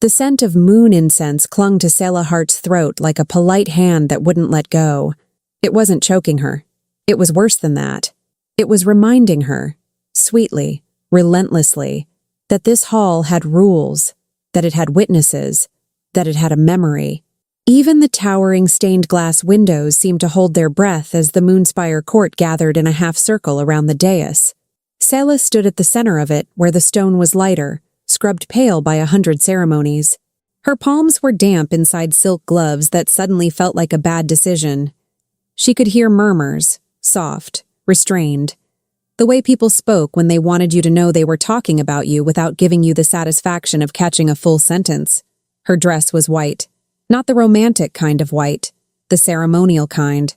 The scent of moon incense clung to Selah Hart's throat like a polite hand that wouldn't let go. It wasn't choking her. It was worse than that. It was reminding her, sweetly, relentlessly, that this hall had rules, that it had witnesses, that it had a memory. Even the towering stained-glass windows seemed to hold their breath as the Moonspire court gathered in a half-circle around the dais. Selah stood at the center of it, where the stone was lighter, scrubbed pale by 100 ceremonies. Her palms were damp inside silk gloves that suddenly felt like a bad decision. She could hear murmurs, soft, restrained. The way people spoke when they wanted you to know they were talking about you without giving you the satisfaction of catching a full sentence. Her dress was white. Not the romantic kind of white, the ceremonial kind.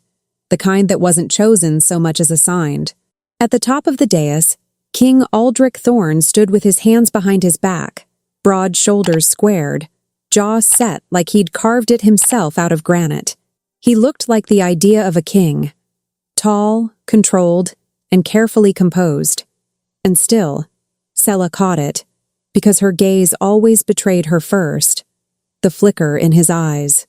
The kind that wasn't chosen so much as assigned. At the top of the dais, King Aldrich Thorne stood with his hands behind his back, broad shoulders squared, jaw set like he'd carved it himself out of granite. He looked like the idea of a king. Tall, controlled, and carefully composed. And still, Selah caught it, because her gaze always betrayed her first. The flicker in his eyes.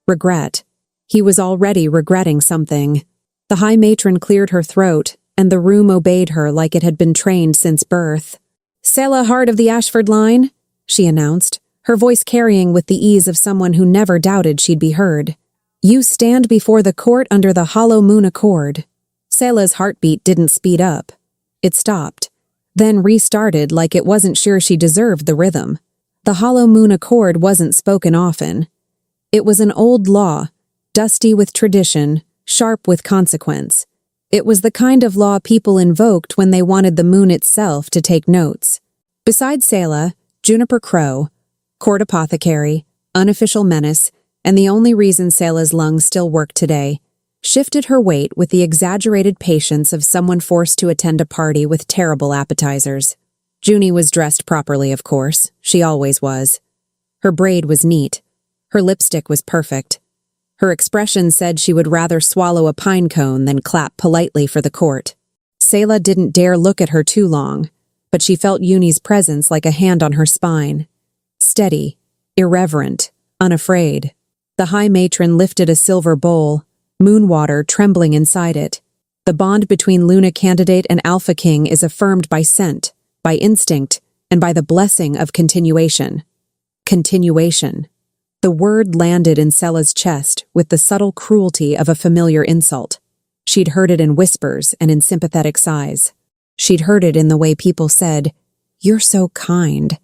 Regret. He was already regretting something. The High Matron cleared her throat, and the room obeyed her like it had been trained since birth. "Selah Hart of the Ashford line," she announced, her voice carrying with the ease of someone who never doubted she'd be heard. "You stand before the court under the hollow moon accord." Selah's heartbeat didn't speed up. It stopped, then restarted like it wasn't sure she deserved the rhythm. The hollow moon accord wasn't spoken often. It was an old law, dusty with tradition, sharp with consequence. It was the kind of law people invoked when they wanted the moon itself to take notes. Beside Selah, Juniper Crow, court apothecary, unofficial menace, and the only reason Selah's lungs still worked today, shifted her weight with the exaggerated patience of someone forced to attend a party with terrible appetizers. Junie was dressed properly, of course. She always was. Her braid was neat. Her lipstick was perfect. Her expression said she would rather swallow a pine cone than clap politely for the court. Selah didn't dare look at her too long, but she felt Junie's presence like a hand on her spine. Steady, irreverent, unafraid. The High Matron lifted a silver bowl, moon water trembling inside it. The bond between Luna Candidate and Alpha King is affirmed by scent, by instinct, and by the blessing of continuation. Continuation. The word landed in Selah's chest with the subtle cruelty of a familiar insult. She'd heard it in whispers and in sympathetic sighs. She'd heard it in the way people said, "You're so kind,"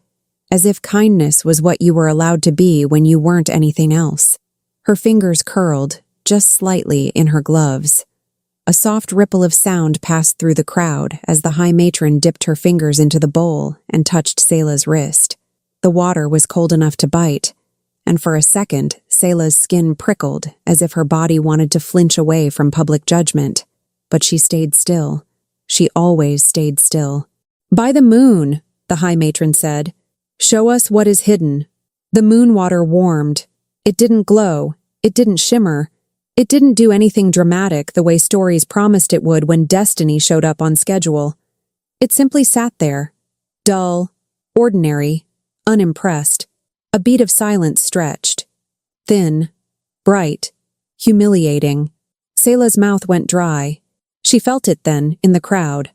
as if kindness was what you were allowed to be when you weren't anything else. Her fingers curled, just slightly, in her gloves. A soft ripple of sound passed through the crowd as the High Matron dipped her fingers into the bowl and touched Selah's wrist. The water was cold enough to bite, and for a second, Selah's skin prickled as if her body wanted to flinch away from public judgment. But she stayed still. She always stayed still. "By the moon," the High Matron said. "Show us what is hidden." The moon water warmed. It didn't glow. It didn't shimmer. It didn't do anything dramatic the way stories promised it would when destiny showed up on schedule. It simply sat there, dull, ordinary, unimpressed. A beat of silence stretched. Thin, bright, humiliating. Selah's mouth went dry. She felt it then, in the crowd.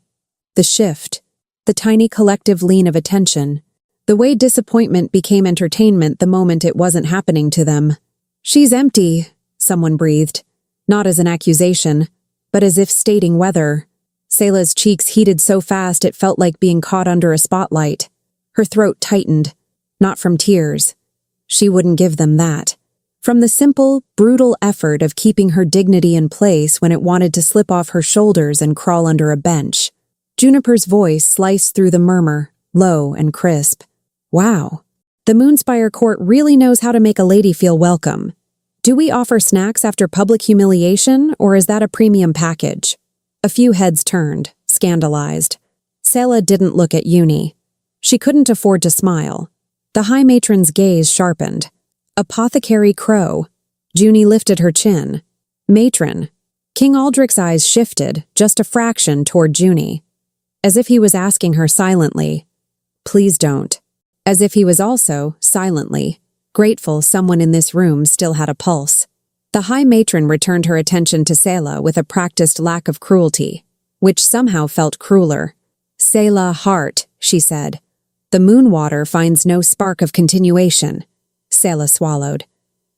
The shift, the tiny collective lean of attention, the way disappointment became entertainment the moment it wasn't happening to them. "She's empty," someone breathed, not as an accusation, but as if stating whether. Selah's cheeks heated so fast it felt like being caught under a spotlight. Her throat tightened, not from tears. She wouldn't give them that. From the simple, brutal effort of keeping her dignity in place when it wanted to slip off her shoulders and crawl under a bench. Juniper's voice sliced through the murmur, low and crisp. "Wow, the Moonspire Court really knows how to make a lady feel welcome. Do we offer snacks after public humiliation, or is that a premium package?" A few heads turned, scandalized. Selah didn't look at Junie. She couldn't afford to smile. The High Matron's gaze sharpened. Apothecary Crow. Junie lifted her chin. Matron. King Aldrich's eyes shifted, just a fraction, toward Junie, as if he was asking her silently, "Please don't." as if he was also, silently, grateful someone in this room still had a pulse. The High Matron returned her attention to Selah with a practiced lack of cruelty, which somehow felt crueler. "Selah, heart," she said. "The moon water finds no spark of continuation." Selah swallowed.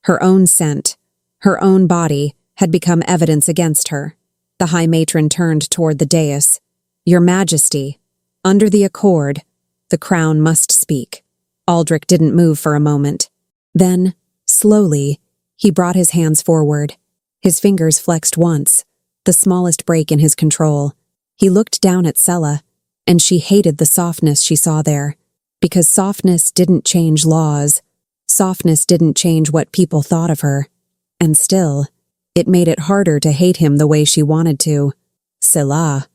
Her own scent, her own body, had become evidence against her. The High Matron turned toward the dais. "Your Majesty, under the accord, the crown must speak." Aldrich didn't move for a moment. Then, slowly, he brought his hands forward. His fingers flexed once, the smallest break in his control. He looked down at Selah, and she hated the softness she saw there, because softness didn't change laws. Softness didn't change what people thought of her. And still, it made it harder to hate him the way she wanted to. "Selah,"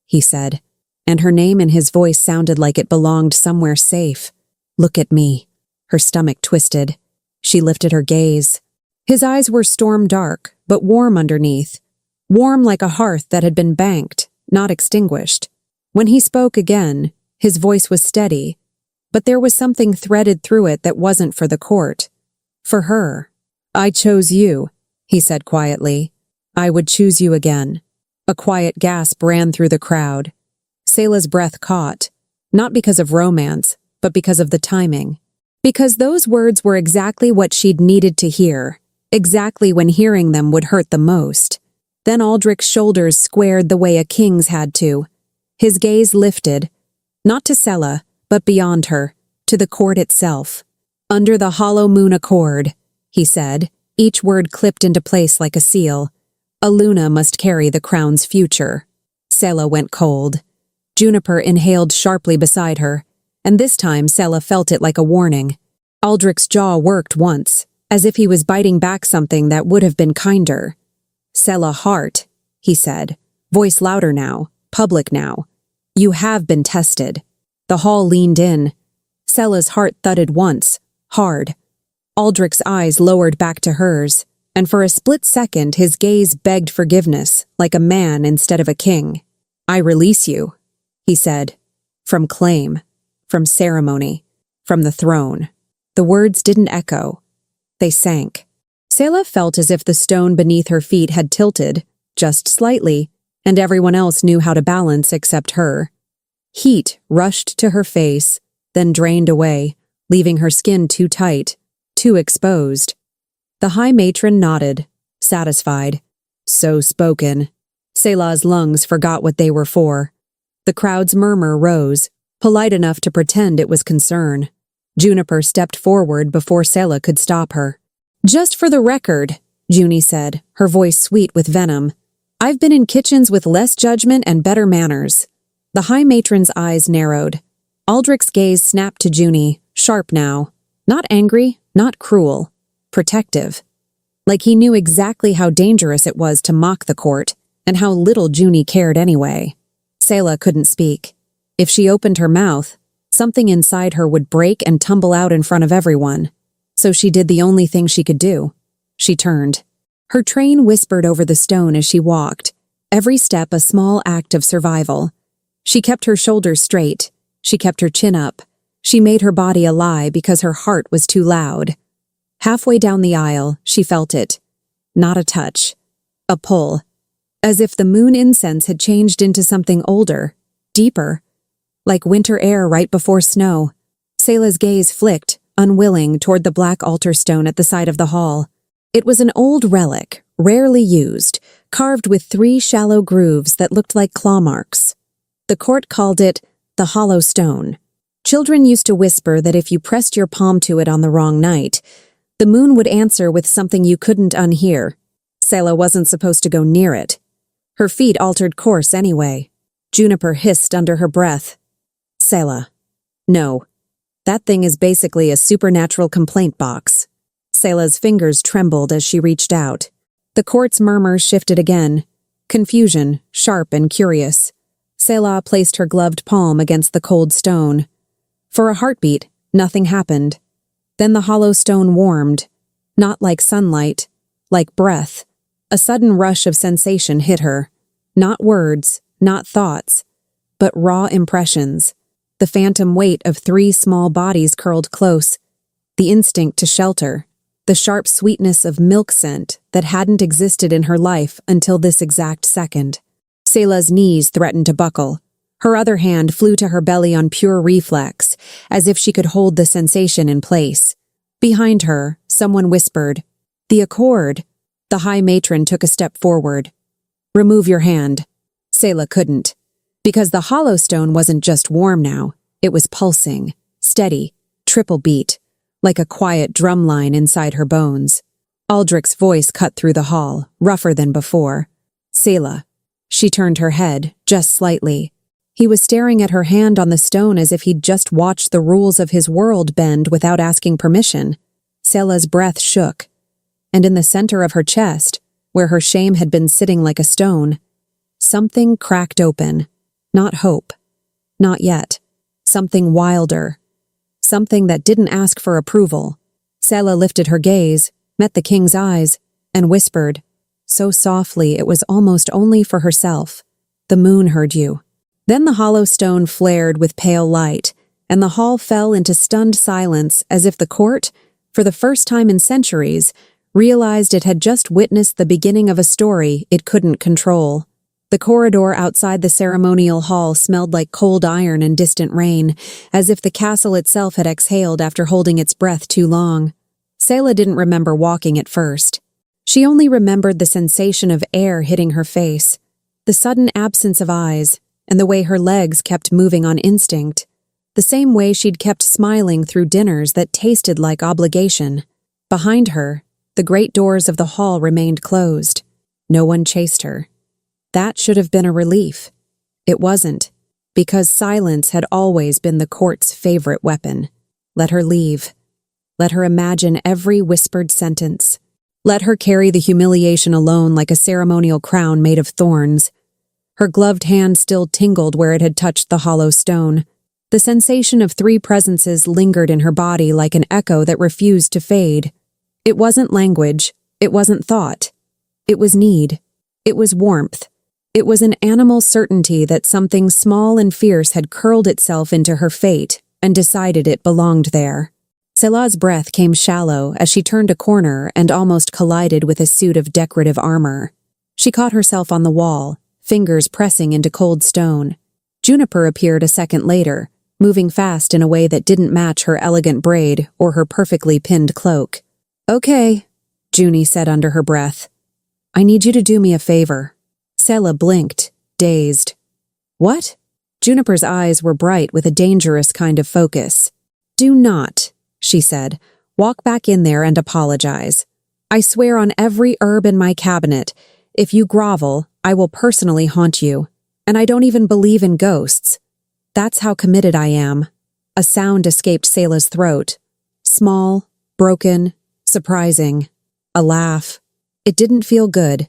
he said, and her name in his voice sounded like it belonged somewhere safe. "Look at me." Her stomach twisted. She lifted her gaze. His eyes were storm dark, but warm underneath. Warm like a hearth that had been banked, not extinguished. When he spoke again, his voice was steady, but there was something threaded through it that wasn't for the court. For her. "I chose you," he said quietly. "I would choose you again." A quiet gasp ran through the crowd. Selah's breath caught, not because of romance, but because of the timing. Because those words were exactly what she'd needed to hear, exactly when hearing them would hurt the most. Then Aldrich's shoulders squared the way a king's had to. His gaze lifted, not to Selah, but beyond her, to the court itself. "Under the hollow moon accord," he said, each word clipped into place like a seal. "A Luna must carry the crown's future." Selah went cold. Juniper inhaled sharply beside her, and this time Selah felt it like a warning. Aldrich's jaw worked once, as if he was biting back something that would have been kinder. "Selah, heart," he said, voice louder now, public now. "You have been tested." The hall leaned in. Selah's heart thudded once, hard. Aldrich's eyes lowered back to hers, and for a split second his gaze begged forgiveness, like a man instead of a king. "I release you," he said, "from claim, from ceremony, from the throne." The words didn't echo. They sank. Selah felt as if the stone beneath her feet had tilted, just slightly, and everyone else knew how to balance except her. Heat rushed to her face, then drained away, leaving her skin too tight, too exposed. The High Matron nodded, satisfied. So spoken. Selah's lungs forgot what they were for. The crowd's murmur rose, polite enough to pretend it was concern. Juniper stepped forward before Selah could stop her. "Just for the record," Junie said, her voice sweet with venom, "I've been in kitchens with less judgment and better manners." The High Matron's eyes narrowed. Aldrich's gaze snapped to Junie, sharp now. Not angry, not cruel. Protective. Like he knew exactly how dangerous it was to mock the court, and how little Junie cared anyway. Selah couldn't speak. If she opened her mouth, something inside her would break and tumble out in front of everyone. So she did the only thing she could do. She turned. Her train whispered over the stone as she walked, every step a small act of survival. She kept her shoulders straight. She kept her chin up. She made her body a lie because her heart was too loud. Halfway down the aisle, she felt it. Not a touch. A pull. As if the moon incense had changed into something older, deeper. Like winter air right before snow. Selah's gaze flicked, unwilling, toward the black altar stone at the side of the hall. It was an old relic, rarely used, carved with 3 shallow grooves that looked like claw marks. The court called it the hollow stone. Children used to whisper that if you pressed your palm to it on the wrong night, the moon would answer with something you couldn't unhear. Selah wasn't supposed to go near it. Her feet altered course anyway. Juniper hissed under her breath. "Selah. No. That thing is basically a supernatural complaint box." Selah's fingers trembled as she reached out. The court's murmur shifted again. Confusion, sharp and curious. Selah placed her gloved palm against the cold stone. For a heartbeat, nothing happened. Then the hollow stone warmed. Not like sunlight, like breath. A sudden rush of sensation hit her. Not words, not thoughts, but raw impressions. the phantom weight of 3 small bodies curled close, the instinct to shelter, the sharp sweetness of milk scent that hadn't existed in her life until this exact second. Selah's knees threatened to buckle. Her other hand flew to her belly on pure reflex, as if she could hold the sensation in place. Behind her, someone whispered, "The accord." The high matron took a step forward. "Remove your hand." Selah couldn't. Because the hollow stone wasn't just warm now, it was pulsing, steady, triple beat, like a quiet drum line inside her bones. Aldrich's voice cut through the hall, rougher than before. "Selah." She turned her head, just slightly. He was staring at her hand on the stone as if he'd just watched the rules of his world bend without asking permission. Selah's breath shook, and in the center of her chest, where her shame had been sitting like a stone, something cracked open. Not hope. Not yet. Something wilder. Something that didn't ask for approval. Selah lifted her gaze, met the king's eyes, and whispered, so softly it was almost only for herself, "The moon heard you." Then the hollow stone flared with pale light, and the hall fell into stunned silence as if the court, for the first time in centuries, realized it had just witnessed the beginning of a story it couldn't control. The corridor outside the ceremonial hall smelled like cold iron and distant rain, as if the castle itself had exhaled after holding its breath too long. Selah didn't remember walking at first. She only remembered the sensation of air hitting her face, the sudden absence of eyes, and the way her legs kept moving on instinct, the same way she'd kept smiling through dinners that tasted like obligation. Behind her, the great doors of the hall remained closed. No one chased her. That should have been a relief. It wasn't, because silence had always been the court's favorite weapon. Let her leave. Let her imagine every whispered sentence. Let her carry the humiliation alone like a ceremonial crown made of thorns. Her gloved hand still tingled where it had touched the hollow stone. The sensation of 3 presences lingered in her body like an echo that refused to fade. It wasn't language. It wasn't thought. It was need. It was warmth. It was an animal certainty that something small and fierce had curled itself into her fate and decided it belonged there. Selah's breath came shallow as she turned a corner and almost collided with a suit of decorative armor. She caught herself on the wall, fingers pressing into cold stone. Juniper appeared a second later, moving fast in a way that didn't match her elegant braid or her perfectly pinned cloak. "Okay," Junie said under her breath. "I need you to do me a favor." Selah blinked, dazed. "What?" Juniper's eyes were bright with a dangerous kind of focus. "Do not," she said. "Walk back in there and apologize. I swear on every herb in my cabinet, if you grovel, I will personally haunt you. And I don't even believe in ghosts. That's how committed I am." A sound escaped Selah's throat. Small, broken, surprising. A laugh. It didn't feel good.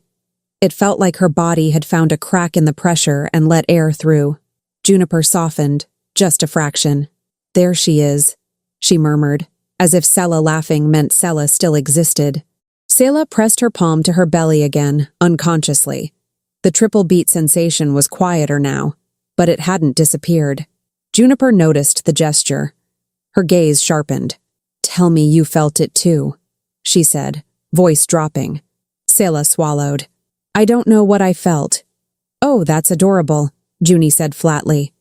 It felt like her body had found a crack in the pressure and let air through. Juniper softened, just a fraction. "There she is," she murmured, as if Selah laughing meant Selah still existed. Selah pressed her palm to her belly again, unconsciously. The triple beat sensation was quieter now, but it hadn't disappeared. Juniper noticed the gesture. Her gaze sharpened. "Tell me you felt it too," she said, voice dropping. Selah swallowed. "I don't know what I felt." "Oh, that's adorable," Junie said flatly.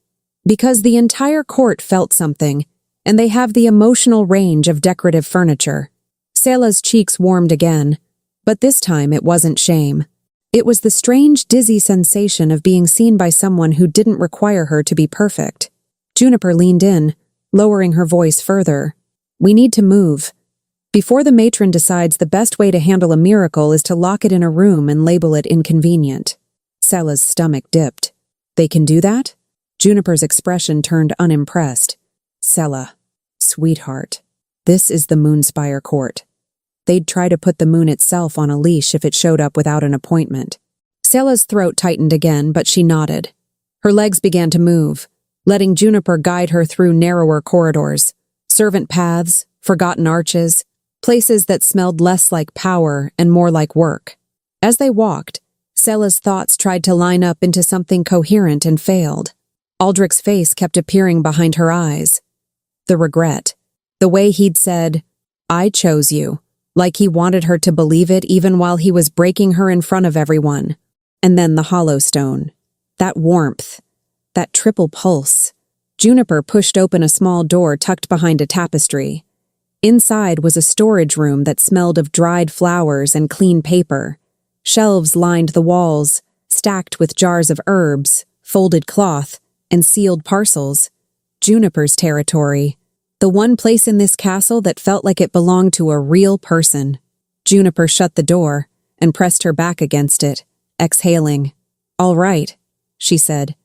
"Because the entire court felt something, and they have the emotional range of decorative furniture." Selah's cheeks warmed again, but this time it wasn't shame. It was the strange, dizzy sensation of being seen by someone who didn't require her to be perfect. Juniper leaned in, lowering her voice further. "We need to move. Before the matron decides the best way to handle a miracle is to lock it in a room and label it inconvenient." Selah's stomach dipped. "They can do that?" Juniper's expression turned unimpressed. "Selah, sweetheart, this is the Moonspire Court. They'd try to put the moon itself on a leash if it showed up without an appointment." Selah's throat tightened again, but she nodded. Her legs began to move, letting Juniper guide her through narrower corridors, servant paths, forgotten arches, places that smelled less like power and more like work. As they walked, Selah's thoughts tried to line up into something coherent and failed. Aldrich's face kept appearing behind her eyes. The regret. The way he'd said, "I chose you," like he wanted her to believe it even while he was breaking her in front of everyone. And then the hollow stone. That warmth. That triple pulse. Juniper pushed open a small door tucked behind a tapestry. Inside was a storage room that smelled of dried flowers and clean paper. Shelves lined the walls, stacked with jars of herbs, folded cloth, and sealed parcels. Juniper's territory. The one place in this castle that felt like it belonged to a real person. Juniper shut the door and pressed her back against it, exhaling. "All right," she said.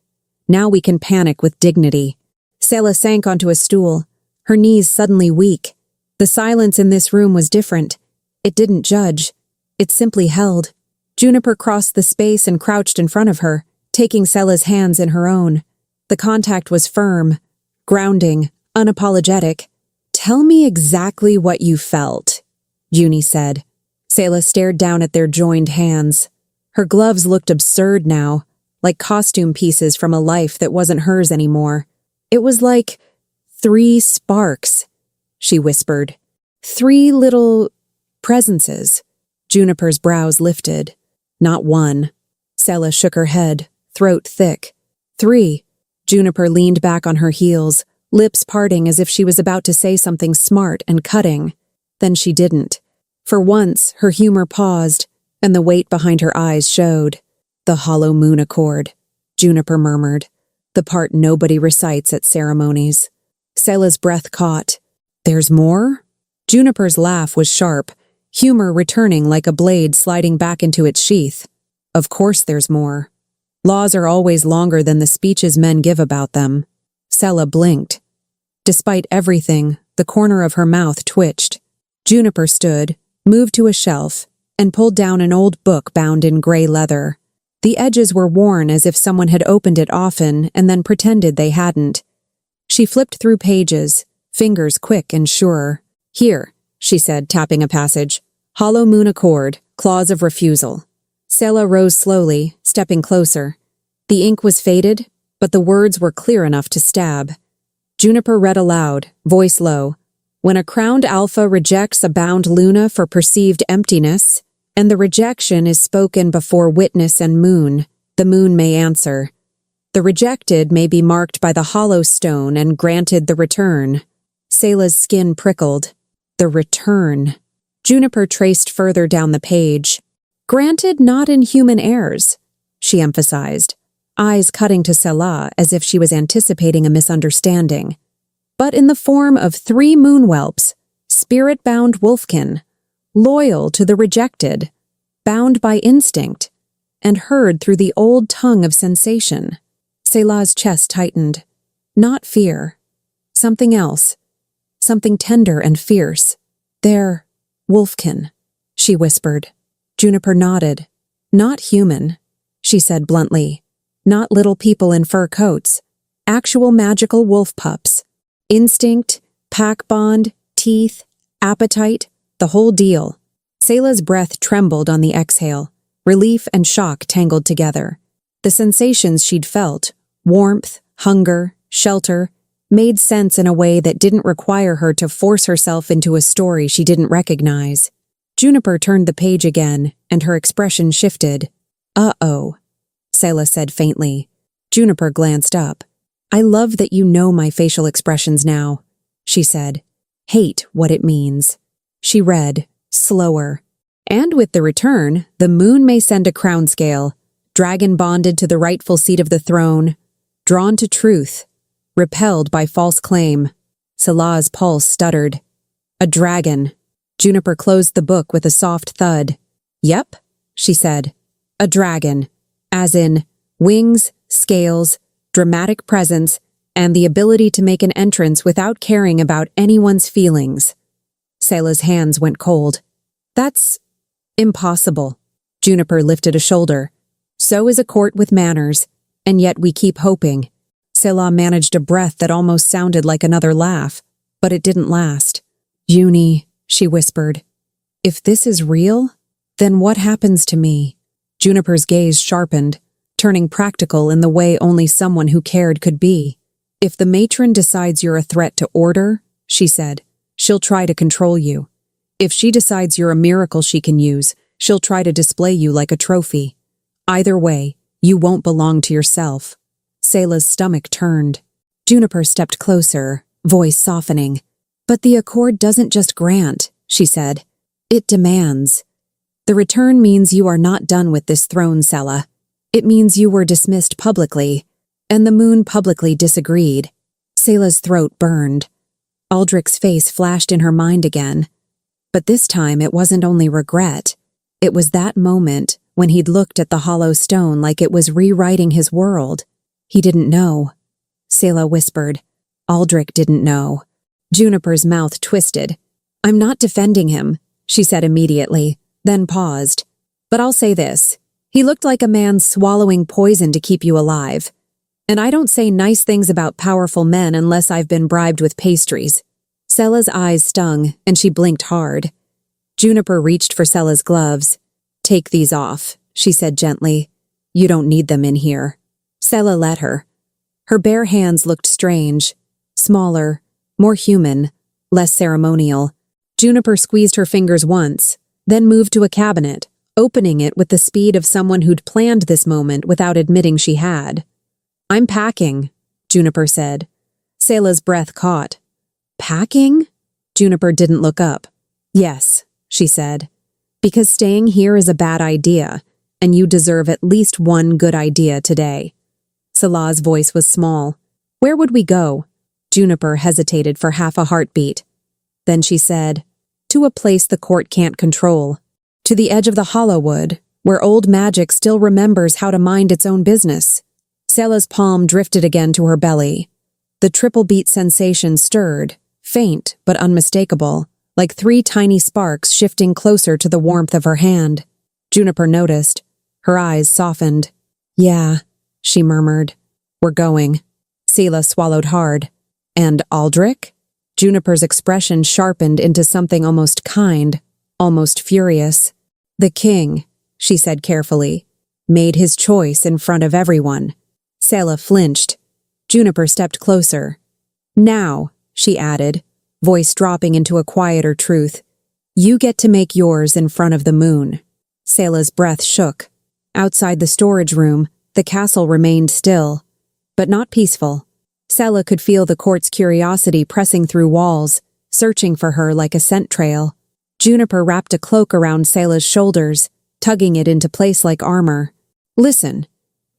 "Now we can panic with dignity." Selah sank onto a stool, her knees suddenly weak. The silence in this room was different. It didn't judge. It simply held. Juniper crossed the space and crouched in front of her, taking Selah's hands in her own. The contact was firm, grounding, unapologetic. "Tell me exactly what you felt," Junie said. Selah stared down at their joined hands. Her gloves looked absurd now, like costume pieces from a life that wasn't hers anymore. It was like 3 sparks, she whispered. 3 little presences. Juniper's brows lifted. Not 1. Selah shook her head, throat thick. 3. Juniper leaned back on her heels, lips parting as if she was about to say something smart and cutting. Then she didn't. For once, her humor paused, and the weight behind her eyes showed. "The hollow moon accord," Juniper murmured. "The part nobody recites at ceremonies." Selah's breath caught. "There's more?" Juniper's laugh was sharp, humor returning like a blade sliding back into its sheath. "Of course there's more. Laws are always longer than the speeches men give about them." Selah blinked. Despite everything, the corner of her mouth twitched. Juniper stood, moved to a shelf, and pulled down an old book bound in gray leather. The edges were worn as if someone had opened it often and then pretended they hadn't. She flipped through pages, fingers quick and sure. "Here," she said, tapping a passage. "Hollow moon accord, clause of refusal." Selah rose slowly, stepping closer. The ink was faded, but the words were clear enough to stab. Juniper read aloud, voice low. "When a crowned alpha rejects a bound luna for perceived emptiness, and the rejection is spoken before witness and moon, the moon may answer. The rejected may be marked by the hollow stone and granted the return." Selah's skin prickled. The return. Juniper traced further down the page. "Granted not in human heirs," she emphasized, eyes cutting to Selah as if she was anticipating a misunderstanding. "But in the form of 3 moon whelps, spirit-bound wolfkin, loyal to the rejected, bound by instinct, and heard through the old tongue of sensation." Selah's chest tightened. Not fear. Something else. Something tender and fierce. "They're wolfkin," she whispered. Juniper nodded. "Not human," she said bluntly. "Not little people in fur coats. Actual magical wolf pups. Instinct, pack bond, teeth, appetite, the whole deal." Selah's breath trembled on the exhale, relief and shock tangled together. The sensations she'd felt, warmth, hunger, shelter, made sense in a way that didn't require her to force herself into a story she didn't recognize. Juniper turned the page again, and her expression shifted. "Uh-oh," Selah said faintly. Juniper glanced up. "I love that you know my facial expressions now," she said. "Hate what it means." She read, slower. "And with the return, the moon may send a crownscale, dragon bonded to the rightful seat of the throne, drawn to truth, repelled by false claim." Selah's pulse stuttered. "A dragon." Juniper closed the book with a soft thud. "Yep," she said. "A dragon. As in, wings, scales, dramatic presence, and the ability to make an entrance without caring about anyone's feelings." Selah's hands went cold. "That's impossible." Juniper lifted a shoulder. "So is a court with manners, and yet we keep hoping." Selah managed a breath that almost sounded like another laugh, but it didn't last. "Junie," she whispered, "if this is real, then what happens to me?" Juniper's gaze sharpened. turning practical in the way only someone who cared could be. "If the matron decides you're a threat to order," she said, "she'll try to control you. If she decides you're a miracle she can use, she'll try to display you like a trophy. Either way, you won't belong to yourself." Selah's stomach turned. Juniper stepped closer, voice softening. "But the accord doesn't just grant," she said. "It demands. The return means you are not done with this throne, Selah. It means you were dismissed publicly, and the moon publicly disagreed." Selah's throat burned. Aldrich's face flashed in her mind again. But this time it wasn't only regret. It was that moment when he'd looked at the hollow stone like it was rewriting his world. He didn't know. Selah whispered. Aldrich didn't know. Juniper's mouth twisted. "I'm not defending him," she said immediately, then paused. "But I'll say this. He looked like a man swallowing poison to keep you alive. And I don't say nice things about powerful men unless I've been bribed with pastries." Selah's eyes stung, and she blinked hard. Juniper reached for Selah's gloves. "Take these off," she said gently. "You don't need them in here." Selah let her. Her bare hands looked strange, smaller, more human, less ceremonial. Juniper squeezed her fingers once, then moved to a cabinet, opening it with the speed of someone who'd planned this moment without admitting she had. "I'm packing," Juniper said. Selah's breath caught. "Packing?" Juniper didn't look up. "Yes," she said. "Because staying here is a bad idea, and you deserve at least one good idea today." Selah's voice was small. "Where would we go?" Juniper hesitated for half a heartbeat. Then she said, "To a place the court can't control. To the edge of the Hollowwood, where old magic still remembers how to mind its own business." Selah's palm drifted again to her belly. The triple beat sensation stirred, faint but unmistakable, like 3 tiny sparks shifting closer to the warmth of her hand. Juniper noticed. Her eyes softened. "Yeah," she murmured. "We're going." Selah swallowed hard. "And Aldrich?" Juniper's expression sharpened into something almost kind, almost furious. "The king," she said carefully, "made his choice in front of everyone." Selah flinched. Juniper stepped closer. "Now," she added, voice dropping into a quieter truth, "you get to make yours in front of the moon." Selah's breath shook. Outside the storage room, the castle remained still, but not peaceful. Selah could feel the court's curiosity pressing through walls, searching for her like a scent trail. Juniper wrapped a cloak around Selah's shoulders, tugging it into place like armor. "Listen,"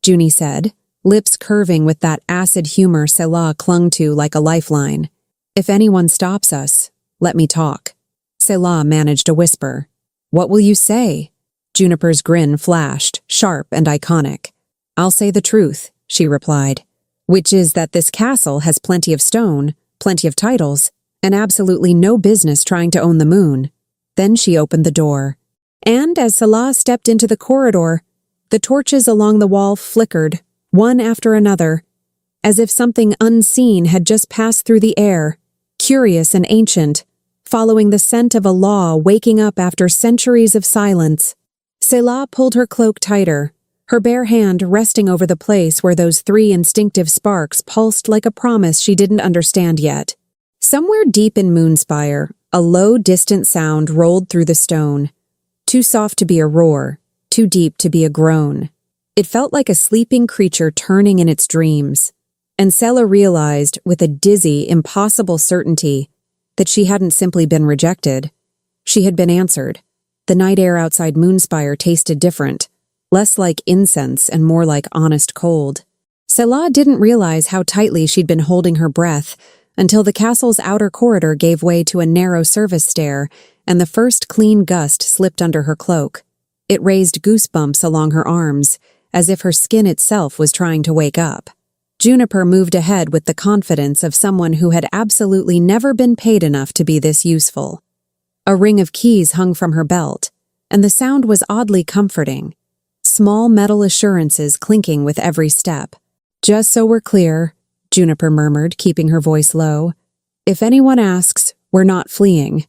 Junie said, lips curving with that acid humor Selah clung to like a lifeline. "If anyone stops us, let me talk." Selah managed a whisper. "What will you say?" Juniper's grin flashed, sharp and iconic. "I'll say the truth," she replied, "which is that this castle has plenty of stone, plenty of titles, and absolutely no business trying to own the moon." Then she opened the door. And as Selah stepped into the corridor, the torches along the wall flickered, one after another, as if something unseen had just passed through the air, curious and ancient, following the scent of a law waking up after centuries of silence. Selah pulled her cloak tighter, her bare hand resting over the place where those 3 instinctive sparks pulsed like a promise she didn't understand yet. Somewhere deep in Moonspire, a low, distant sound rolled through the stone, too soft to be a roar, too deep to be a groan. It felt like a sleeping creature turning in its dreams, and Selah realized with a dizzy, impossible certainty that she hadn't simply been rejected. She had been answered. The night air outside Moonspire tasted different, less like incense and more like honest cold. Selah didn't realize how tightly she'd been holding her breath until the castle's outer corridor gave way to a narrow service stair and the first clean gust slipped under her cloak. It raised goosebumps along her arms, as if her skin itself was trying to wake up. Juniper moved ahead with the confidence of someone who had absolutely never been paid enough to be this useful. A ring of keys hung from her belt, and the sound was oddly comforting. Small metal assurances clinking with every step. "Just so we're clear," Juniper murmured, keeping her voice low, "if anyone asks, we're not fleeing.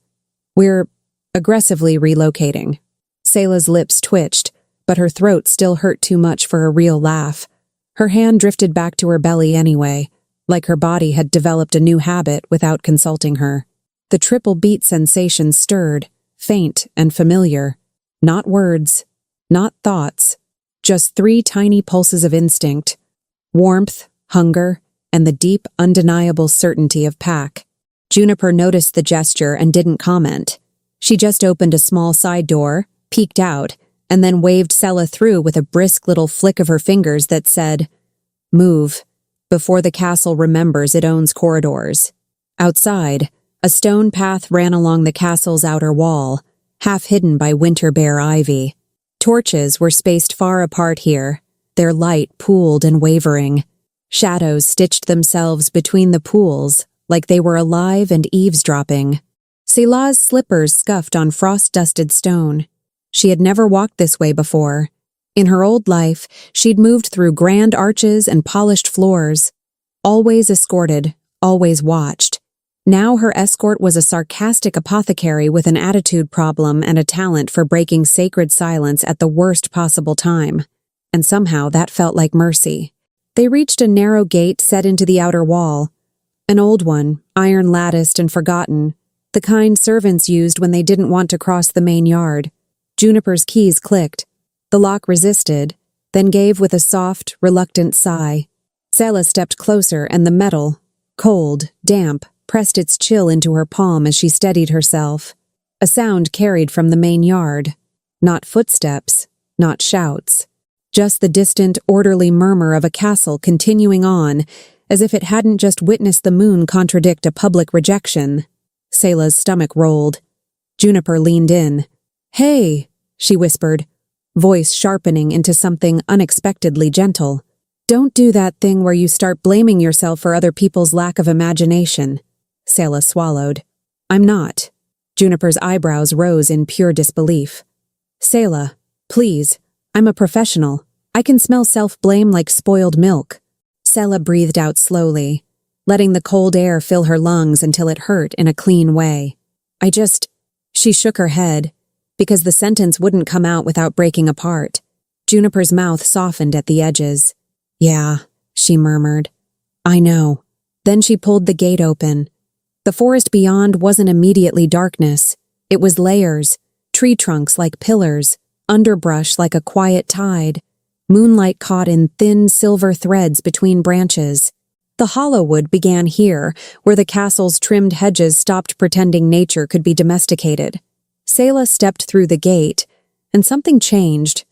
We're aggressively relocating." Selah's lips twitched, but her throat still hurt too much for a real laugh. Her hand drifted back to her belly anyway, like her body had developed a new habit without consulting her. The triple beat sensation stirred, faint and familiar. Not words, not thoughts, just 3 tiny pulses of instinct. Warmth, hunger, and the deep, undeniable certainty of pack. Juniper noticed the gesture and didn't comment. She just opened a small side door, peeked out, and then waved Selah through with a brisk little flick of her fingers that said, "Move, before the castle remembers it owns corridors." Outside, a stone path ran along the castle's outer wall, half hidden by winter bare ivy. Torches were spaced far apart here, their light pooled and wavering. Shadows stitched themselves between the pools like they were alive and eavesdropping. Selah's slippers scuffed on frost-dusted stone. She had never walked this way before. In her old life, she'd moved through grand arches and polished floors. Always escorted, always watched. Now her escort was a sarcastic apothecary with an attitude problem and a talent for breaking sacred silence at the worst possible time. And somehow that felt like mercy. They reached a narrow gate set into the outer wall. An old one, iron-latticed and forgotten, the kind servants used when they didn't want to cross the main yard. Juniper's keys clicked. The lock resisted, then gave with a soft, reluctant sigh. Selah stepped closer and the metal, cold, damp, pressed its chill into her palm as she steadied herself. A sound carried from the main yard. Not footsteps, not shouts. Just the distant, orderly murmur of a castle continuing on, as if it hadn't just witnessed the moon contradict a public rejection. Selah's stomach rolled. Juniper leaned in. "Hey," she whispered, voice sharpening into something unexpectedly gentle. "Don't do that thing where you start blaming yourself for other people's lack of imagination." Selah swallowed. "I'm not." Juniper's eyebrows rose in pure disbelief. "Selah, please, I'm a professional. I can smell self-blame like spoiled milk." Selah breathed out slowly, letting the cold air fill her lungs until it hurt in a clean way. She shook her head, because the sentence wouldn't come out without breaking apart. Juniper's mouth softened at the edges. "Yeah," she murmured. "I know." Then she pulled the gate open. The forest beyond wasn't immediately darkness. It was layers, tree trunks like pillars, underbrush like a quiet tide, moonlight caught in thin silver threads between branches. The Hollowwood began here, where the castle's trimmed hedges stopped pretending nature could be domesticated. Selah stepped through the gate, and something changed.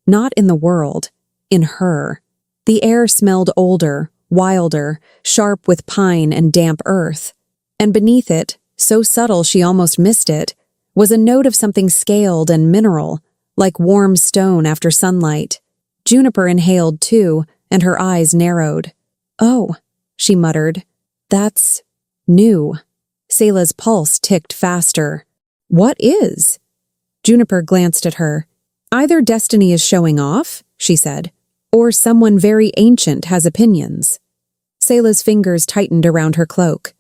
Not in the world, in her. The air smelled older, wilder, sharp with pine and damp earth. And beneath it, so subtle she almost missed it, was a note of something scaled and mineral, like warm stone after sunlight. Juniper inhaled too, and her eyes narrowed. "Oh," she muttered. "That's new." Selah's pulse ticked faster. "What is?" Juniper glanced at her. "Either destiny is showing off," she said, "or someone very ancient has opinions." Selah's fingers tightened around her cloak.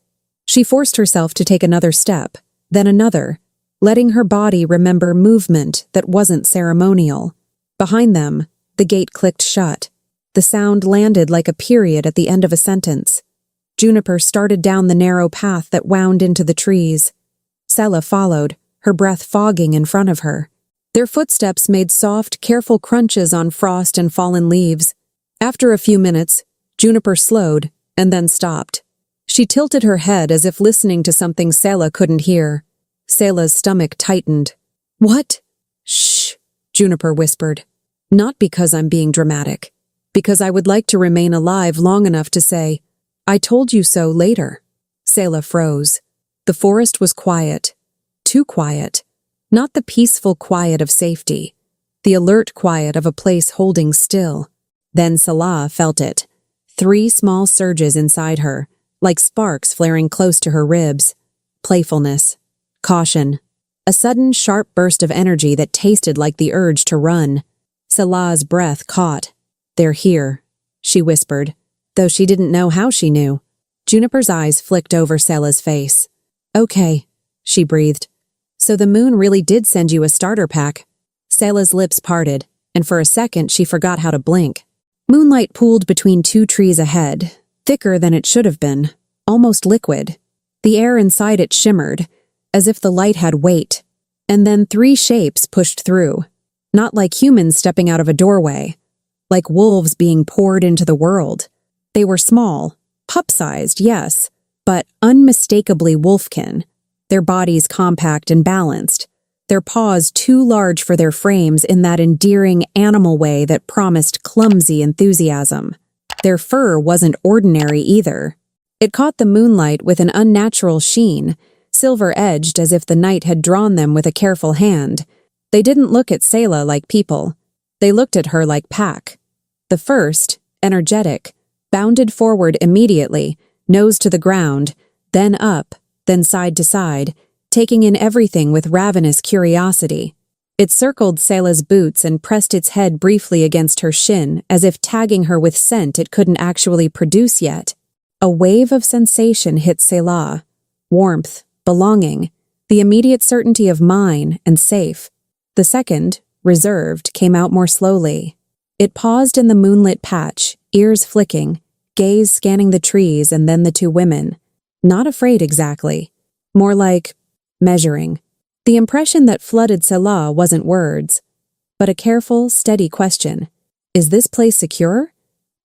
She forced herself to take another step, then another, letting her body remember movement that wasn't ceremonial. Behind them, the gate clicked shut. The sound landed like a period at the end of a sentence. Juniper started down the narrow path that wound into the trees. Selah followed, her breath fogging in front of her. Their footsteps made soft, careful crunches on frost and fallen leaves. After a few minutes, Juniper slowed and then stopped. She tilted her head as if listening to something Selah couldn't hear. Selah's stomach tightened. "What?" "Shh," Juniper whispered. "Not because I'm being dramatic. Because I would like to remain alive long enough to say, 'I told you so' later." Selah froze. The forest was quiet. Too quiet. Not the peaceful quiet of safety. The alert quiet of a place holding still. Then Selah felt it. 3 small surges inside her, like sparks flaring close to her ribs. Playfulness. Caution. A sudden, sharp burst of energy that tasted like the urge to run. Selah's breath caught. "They're here," she whispered, though she didn't know how she knew. Juniper's eyes flicked over Selah's face. "Okay," she breathed. "So the moon really did send you a starter pack." Selah's lips parted. and for a second she forgot how to blink. Moonlight pooled between two trees ahead, thicker than it should have been, almost liquid. The air inside it shimmered, as if the light had weight. And then three shapes pushed through, not like humans stepping out of a doorway, like wolves being poured into the world. They were small, pup-sized, yes, but unmistakably wolfkin, their bodies compact and balanced, their paws too large for their frames in that endearing animal way that promised clumsy enthusiasm. Their fur wasn't ordinary either. It caught the moonlight with an unnatural sheen, silver-edged as if the night had drawn them with a careful hand. They didn't look at Selah like people. They looked at her like pack. The first, energetic, bounded forward immediately, nose to the ground, then up, then side to side, taking in everything with ravenous curiosity. It circled Selah's boots and pressed its head briefly against her shin, as if tagging her with scent it couldn't actually produce yet. A wave of sensation hit Selah. Warmth, belonging, the immediate certainty of mine and safe. The second, reserved, came out more slowly. It paused in the moonlit patch, ears flicking, gaze scanning the trees and then the two women. Not afraid exactly. More like measuring. The impression that flooded Selah wasn't words, but a careful, steady question. Is this place secure?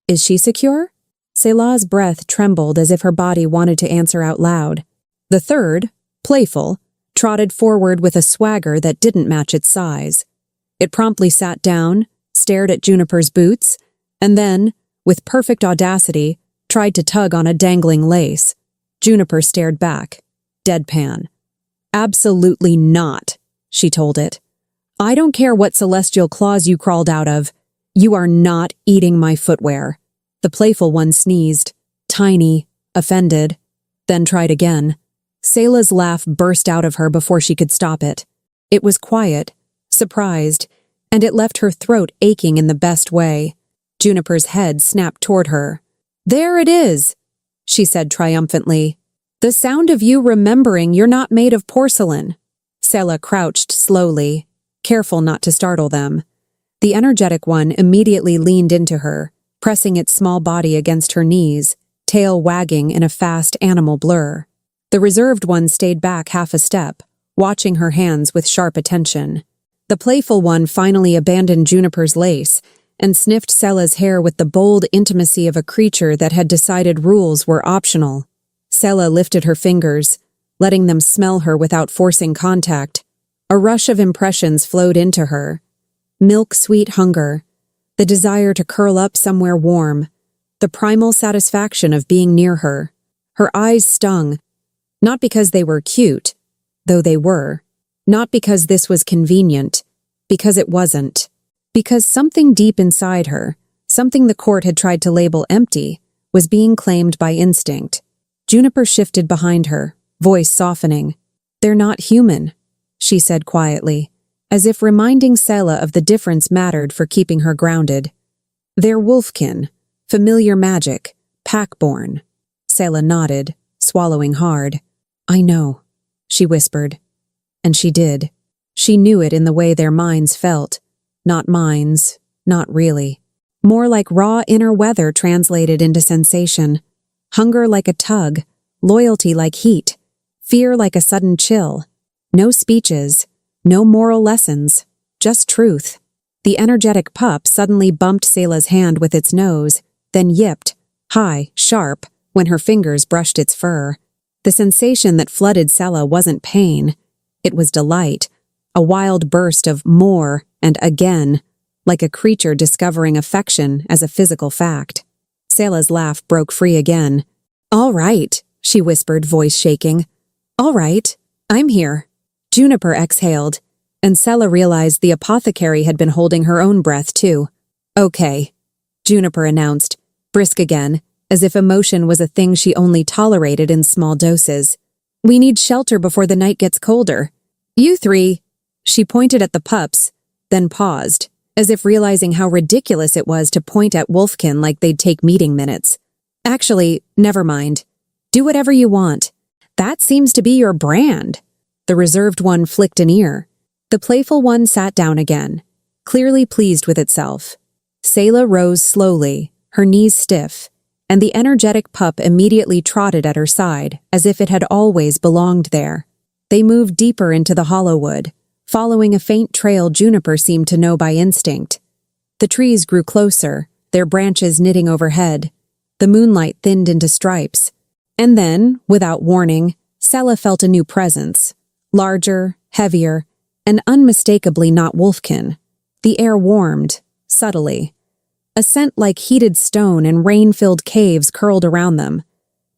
Is she secure? Selah's breath trembled as if her body wanted to answer out loud. The third, playful, trotted forward with a swagger that didn't match its size. It promptly sat down, stared at Juniper's boots, and then, with perfect audacity, tried to tug on a dangling lace. Juniper stared back, deadpan. Absolutely not, she told it. I don't care what celestial claws you crawled out of. You are not eating my footwear. The playful one sneezed, tiny, offended, then tried again. Selah's laugh burst out of her before she could stop it. It was quiet, surprised, and it left her throat aching in the best way. Juniper's head snapped toward her. There it is, she said triumphantly. The sound of you remembering you're not made of porcelain. Selah crouched slowly, careful not to startle them. The energetic one immediately leaned into her, pressing its small body against her knees, tail wagging in a fast animal blur. The reserved one stayed back half a step, watching her hands with sharp attention. The playful one finally abandoned Juniper's lace and sniffed Selah's hair with the bold intimacy of a creature that had decided rules were optional. Selah lifted her fingers, letting them smell her without forcing contact. A rush of impressions flowed into her. Milk-sweet hunger, the desire to curl up somewhere warm, the primal satisfaction of being near her. Her eyes stung, not because they were cute, though they were, not because this was convenient, because it wasn't, because something deep inside her, something the court had tried to label empty, was being claimed by instinct. Juniper shifted behind her, voice softening. They're not human, she said quietly, as if reminding Selah of the difference mattered for keeping her grounded. They're wolfkin, familiar magic, pack-born. Selah nodded, swallowing hard. I know, she whispered. And she did. She knew it in the way their minds felt. Not minds, not really. More like raw inner weather translated into sensation. Hunger like a tug, loyalty like heat, fear like a sudden chill. No speeches, no moral lessons, just truth. The energetic pup suddenly bumped Selah's hand with its nose, then yipped, high, sharp, when her fingers brushed its fur. The sensation that flooded Selah wasn't pain. It was delight, a wild burst of more and again, like a creature discovering affection as a physical fact. Selah's laugh broke free again. All right, she whispered, voice shaking. All right, I'm here. Juniper exhaled, and Selah realized the apothecary had been holding her own breath too. Okay, Juniper announced, brisk again, as if emotion was a thing she only tolerated in small doses. We need shelter before the night gets colder. You three. She pointed at the pups, then paused, as if realizing how ridiculous it was to point at wolfkin like they'd take meeting minutes. Actually, never mind. Do whatever you want. That seems to be your brand. The reserved one flicked an ear. The playful one sat down again, clearly pleased with itself. Selah rose slowly, her knees stiff, and the energetic pup immediately trotted at her side, as if it had always belonged there. They moved deeper into the Hollowwood, following a faint trail Juniper seemed to know by instinct. The trees grew closer, their branches knitting overhead. The moonlight thinned into stripes. And then, without warning, Selah felt a new presence. Larger, heavier, and unmistakably not wolfkin. The air warmed, subtly. A scent like heated stone and rain-filled caves curled around them.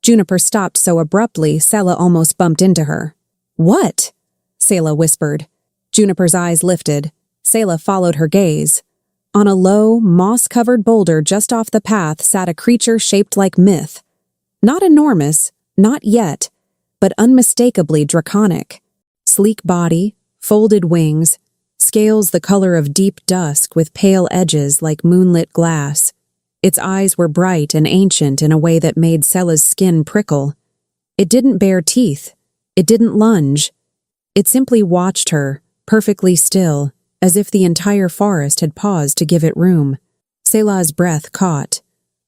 Juniper stopped so abruptly Selah almost bumped into her. "What?" Selah whispered. Juniper's eyes lifted. Selah followed her gaze. On a low, moss-covered boulder just off the path sat a creature shaped like myth. Not enormous, not yet, but unmistakably draconic. Sleek body, folded wings, scales the color of deep dusk with pale edges like moonlit glass. Its eyes were bright and ancient in a way that made Selah's skin prickle. It didn't bare teeth. It didn't lunge. It simply watched her, perfectly still, as if the entire forest had paused to give it room. Selah's breath caught.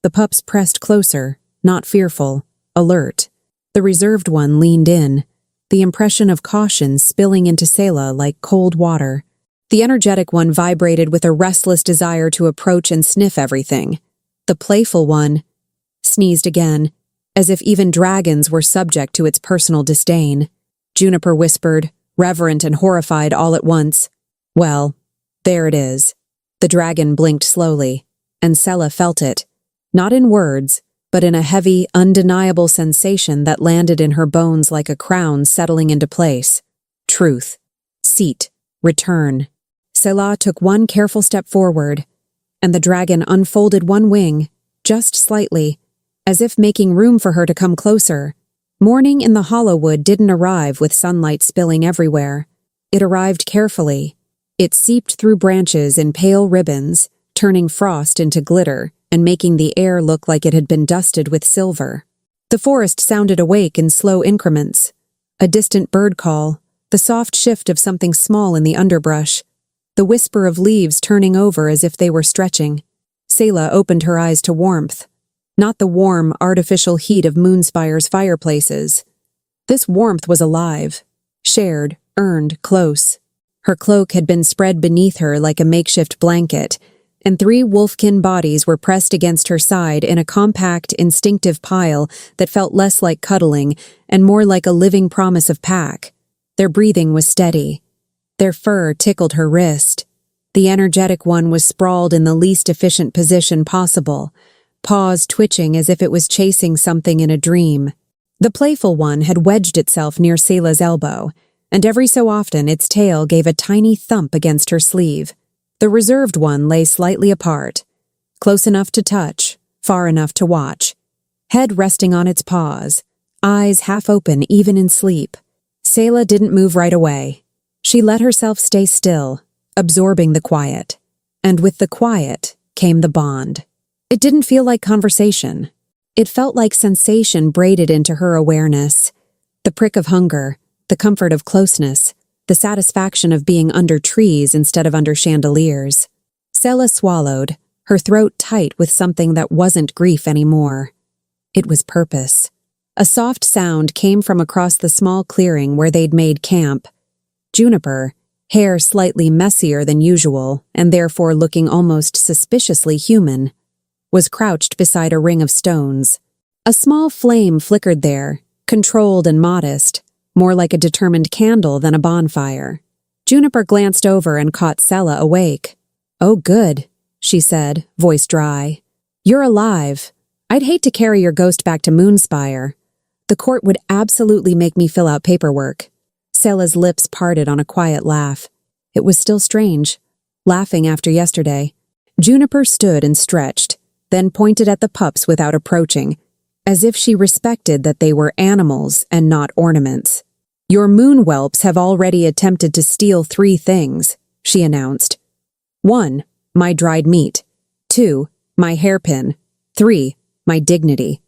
The pups pressed closer, not fearful, alert. The reserved one leaned in, the impression of caution spilling into Selah like cold water. The energetic one vibrated with a restless desire to approach and sniff everything. The playful one sneezed again, as if even dragons were subject to its personal disdain. Juniper whispered, reverent and horrified all at once, "Well, there it is." The dragon blinked slowly, and Selah felt it, not in words, but in a heavy, undeniable sensation that landed in her bones like a crown settling into place. Truth. Seat. Return. Selah took one careful step forward, and the dragon unfolded one wing, just slightly, as if making room for her to come closer. Morning in the Hollowwood didn't arrive with sunlight spilling everywhere. It arrived carefully. It seeped through branches in pale ribbons, turning frost into glitter and making the air look like it had been dusted with silver. The forest sounded awake in slow increments. A distant bird call, the soft shift of something small in the underbrush, the whisper of leaves turning over as if they were stretching. Selah opened her eyes to warmth. Not the warm, artificial heat of Moonspire's fireplaces. This warmth was alive, shared, earned, close. Her cloak had been spread beneath her like a makeshift blanket, and 3 wolfkin bodies were pressed against her side in a compact, instinctive pile that felt less like cuddling and more like a living promise of pack. Their breathing was steady. Their fur tickled her wrist. The energetic one was sprawled in the least efficient position possible, paws twitching as if it was chasing something in a dream. The playful one had wedged itself near Selah's elbow, and every so often its tail gave a tiny thump against her sleeve. The reserved one lay slightly apart, close enough to touch, far enough to watch. Head resting on its paws, eyes half open even in sleep. Selah didn't move right away. She let herself stay still, absorbing the quiet. And with the quiet came the bond. It didn't feel like conversation. It felt like sensation braided into her awareness. The prick of hunger, the comfort of closeness, the satisfaction of being under trees instead of under chandeliers. Selah swallowed, her throat tight with something that wasn't grief anymore. It was purpose. A soft sound came from across the small clearing where they'd made camp. Juniper, hair slightly messier than usual and therefore looking almost suspiciously human, was crouched beside a ring of stones. A small flame flickered there, controlled and modest, more like a determined candle than a bonfire. Juniper glanced over and caught Selah awake. "Oh, good," she said, voice dry. "You're alive. I'd hate to carry your ghost back to Moonspire. The court would absolutely make me fill out paperwork." Selah's lips parted on a quiet laugh. It was still strange, laughing after yesterday. Juniper stood and stretched, then pointed at the pups without approaching, as if she respected that they were animals and not ornaments. "Your moon whelps have already attempted to steal 3 things," she announced. 1, my dried meat. 2, my hairpin. 3, my dignity.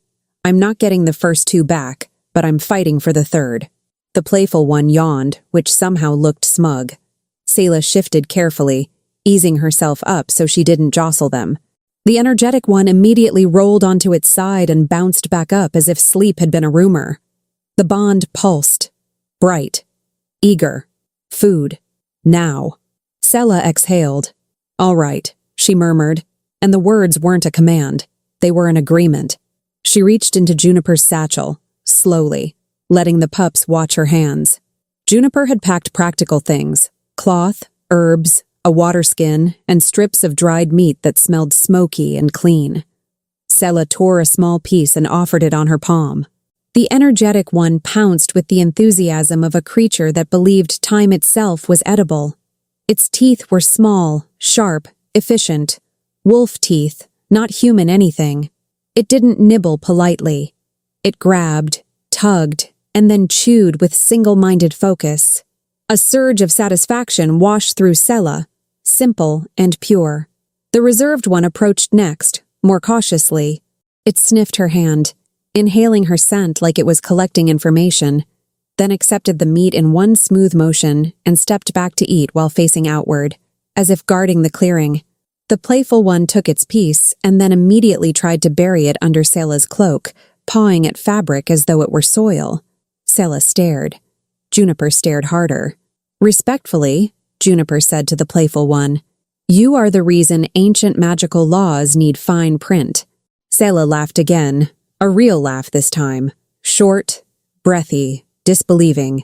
I'm not getting the first 2 back, but I'm fighting for the 3rd. The playful one yawned, which somehow looked smug. Selah shifted carefully, easing herself up so she didn't jostle them. The energetic one immediately rolled onto its side and bounced back up as if sleep had been a rumor. The bond pulsed, bright, eager. Food. Now. Selah exhaled. "All right," she murmured, and the words weren't a command. They were an agreement. She reached into Juniper's satchel, slowly, letting the pups watch her hands. Juniper had packed practical things: cloth, herbs, a water skin, and strips of dried meat that smelled smoky and clean. Selah tore a small piece and offered it on her palm. The energetic one pounced with the enthusiasm of a creature that believed time itself was edible. Its teeth were small, sharp, efficient. Wolf teeth, not human anything. It didn't nibble politely. It grabbed, tugged, and then chewed with single-minded focus. A surge of satisfaction washed through Selah, simple and pure. The reserved one approached next, more cautiously. It sniffed her hand, inhaling her scent like it was collecting information, then accepted the meat in one smooth motion and stepped back to eat while facing outward, as if guarding the clearing. The playful one took its piece and then immediately tried to bury it under Selah's cloak, pawing at fabric as though it were soil. Selah stared. Juniper stared harder. Respectfully, Juniper said to the playful one, "You are the reason ancient magical laws need fine print." Selah laughed again, a real laugh this time, short, breathy, disbelieving.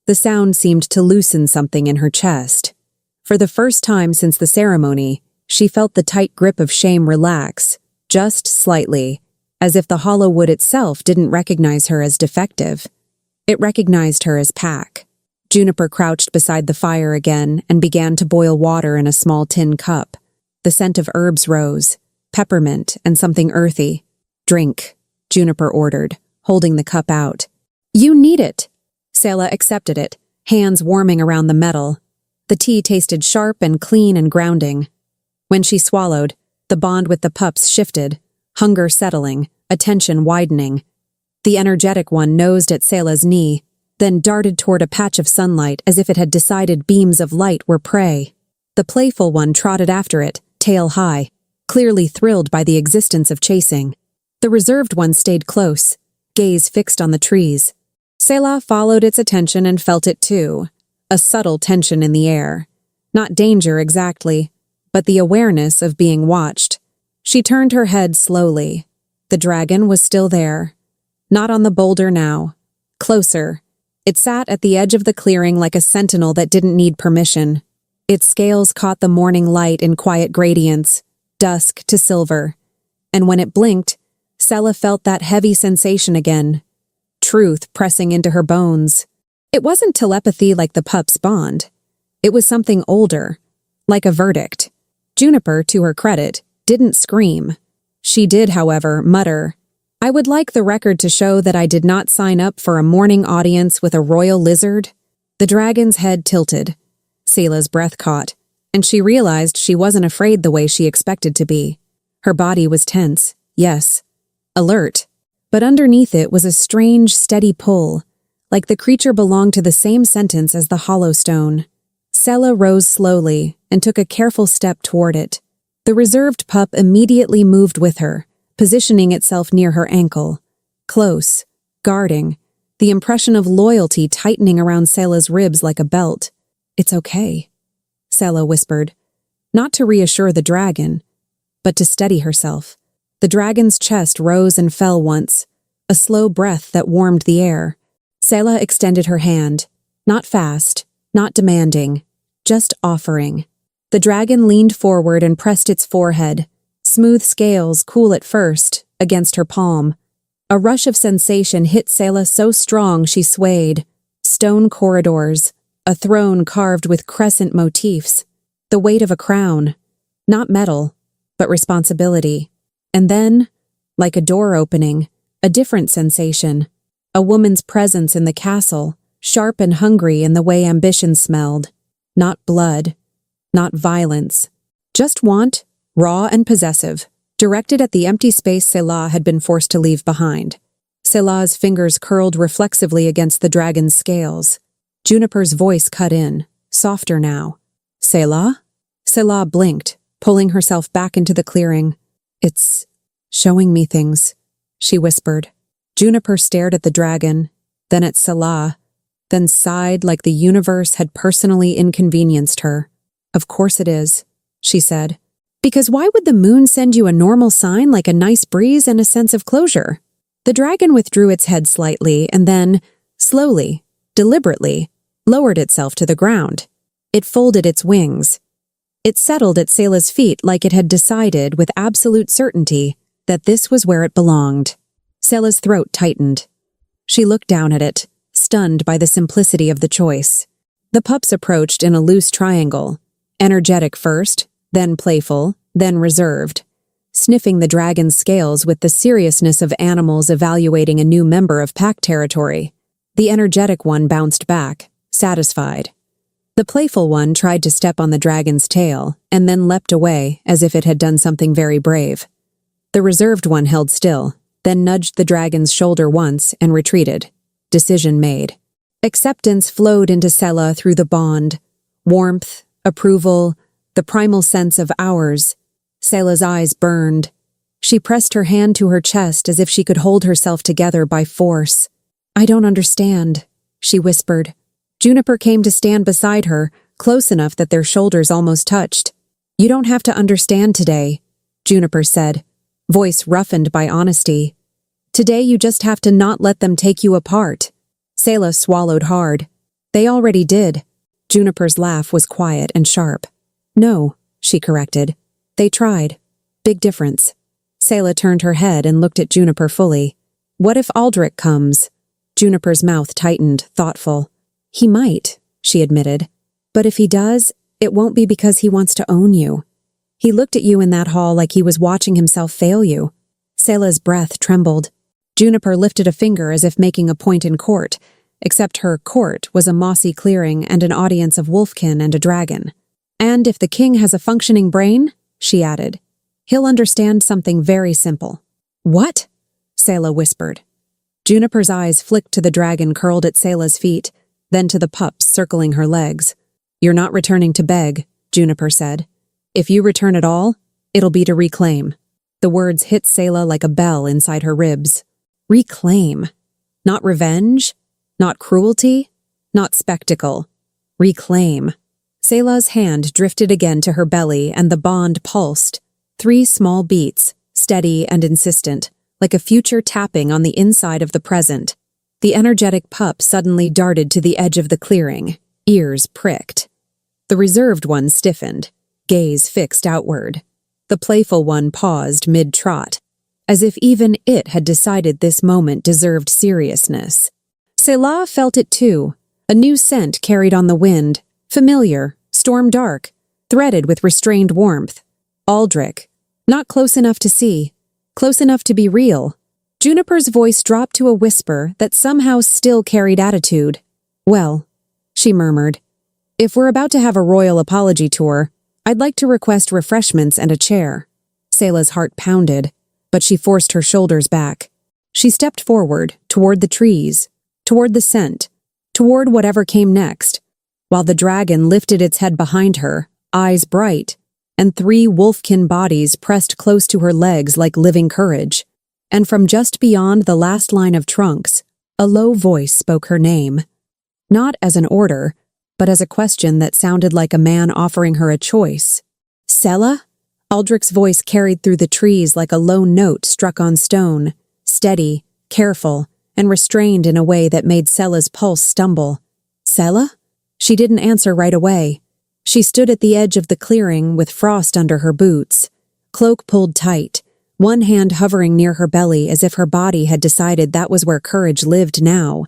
The sound seemed to loosen something in her chest. For the first time since the ceremony, she felt the tight grip of shame relax, just slightly, as if the Hollowwood itself didn't recognize her as defective. It recognized her as pack. Juniper crouched beside the fire again and began to boil water in a small tin cup. The scent of herbs rose, peppermint and something earthy. "Drink," Juniper ordered, holding the cup out. "You need it." Selah accepted it, hands warming around the metal. The tea tasted sharp and clean and grounding. When she swallowed, the bond with the pups shifted, hunger settling, attention widening. The energetic one nosed at Selah's knee, then darted toward a patch of sunlight as if it had decided beams of light were prey. The playful one trotted after it, tail high, clearly thrilled by the existence of chasing. The reserved one stayed close, gaze fixed on the trees. Selah followed its attention and felt it too, a subtle tension in the air. Not danger exactly, but the awareness of being watched. She turned her head slowly. The dragon was still there. Not on the boulder now. Closer. It sat at the edge of the clearing like a sentinel that didn't need permission. Its scales caught the morning light in quiet gradients, dusk to silver. And when it blinked, Selah felt that heavy sensation again. Truth pressing into her bones. It wasn't telepathy like the pup's bond. It was something older, like a verdict. Juniper, to her credit, didn't scream. She did, however, mutter, "I would like the record to show that I did not sign up for a morning audience with a royal lizard." The dragon's head tilted. Selah's breath caught, and she realized she wasn't afraid the way she expected to be. Her body was tense, yes, alert, but underneath it was a strange, steady pull, like the creature belonged to the same sentence as the hollow stone. Selah rose slowly and took a careful step toward it. The reserved pup immediately moved with her, positioning itself near her ankle. Close, guarding, the impression of loyalty tightening around Selah's ribs like a belt. "It's okay," Selah whispered, not to reassure the dragon, but to steady herself. The dragon's chest rose and fell once, a slow breath that warmed the air. Selah extended her hand, not fast, not demanding, just offering. The dragon leaned forward and pressed its forehead, smooth scales, cool at first, against her palm. A rush of sensation hit Selah so strong she swayed. Stone corridors, a throne carved with crescent motifs, the weight of a crown, not metal, but responsibility. And then, like a door opening, a different sensation, a woman's presence in the castle, sharp and hungry in the way ambition smelled. Not blood, not violence, just want, raw and possessive, directed at the empty space Selah had been forced to leave behind. Selah's fingers curled reflexively against the dragon's scales. Juniper's voice cut in, softer now. "Selah?" Selah blinked, pulling herself back into the clearing. It's showing me things, she whispered. Juniper stared at the dragon, then at Selah, then sighed like the universe had personally inconvenienced her. Of course it is, she said. Because why would the moon send you a normal sign like a nice breeze and a sense of closure? The dragon withdrew its head slightly and then, slowly, deliberately, lowered itself to the ground. It folded its wings. It settled at Selah's feet like it had decided with absolute certainty that this was where it belonged. Selah's throat tightened. She looked down at it, stunned by the simplicity of the choice. The pups approached in a loose triangle, energetic first, then playful, then reserved, sniffing the dragon's scales with the seriousness of animals evaluating a new member of pack territory. The energetic one bounced back, satisfied. The playful one tried to step on the dragon's tail and then leapt away as if it had done something very brave. The reserved one held still, then nudged the dragon's shoulder once and retreated. Decision made. Acceptance flowed into Selah through the bond. Warmth, approval, the primal sense of ours. Selah's eyes burned. She pressed her hand to her chest as if she could hold herself together by force. I don't understand, she whispered. Juniper came to stand beside her, close enough that their shoulders almost touched. You don't have to understand today, Juniper said, voice roughened by honesty. Today you just have to not let them take you apart. Selah swallowed hard. They already did. Juniper's laugh was quiet and sharp. No, she corrected. They tried. Big difference. Selah turned her head and looked at Juniper fully. What if Aldrich comes? Juniper's mouth tightened, thoughtful. He might, she admitted. But if he does, it won't be because he wants to own you. He looked at you in that hall like he was watching himself fail you. Selah's breath trembled. Juniper lifted a finger as if making a point in court, except her court was a mossy clearing and an audience of wolfkin and a dragon. And if the king has a functioning brain, she added, he'll understand something very simple. What? Selah whispered. Juniper's eyes flicked to the dragon curled at Selah's feet, then to the pups circling her legs. You're not returning to beg, Juniper said. If you return at all, it'll be to reclaim. The words hit Selah like a bell inside her ribs. Reclaim. Not revenge, not cruelty, not spectacle. Reclaim. Selah's hand drifted again to her belly and the bond pulsed. 3 small beats, steady and insistent, like a future tapping on the inside of the present. The energetic pup suddenly darted to the edge of the clearing, ears pricked. The reserved one stiffened, gaze fixed outward. The playful one paused mid-trot, as if even it had decided this moment deserved seriousness. Selah felt it too, a new scent carried on the wind, familiar, storm-dark, threaded with restrained warmth. Aldrich, not close enough to see, close enough to be real. Juniper's voice dropped to a whisper that somehow still carried attitude. Well, she murmured, if we're about to have a royal apology tour, I'd like to request refreshments and a chair. Selah's heart pounded, but she forced her shoulders back. She stepped forward, toward the trees, toward the scent, toward whatever came next, while the dragon lifted its head behind her, eyes bright, and 3 wolfkin bodies pressed close to her legs like living courage. And from just beyond the last line of trunks, a low voice spoke her name. Not as an order, but as a question that sounded like a man offering her a choice. Selah? Aldrich's voice carried through the trees like a low note struck on stone, steady, careful, and restrained in a way that made Selah's pulse stumble. Selah? She didn't answer right away. She stood at the edge of the clearing with frost under her boots, cloak pulled tight, one hand hovering near her belly as if her body had decided that was where courage lived now.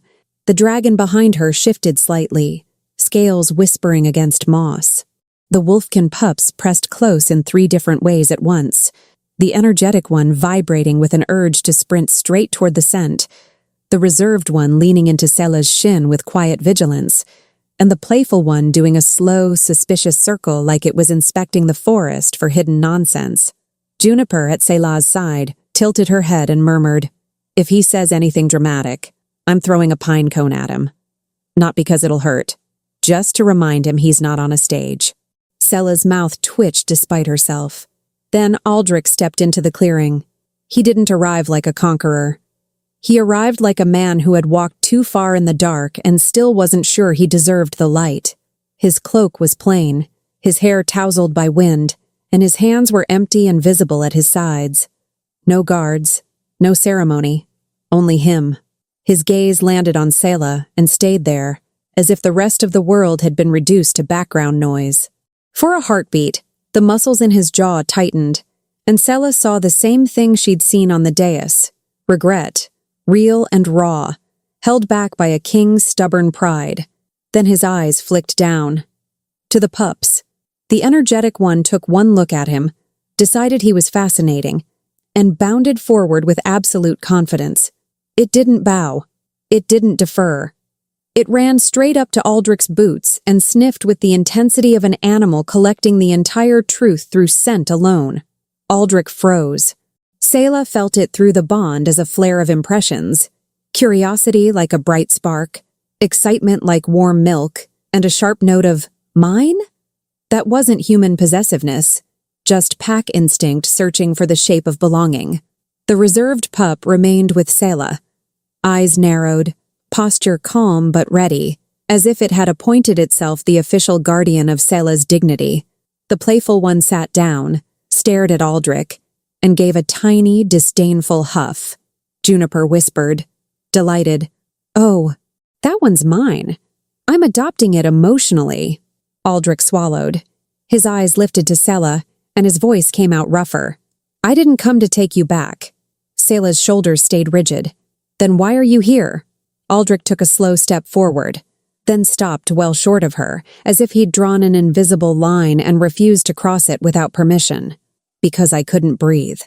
The dragon behind her shifted slightly, scales whispering against moss. The wolfkin pups pressed close in 3 different ways at once, the energetic one vibrating with an urge to sprint straight toward the scent, the reserved one leaning into Selah's shin with quiet vigilance, and the playful one doing a slow, suspicious circle like it was inspecting the forest for hidden nonsense. Juniper at Selah's side tilted her head and murmured, if he says anything dramatic, I'm throwing a pine cone at him. Not because it'll hurt, just to remind him he's not on a stage. Selah's mouth twitched despite herself. Then Aldrich stepped into the clearing. He didn't arrive like a conqueror. He arrived like a man who had walked too far in the dark and still wasn't sure he deserved the light. His cloak was plain, his hair tousled by wind, and his hands were empty and visible at his sides. No guards, no ceremony, only him. His gaze landed on Selah and stayed there, as if the rest of the world had been reduced to background noise. For a heartbeat, the muscles in his jaw tightened, and Selah saw the same thing she'd seen on the dais: regret, real and raw, held back by a king's stubborn pride. Then his eyes flicked down. To the pups. The energetic one took one look at him, decided he was fascinating, and bounded forward with absolute confidence. It didn't bow. It didn't defer. It ran straight up to Aldrich's boots and sniffed with the intensity of an animal collecting the entire truth through scent alone. Aldrich froze. Selah felt it through the bond as a flare of impressions: curiosity like a bright spark, excitement like warm milk, and a sharp note of, mine? That wasn't human possessiveness, just pack instinct searching for the shape of belonging. The reserved pup remained with Selah, eyes narrowed, posture calm but ready, as if it had appointed itself the official guardian of Selah's dignity. The playful one sat down, stared at Aldrich, and gave a tiny, disdainful huff. Juniper whispered, delighted, "Oh, that one's mine. I'm adopting it emotionally." Aldrich swallowed. His eyes lifted to Selah, and his voice came out rougher. "I didn't come to take you back." Selah's shoulders stayed rigid. "Then why are you here?" Aldrich took a slow step forward, then stopped well short of her, as if he'd drawn an invisible line and refused to cross it without permission. "Because I couldn't breathe,"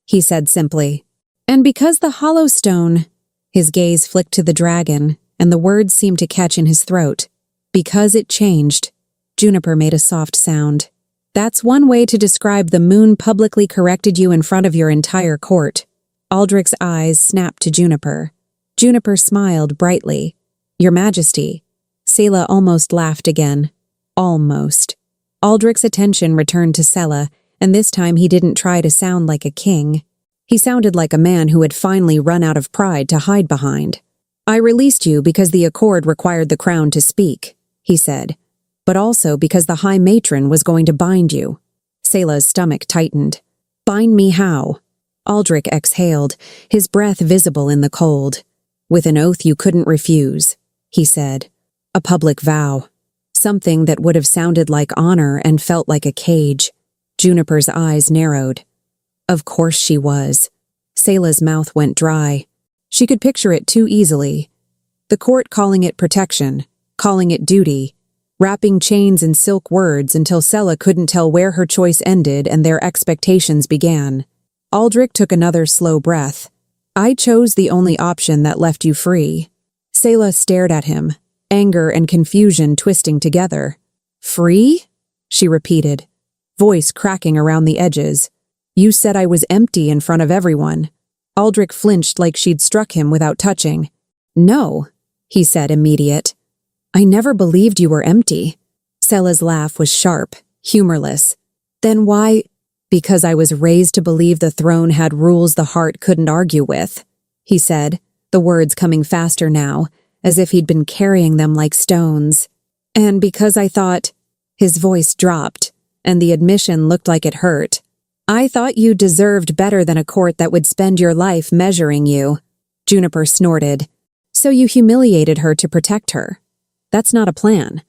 he said simply. "And because the hollow stone—" His gaze flicked to the dragon, and the words seemed to catch in his throat. "Because it changed." Juniper made a soft sound. "That's one way to describe the moon publicly corrected you in front of your entire court." Aldrich's eyes snapped to Juniper. Juniper smiled brightly. "Your Majesty." Selah almost laughed again. Almost. Aldrich's attention returned to Selah, and this time he didn't try to sound like a king. He sounded like a man who had finally run out of pride to hide behind. "I released you because the accord required the crown to speak," he said, "but also because the High Matron was going to bind you." Selah's stomach tightened. "Bind me how?" Aldrich exhaled, his breath visible in the cold. "With an oath you couldn't refuse," he said. "A public vow. Something that would have sounded like honor and felt like a cage." Juniper's eyes narrowed. Of course she was. Selah's mouth went dry. She could picture it too easily. The court calling it protection, calling it duty, wrapping chains in silk words until Selah couldn't tell where her choice ended and their expectations began. Aldrich took another slow breath. "I chose the only option that left you free." Selah stared at him, anger and confusion twisting together. "Free?" she repeated, voice cracking around the edges. "You said I was empty in front of everyone." Aldrich flinched like she'd struck him without touching. "No," he said, immediate. "I never believed you were empty." Selah's laugh was sharp, humorless. "Then why—" "Because I was raised to believe the throne had rules the heart couldn't argue with," he said, the words coming faster now, as if he'd been carrying them like stones. "And because I thought—" His voice dropped, and the admission looked like it hurt. "I thought you deserved better than a court that would spend your life measuring you." Juniper snorted. "So you humiliated her to protect her. That's not a plan.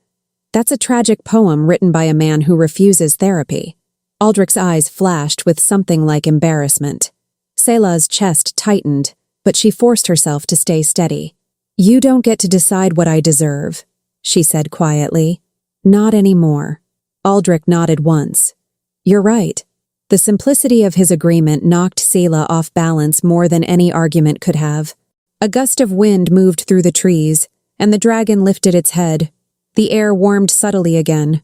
That's a tragic poem written by a man who refuses therapy." Aldrich's eyes flashed with something like embarrassment. Selah's chest tightened, but she forced herself to stay steady. "You don't get to decide what I deserve," she said quietly. "Not anymore." Aldrich nodded once. "You're right." The simplicity of his agreement knocked Selah off balance more than any argument could have. A gust of wind moved through the trees, and the dragon lifted its head. The air warmed subtly again,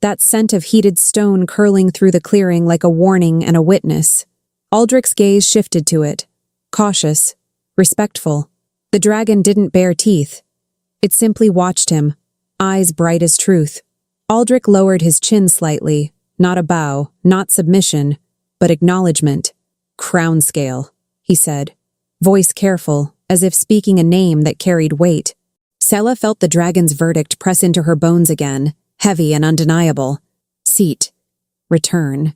that scent of heated stone curling through the clearing like a warning and a witness. Aldrich's gaze shifted to it, cautious, respectful. The dragon didn't bare teeth. It simply watched him, eyes bright as truth. Aldrich lowered his chin slightly, not a bow, not submission, but acknowledgement. Crownscale, he said, voice careful, as if speaking a name that carried weight. Selah felt the dragon's verdict press into her bones again, heavy and undeniable. Seat. Return.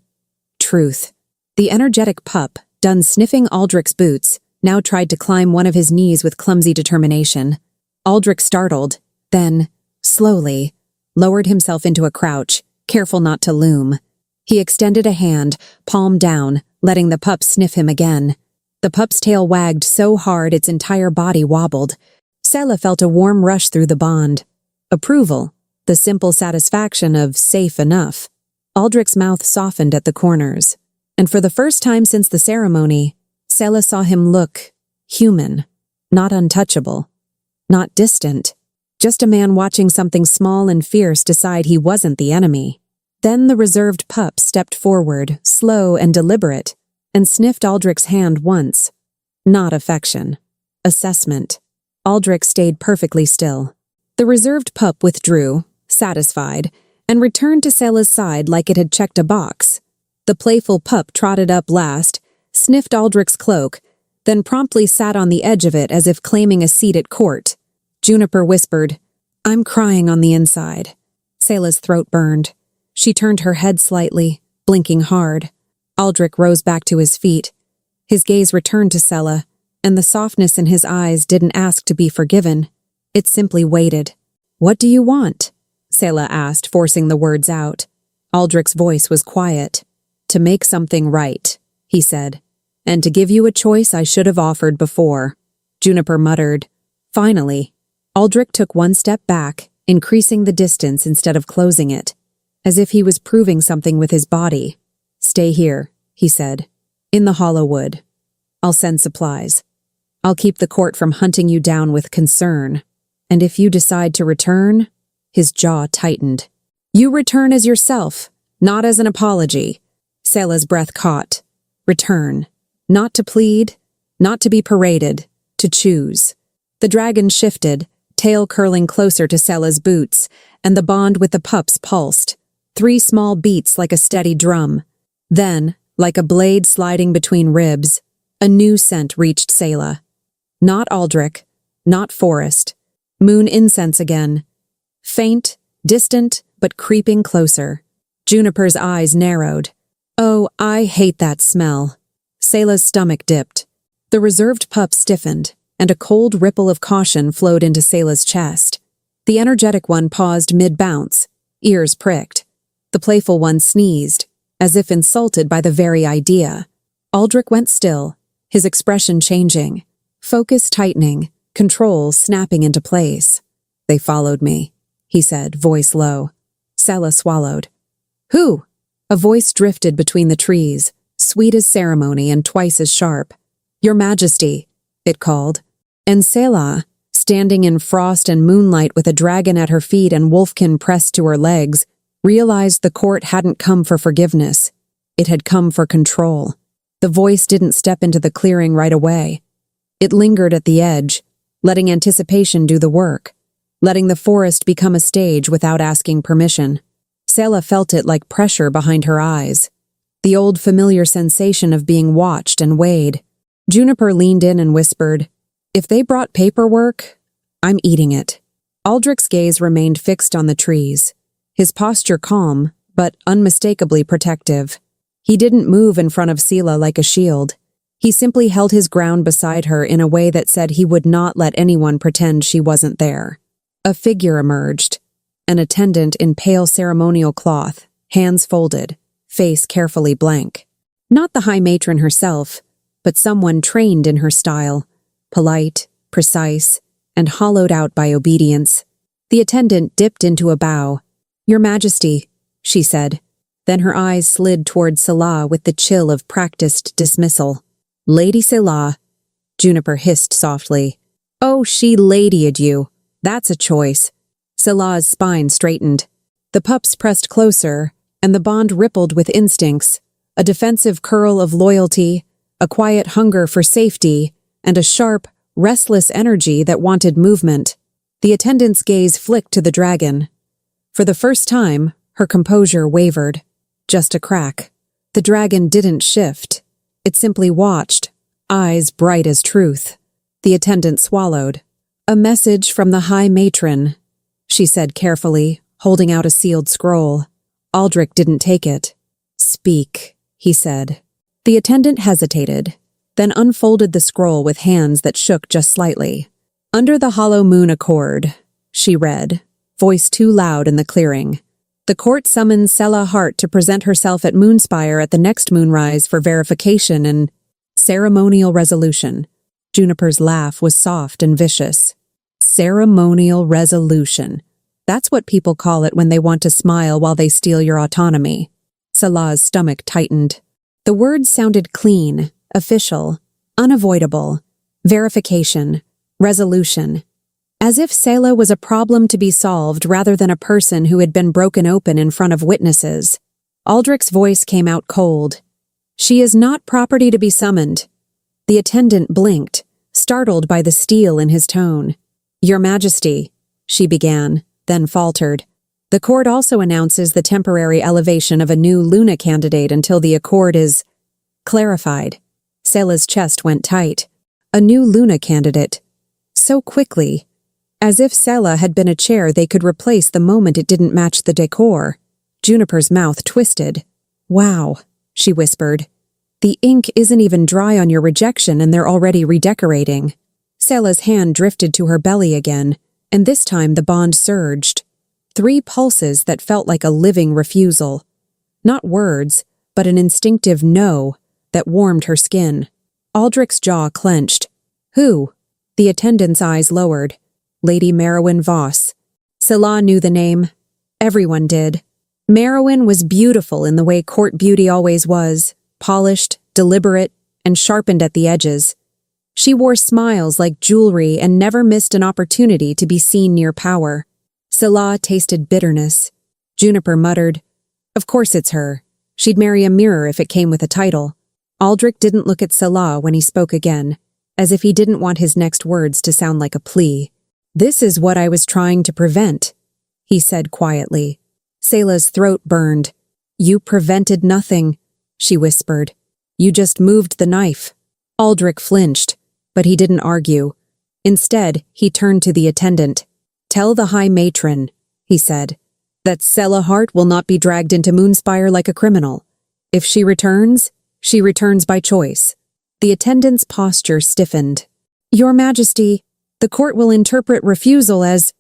Truth. The energetic pup, done sniffing Aldrich's boots, now tried to climb one of his knees with clumsy determination. Aldrich startled, then, slowly, lowered himself into a crouch, careful not to loom. He extended a hand, palm down, letting the pup sniff him again. The pup's tail wagged so hard its entire body wobbled. Selah felt a warm rush through the bond. Approval, the simple satisfaction of safe enough. Aldrich's mouth softened at the corners, and for the first time since the ceremony, Selah saw him look human, not untouchable, not distant, just a man watching something small and fierce decide he wasn't the enemy. Then the reserved pup stepped forward, slow and deliberate, and sniffed Aldrich's hand once. Not affection. Assessment. Aldrich stayed perfectly still. The reserved pup withdrew, satisfied, and returned to Selah's side like it had checked a box. The playful pup trotted up last, sniffed Aldrich's cloak, then promptly sat on the edge of it as if claiming a seat at court. Juniper whispered, "I'm crying on the inside." Selah's throat burned. She turned her head slightly, blinking hard. Aldrich rose back to his feet. His gaze returned to Selah, and the softness in his eyes didn't ask to be forgiven. It simply waited. "What do you want?" Selah asked, forcing the words out. Aldrich's voice was quiet. "To make something right," he said, "and to give you a choice I should have offered before." Juniper muttered, "Finally." Aldrich took one step back, increasing the distance instead of closing it, as if he was proving something with his body. "Stay here," he said, "in the Hollowwood. I'll send supplies. I'll keep the court from hunting you down with concern. And if you decide to return," his jaw tightened, "you return as yourself, not as an apology." Selah's breath caught. Return. Not to plead, not to be paraded, to choose. The dragon shifted, tail curling closer to Selah's boots, and the bond with the pups pulsed. 3 small beats like a steady drum. Then, like a blade sliding between ribs, a new scent reached Selah. Not Aldrich, not forest. Moon incense again. Faint, distant, but creeping closer. Juniper's eyes narrowed. "Oh, I hate that smell." Selah's stomach dipped. The reserved pup stiffened, and a cold ripple of caution flowed into Selah's chest. The energetic one paused mid-bounce, ears pricked. The playful one sneezed, as if insulted by the very idea. Aldrich went still, his expression changing, focus tightening, control snapping into place. "They followed me," he said, voice low. Selah swallowed. "Who?" A voice drifted between the trees, sweet as ceremony and twice as sharp. "Your Majesty," it called. And Selah, standing in frost and moonlight with a dragon at her feet and wolfkin pressed to her legs, realized the court hadn't come for forgiveness. It had come for control. The voice didn't step into the clearing right away. It lingered at the edge, letting anticipation do the work, letting the forest become a stage without asking permission. Selah felt it like pressure behind her eyes, the old familiar sensation of being watched and weighed. Juniper leaned in and whispered, "If they brought paperwork, I'm eating it." Aldrich's gaze remained fixed on the trees, his posture calm, but unmistakably protective. He didn't move in front of Selah like a shield. He simply held his ground beside her in a way that said he would not let anyone pretend she wasn't there. A figure emerged, an attendant in pale ceremonial cloth, hands folded, face carefully blank. Not the high matron herself, but someone trained in her style, polite, precise, and hollowed out by obedience. The attendant dipped into a bow. "Your Majesty," she said. Then her eyes slid toward Selah with the chill of practiced dismissal. "Lady Selah," Juniper hissed softly. "Oh, she ladyed you. That's a choice." Selah's spine straightened. The pups pressed closer, and the bond rippled with instincts, a defensive curl of loyalty, a quiet hunger for safety, and a sharp, restless energy that wanted movement. The attendant's gaze flicked to the dragon. For the first time, her composure wavered. Just a crack. The dragon didn't shift. It simply watched, eyes bright as truth. The attendant swallowed. "A message from the High Matron," she said carefully, holding out a sealed scroll. Aldrich didn't take it. "Speak," he said. The attendant hesitated, then unfolded the scroll with hands that shook just slightly. "Under the hollow moon accord," she read, voice too loud in the clearing. "The court summons Selah Hart to present herself at Moonspire at the next moonrise for verification and ceremonial resolution." Juniper's laugh was soft and vicious. Ceremonial resolution. That's what people call it when they want to smile while they steal your autonomy. Selah's stomach tightened. The words sounded clean, official, unavoidable. Verification. Resolution. As if Selah was a problem to be solved rather than a person who had been broken open in front of witnesses. Aldrich's voice came out cold. "She is not property to be summoned." The attendant blinked, startled by the steel in his tone. "Your Majesty," she began, then faltered. "The court also announces the temporary elevation of a new Luna candidate until the accord is clarified." Selah's chest went tight. A new Luna candidate. So quickly. As if Selah had been a chair they could replace the moment it didn't match the decor. Juniper's mouth twisted. "Wow," she whispered. "The ink isn't even dry on your rejection and they're already redecorating." Selah's hand drifted to her belly again, and this time the bond surged. 3 pulses that felt like a living refusal. Not words, but an instinctive no that warmed her skin. Aldrich's jaw clenched. "Who?" The attendant's eyes lowered. "Lady Merowyn Voss." Selah knew the name. Everyone did. Merowyn was beautiful in the way court beauty always was, polished, deliberate, and sharpened at the edges. She wore smiles like jewelry and never missed an opportunity to be seen near power. Selah tasted bitterness. Juniper muttered, "Of course it's her. She'd marry a mirror if it came with a title." Aldrich didn't look at Selah when he spoke again, as if he didn't want his next words to sound like a plea. "This is what I was trying to prevent," he said quietly. Selah's throat burned. "You prevented nothing," she whispered. "You just moved the knife." Aldrich flinched, but he didn't argue. Instead, he turned to the attendant. "Tell the High Matron," he said, "that Selah Hart will not be dragged into Moonspire like a criminal. If she returns by choice." The attendant's posture stiffened. "Your Majesty, the court will interpret refusal as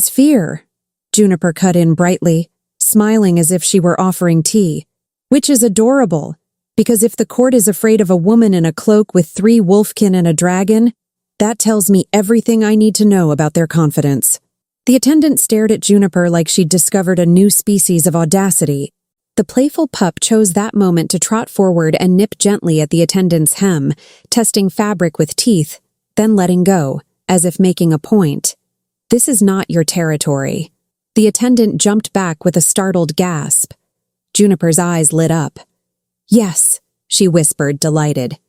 fear," Juniper cut in brightly, smiling as if she were offering tea. "Which is adorable, because if the court is afraid of a woman in a cloak with 3 wolfkin and a dragon, that tells me everything I need to know about their confidence." The attendant stared at Juniper like she'd discovered a new species of audacity. The playful pup chose that moment to trot forward and nip gently at the attendant's hem, testing fabric with teeth, then letting go, as if making a point. "This is not your territory." The attendant jumped back with a startled gasp. Juniper's eyes lit up. "Yes," she whispered, delighted.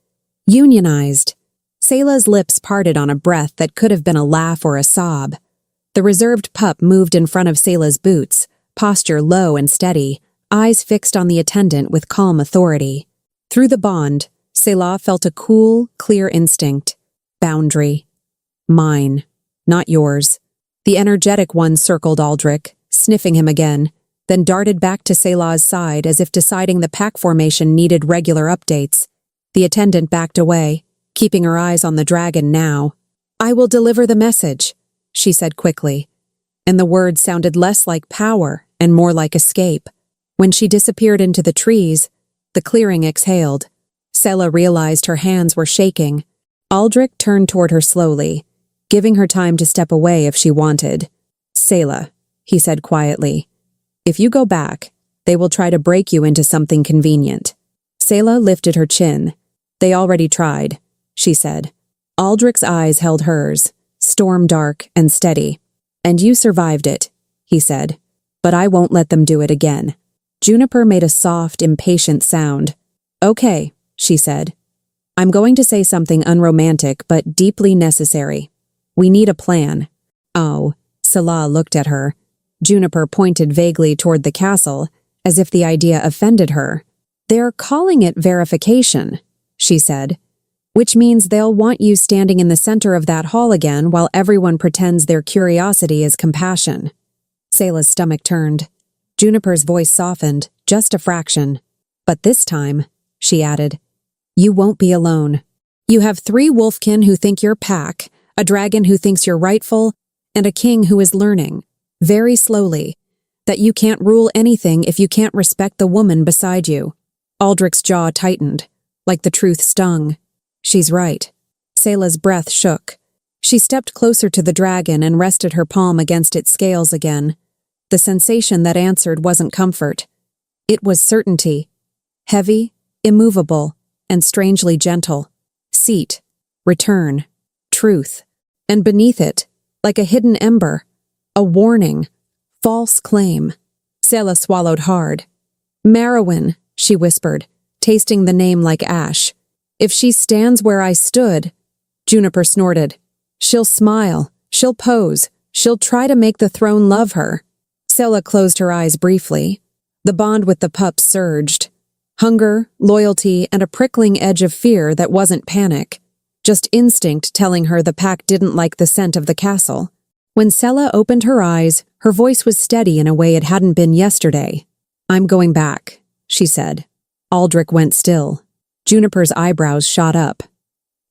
"Unionized." Selah's lips parted on a breath that could have been a laugh or a sob. The reserved pup moved in front of Selah's boots, posture low and steady, eyes fixed on the attendant with calm authority. Through the bond, Selah felt a cool, clear instinct. Boundary. Mine, not yours. The energetic one circled Aldrich, sniffing him again, then darted back to Selah's side as if deciding the pack formation needed regular updates. The attendant backed away, keeping her eyes on the dragon now. "I will deliver the message," she said quickly, and the words sounded less like power and more like escape. When she disappeared into the trees, the clearing exhaled. Selah realized her hands were shaking. Aldrich turned toward her slowly, giving her time to step away if she wanted. "Selah," he said quietly, "if you go back, they will try to break you into something convenient." Selah lifted her chin. "They already tried," she said. Aldrich's eyes held hers, storm dark and steady. "And you survived it," he said. "But I won't let them do it again." Juniper made a soft, impatient sound. "Okay," she said. "I'm going to say something unromantic but deeply necessary. We need a plan." "Oh," Selah looked at her. Juniper pointed vaguely toward the castle, as if the idea offended her. "They're calling it verification," she said, "which means they'll want you standing in the center of that hall again while everyone pretends their curiosity is compassion." Selah's stomach turned. Juniper's voice softened, just a fraction. "But this time," she added, "you won't be alone. You have 3 wolfkin who think you're pack, a dragon who thinks you're rightful, and a king who is learning, very slowly, that you can't rule anything if you can't respect the woman beside you." Aldrich's jaw tightened, like the truth stung. "She's right." Selah's breath shook. She stepped closer to the dragon and rested her palm against its scales again. The sensation that answered wasn't comfort. It was certainty. Heavy, immovable, and strangely gentle. Seat. Return. Truth. And beneath it, like a hidden ember, a warning. False claim. Selah swallowed hard. "Merowyn," she whispered, tasting the name like ash. "If she stands where I stood," Juniper snorted, "she'll smile, she'll pose, she'll try to make the throne love her." Selah closed her eyes briefly. The bond with the pup surged. Hunger, loyalty, and a prickling edge of fear that wasn't panic. Just instinct telling her the pack didn't like the scent of the castle. When Selah opened her eyes, her voice was steady in a way it hadn't been yesterday. "I'm going back," she said. Aldrich went still. Juniper's eyebrows shot up.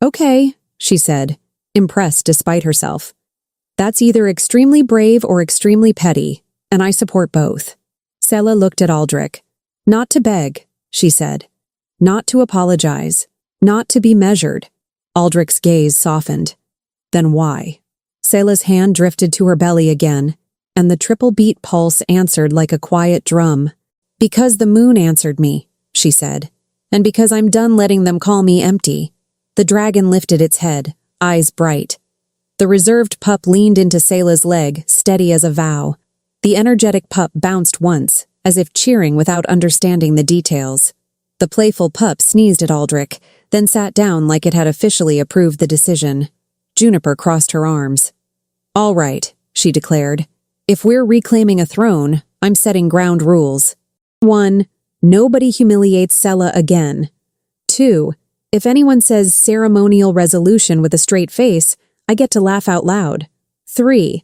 "Okay," she said, impressed despite herself. "That's either extremely brave or extremely petty, and I support both." Selah looked at Aldrich. "Not to beg," she said. "Not to apologize. Not to be measured." Aldrich's gaze softened. "Then why?" Selah's hand drifted to her belly again, and the triple-beat pulse answered like a quiet drum. "Because the moon answered me," she said, "and because I'm done letting them call me empty." The dragon lifted its head, eyes bright. The reserved pup leaned into Selah's leg, steady as a vow. The energetic pup bounced once, as if cheering without understanding the details. The playful pup sneezed at Aldrich, then sat down like it had officially approved the decision. Juniper crossed her arms. "All right," she declared. "If we're reclaiming a throne, I'm setting ground rules. 1. Nobody humiliates Selah again. 2. If anyone says ceremonial resolution with a straight face, I get to laugh out loud. 3.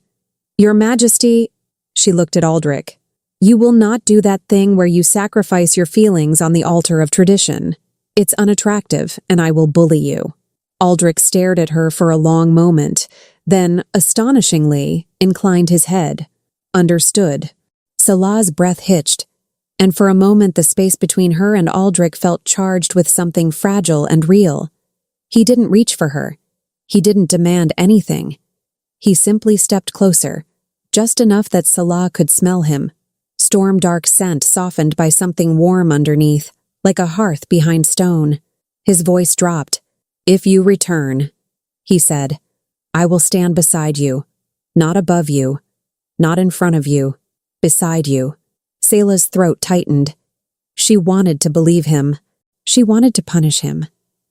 Your Majesty," she looked at Aldrich, "you will not do that thing where you sacrifice your feelings on the altar of tradition. It's unattractive, and I will bully you." Aldrich stared at her for a long moment, then, astonishingly, inclined his head. Understood. Selah's breath hitched, and for a moment the space between her and Aldrich felt charged with something fragile and real. He didn't reach for her. He didn't demand anything. He simply stepped closer, just enough that Selah could smell him. Storm-dark scent softened by something warm underneath, like a hearth behind stone. His voice dropped. "If you return," he said, "I will stand beside you, not above you, not in front of you, beside you." Selah's throat tightened. She wanted to believe him. She wanted to punish him.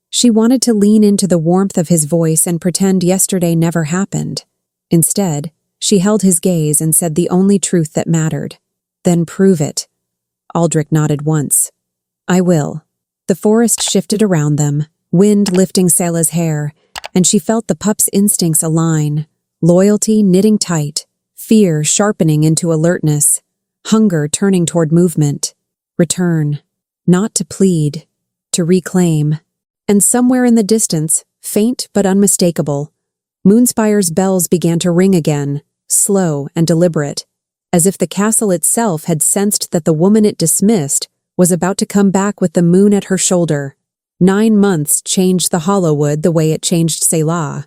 She wanted to lean into the warmth of his voice and pretend yesterday never happened. Instead, she held his gaze and said the only truth that mattered. "Then prove it." Aldrich nodded once. "I will." The forest shifted around them, wind lifting Selah's hair, and she felt the pup's instincts align, loyalty knitting tight, fear sharpening into alertness, hunger turning toward movement. Return. Not to plead, to reclaim. And somewhere in the distance, faint but unmistakable, Moonspire's bells began to ring again, slow and deliberate, as if the castle itself had sensed that the woman it dismissed was about to come back with the moon at her shoulder. 9 months changed the Hollowwood the way it changed Selah.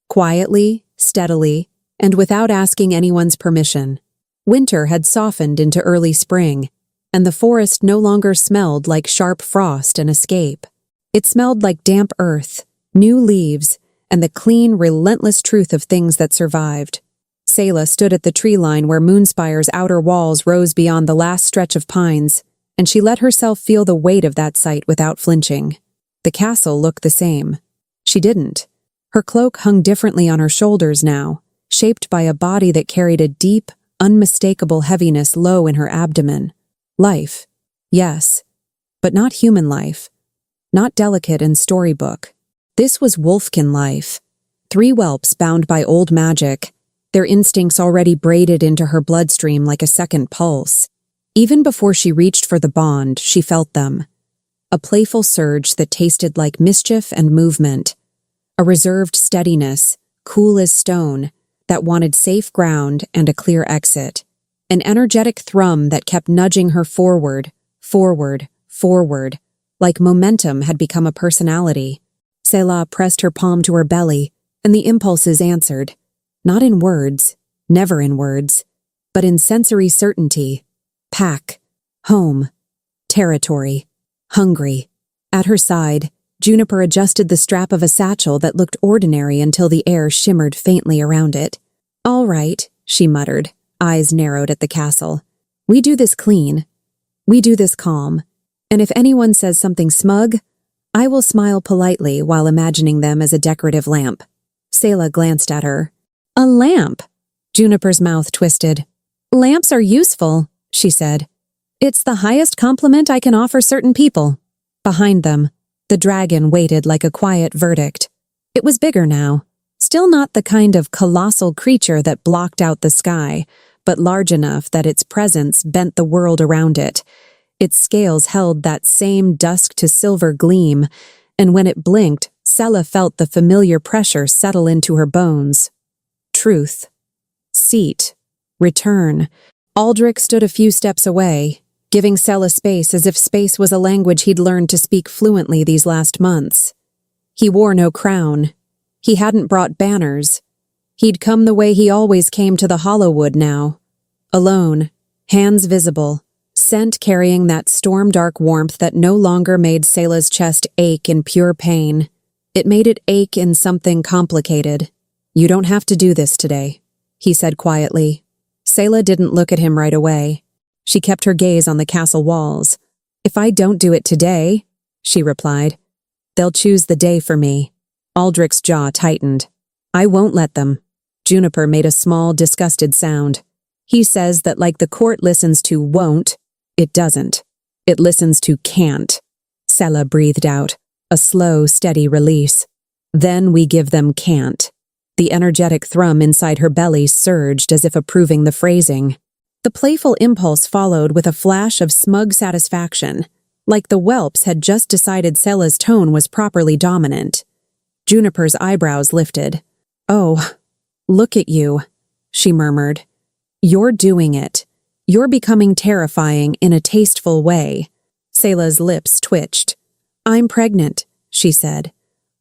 Quietly, steadily, and without asking anyone's permission. Winter had softened into early spring, and the forest no longer smelled like sharp frost and escape. It smelled like damp earth, new leaves, and the clean, relentless truth of things that survived. Selah stood at the tree line where Moonspire's outer walls rose beyond the last stretch of pines, and she let herself feel the weight of that sight without flinching. The castle looked the same. She didn't. Her cloak hung differently on her shoulders now, shaped by a body that carried a deep, unmistakable heaviness low in her abdomen. Life. Yes. But not human life. Not delicate and storybook. This was wolfkin life. 3 whelps bound by old magic, their instincts already braided into her bloodstream like a second pulse. Even before she reached for the bond, she felt them. A playful surge that tasted like mischief and movement. A reserved steadiness, cool as stone, that wanted safe ground and a clear exit. An energetic thrum that kept nudging her forward, forward, forward, like momentum had become a personality. Selah pressed her palm to her belly, and the impulses answered. Not in words, never in words, but in sensory certainty. Pack, home, territory, hungry. At her side, Juniper adjusted the strap of a satchel that looked ordinary until the air shimmered faintly around it. "All right," she muttered, eyes narrowed at the castle. "We do this clean. We do this calm. And if anyone says something smug, I will smile politely while imagining them as a decorative lamp." Selah glanced at her. "A lamp?" Juniper's mouth twisted. "Lamps are useful," she said. "It's the highest compliment I can offer certain people." Behind them, the dragon waited like a quiet verdict. It was bigger now. Still not the kind of colossal creature that blocked out the sky, but large enough that its presence bent the world around it. Its scales held that same dusk-to-silver gleam, and when it blinked, Selah felt the familiar pressure settle into her bones. Truth. Seat. Return. Aldrich stood a few steps away, giving Selah space as if space was a language he'd learned to speak fluently these last months. He wore no crown. He hadn't brought banners. He'd come the way he always came to the Hollowwood now. Alone, hands visible, scent carrying that storm-dark warmth that no longer made Selah's chest ache in pure pain. It made it ache in something complicated. "You don't have to do this today," he said quietly. Selah didn't look at him right away. She kept her gaze on the castle walls. "If I don't do it today," she replied, "they'll choose the day for me." Aldrich's jaw tightened. "I won't let them." Juniper made a small, disgusted sound. "He says that like the court listens to won't, it doesn't. It listens to can't." Selah breathed out, a slow, steady release. "Then we give them can't." The energetic thrum inside her belly surged as if approving the phrasing. The playful impulse followed with a flash of smug satisfaction, like the whelps had just decided Selah's tone was properly dominant. Juniper's eyebrows lifted. "Oh, look at you," she murmured. "You're doing it. You're becoming terrifying in a tasteful way." Selah's lips twitched. "I'm pregnant," she said.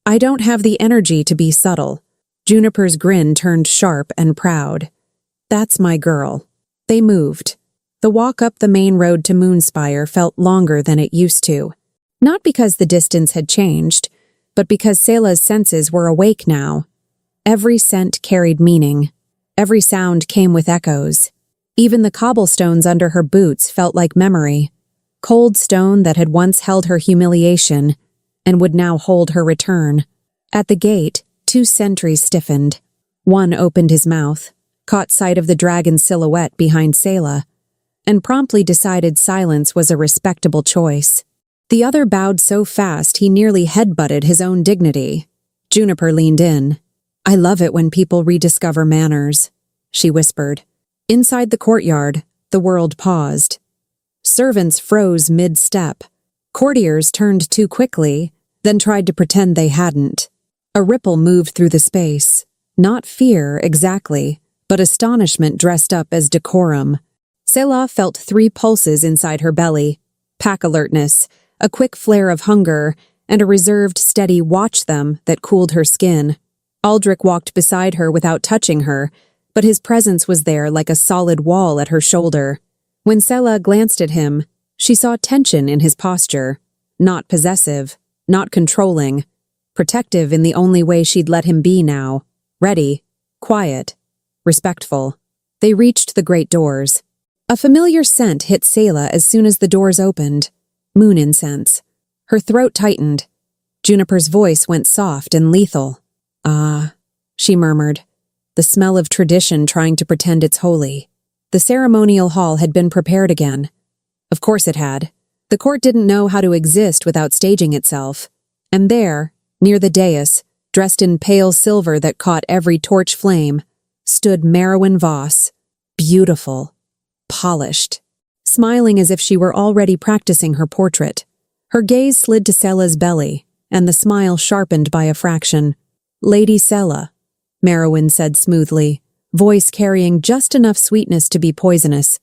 "I don't have the energy to be subtle." Juniper's grin turned sharp and proud. "That's my girl." They moved. The walk up the main road to Moonspire felt longer than it used to. Not because the distance had changed, but because Selah's senses were awake now. Every scent carried meaning. Every sound came with echoes. Even the cobblestones under her boots felt like memory. Cold stone that had once held her humiliation and would now hold her return. At the gate, 2 sentries stiffened. One opened his mouth, caught sight of the dragon's silhouette behind Selah, and promptly decided silence was a respectable choice. The other bowed so fast he nearly headbutted his own dignity. Juniper leaned in. "I love it when people rediscover manners," she whispered. Inside the courtyard, the world paused. Servants froze mid-step. Courtiers turned too quickly, then tried to pretend they hadn't. A ripple moved through the space. Not fear, exactly, but astonishment dressed up as decorum. Selah felt 3 pulses inside her belly. Pack alertness, a quick flare of hunger, and a reserved, steady watch them that cooled her skin. Aldrich walked beside her without touching her, but his presence was there like a solid wall at her shoulder. When Selah glanced at him, she saw tension in his posture. Not possessive, not controlling. Protective in the only way she'd let him be now. Ready, quiet, respectful. They reached the great doors. A familiar scent hit Selah as soon as the doors opened. Moon incense. Her throat tightened. Juniper's voice went soft and lethal. "Ah," she murmured, the smell of tradition trying to pretend it's holy. The ceremonial hall had been prepared again. Of course it had. The court didn't know how to exist without staging itself. And there, near the dais, dressed in pale silver that caught every torch flame, stood Merowyn Voss, beautiful, polished, smiling as if she were already practicing her portrait. Her gaze slid to Selah's belly, and the smile sharpened by a fraction. "Lady Selah," Merowyn said smoothly, voice carrying just enough sweetness to be poisonous.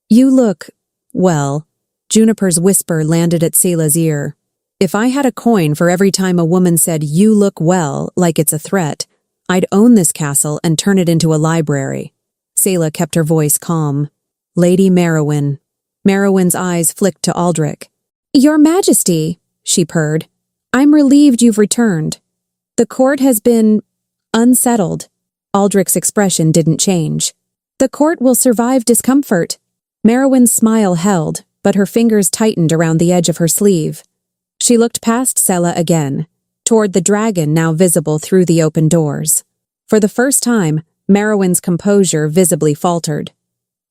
"You look, well." Juniper's whisper landed at Selah's ear. "If I had a coin for every time a woman said, 'You look well,' like it's a threat, I'd own this castle and turn it into a library." Selah kept her voice calm. "Lady Merowyn." Merowyn's eyes flicked to Aldrich. "Your Majesty," she purred. "I'm relieved you've returned. The court has been unsettled." Aldrich's expression didn't change. "The court will survive discomfort." Merowyn's smile held, but her fingers tightened around the edge of her sleeve. She looked past Selah again, toward the dragon now visible through the open doors. For the first time, Merowyn's composure visibly faltered.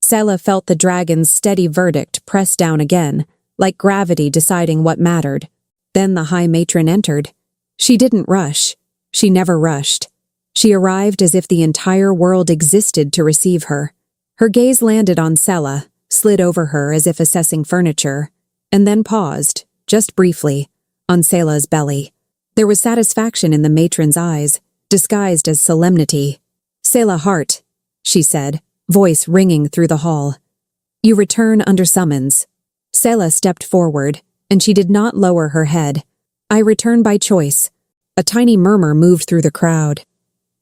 Selah felt the dragon's steady verdict press down again, like gravity deciding what mattered. Then the High Matron entered. She didn't rush. She never rushed. She arrived as if the entire world existed to receive her. Her gaze landed on Selah, slid over her as if assessing furniture, and then paused, just briefly, on Selah's belly. There was satisfaction in the matron's eyes, disguised as solemnity. "Selah Hart," she said, voice ringing through the hall. "You return under summons." Selah stepped forward, and she did not lower her head. "I return by choice." A tiny murmur moved through the crowd.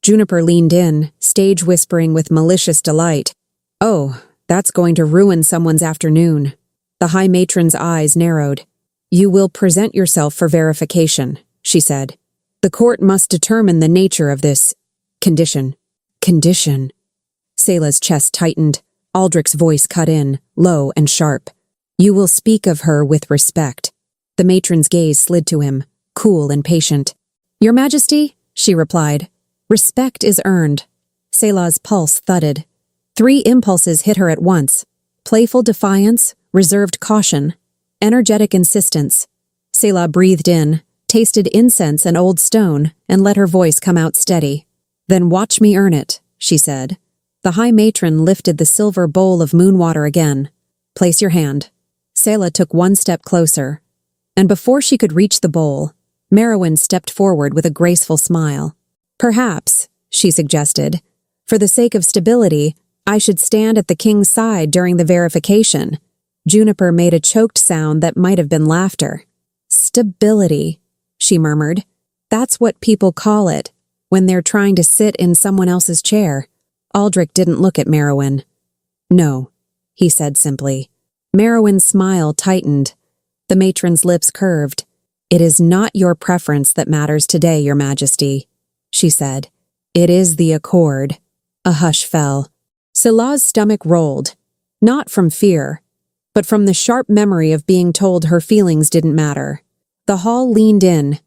Juniper leaned in, stage whispering with malicious delight. "Oh, that's going to ruin someone's afternoon." The High Matron's eyes narrowed. "You will present yourself for verification," she said. "The court must determine the nature of this condition." "Condition." Selah's chest tightened. Aldrich's voice cut in, low and sharp. "You will speak of her with respect." The matron's gaze slid to him, cool and patient. "Your Majesty," she replied, "respect is earned." Selah's pulse thudded. 3 impulses hit her at once: playful defiance, reserved caution, energetic insistence. Selah breathed in, tasted incense and old stone, and let her voice come out steady. "Then watch me earn it," she said. The High Matron lifted the silver bowl of moonwater again. "Place your hand." Selah took 1 step closer, and before she could reach the bowl, Merowyn stepped forward with a graceful smile. "Perhaps," she suggested, "for the sake of stability, I should stand at the king's side during the verification." Juniper made a choked sound that might have been laughter. "Stability," she murmured. "That's what people call it, when they're trying to sit in someone else's chair." Aldrich didn't look at Merowyn. "No," he said simply. Merowyn's smile tightened. The matron's lips curved. "It is not your preference that matters today, Your Majesty," she said. "It is the accord." A hush fell. Selah's stomach rolled, not from fear, but from the sharp memory of being told her feelings didn't matter. The hall leaned in.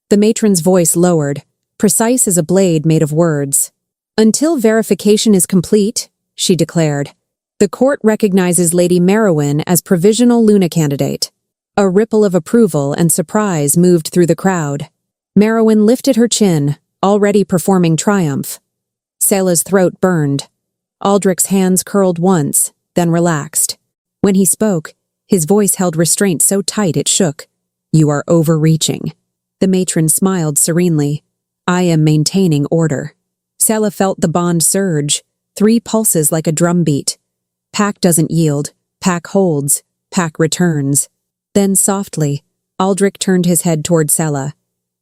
The matron's voice lowered, precise as a blade made of words. "Until verification is complete," she declared, "the court recognizes Lady Merowyn as provisional Luna candidate." A ripple of approval and surprise moved through the crowd. Merowyn lifted her chin, already performing triumph. Selah's throat burned. Aldrich's hands curled once, then relaxed. When he spoke, his voice held restraint so tight it shook. "You are overreaching." The matron smiled serenely. "I am maintaining order." Selah felt the bond surge, 3 pulses like a drumbeat. Pack doesn't yield, pack holds, pack returns. Then softly, Aldrich turned his head toward Selah,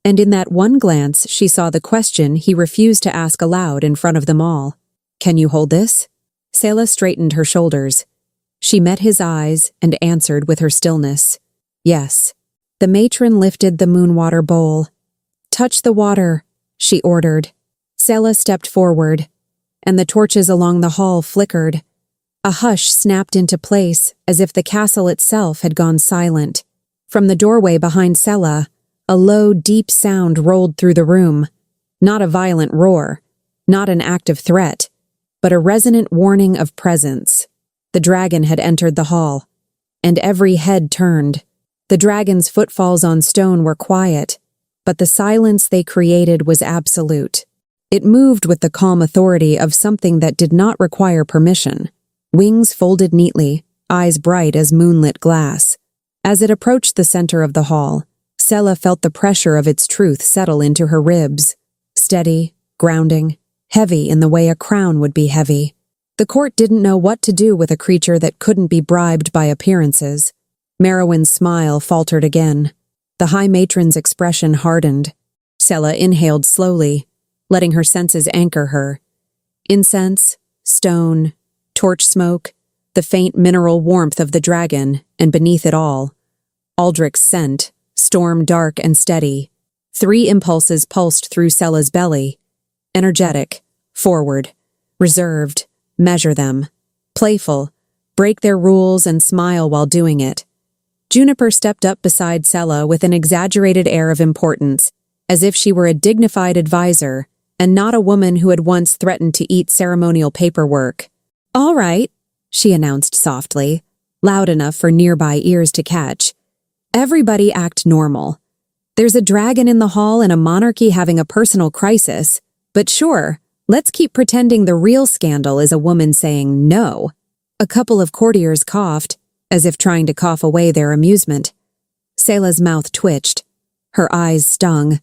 and in that one glance she saw the question he refused to ask aloud in front of them all. "Can you hold this?" Selah straightened her shoulders. She met his eyes and answered with her stillness. "Yes." The matron lifted the moonwater bowl. "Touch the water," she ordered. Selah stepped forward, and the torches along the hall flickered. A hush snapped into place, as if the castle itself had gone silent. From the doorway behind Selah, a low, deep sound rolled through the room. Not a violent roar, not an active threat, but a resonant warning of presence. The dragon had entered the hall, and every head turned. The dragon's footfalls on stone were quiet, but the silence they created was absolute. It moved with the calm authority of something that did not require permission. Wings folded neatly, eyes bright as moonlit glass. As it approached the center of the hall, Selah felt the pressure of its truth settle into her ribs. Steady, grounding, heavy in the way a crown would be heavy. The court didn't know what to do with a creature that couldn't be bribed by appearances. Merowyn's smile faltered again. The High Matron's expression hardened. Selah inhaled slowly, letting her senses anchor her. Incense, stone, torch smoke, the faint mineral warmth of the dragon, and beneath it all, Aldrich's scent, storm dark and steady. 3 impulses pulsed through Selah's belly. Energetic, forward, reserved, measure them. Playful, break their rules and smile while doing it. Juniper stepped up beside Selah with an exaggerated air of importance, as if she were a dignified advisor and not a woman who had once threatened to eat ceremonial paperwork. "All right," she announced softly, loud enough for nearby ears to catch. "Everybody act normal. There's a dragon in the hall and a monarchy having a personal crisis, but sure, let's keep pretending the real scandal is a woman saying no." A couple of courtiers coughed, as if trying to cough away their amusement. Selah's mouth twitched. Her eyes stung.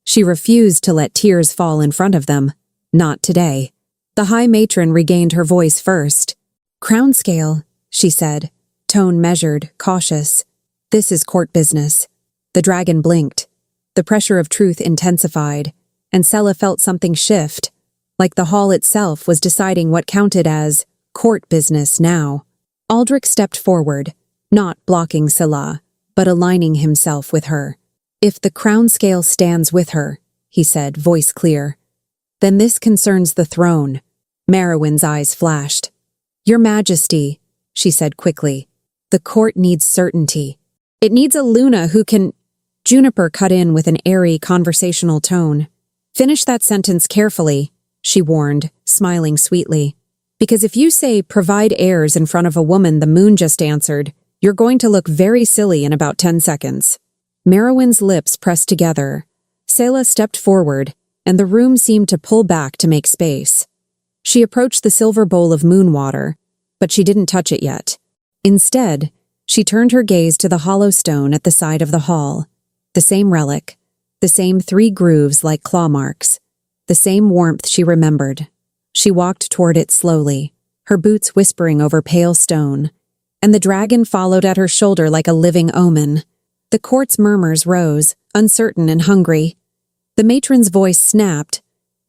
She refused to let tears fall in front of them. Not today. The High Matron regained her voice first. "Crownscale," she said, tone measured, cautious. "This is court business." The dragon blinked. The pressure of truth intensified, and Selah felt something shift, like the hall itself was deciding what counted as court business now. Aldrich stepped forward, not blocking Selah, but aligning himself with her. "If the Crownscale stands with her," he said, voice clear, "then this concerns the throne." Merowyn's eyes flashed. "Your Majesty," she said quickly, "the court needs certainty. It needs a Luna who can—" Juniper cut in with an airy, conversational tone. "Finish that sentence carefully," she warned, smiling sweetly. "Because if you say provide heirs in front of a woman the moon just answered, you're going to look very silly in about 10 seconds. Merowyn's lips pressed together. Selah stepped forward, and the room seemed to pull back to make space. She approached the silver bowl of moon water, but she didn't touch it yet. Instead, she turned her gaze to the hollow stone at the side of the hall. The same relic, the same 3 grooves like claw marks, the same warmth she remembered. She walked toward it slowly, her boots whispering over pale stone, and the dragon followed at her shoulder like a living omen. The court's murmurs rose, uncertain and hungry. The matron's voice snapped.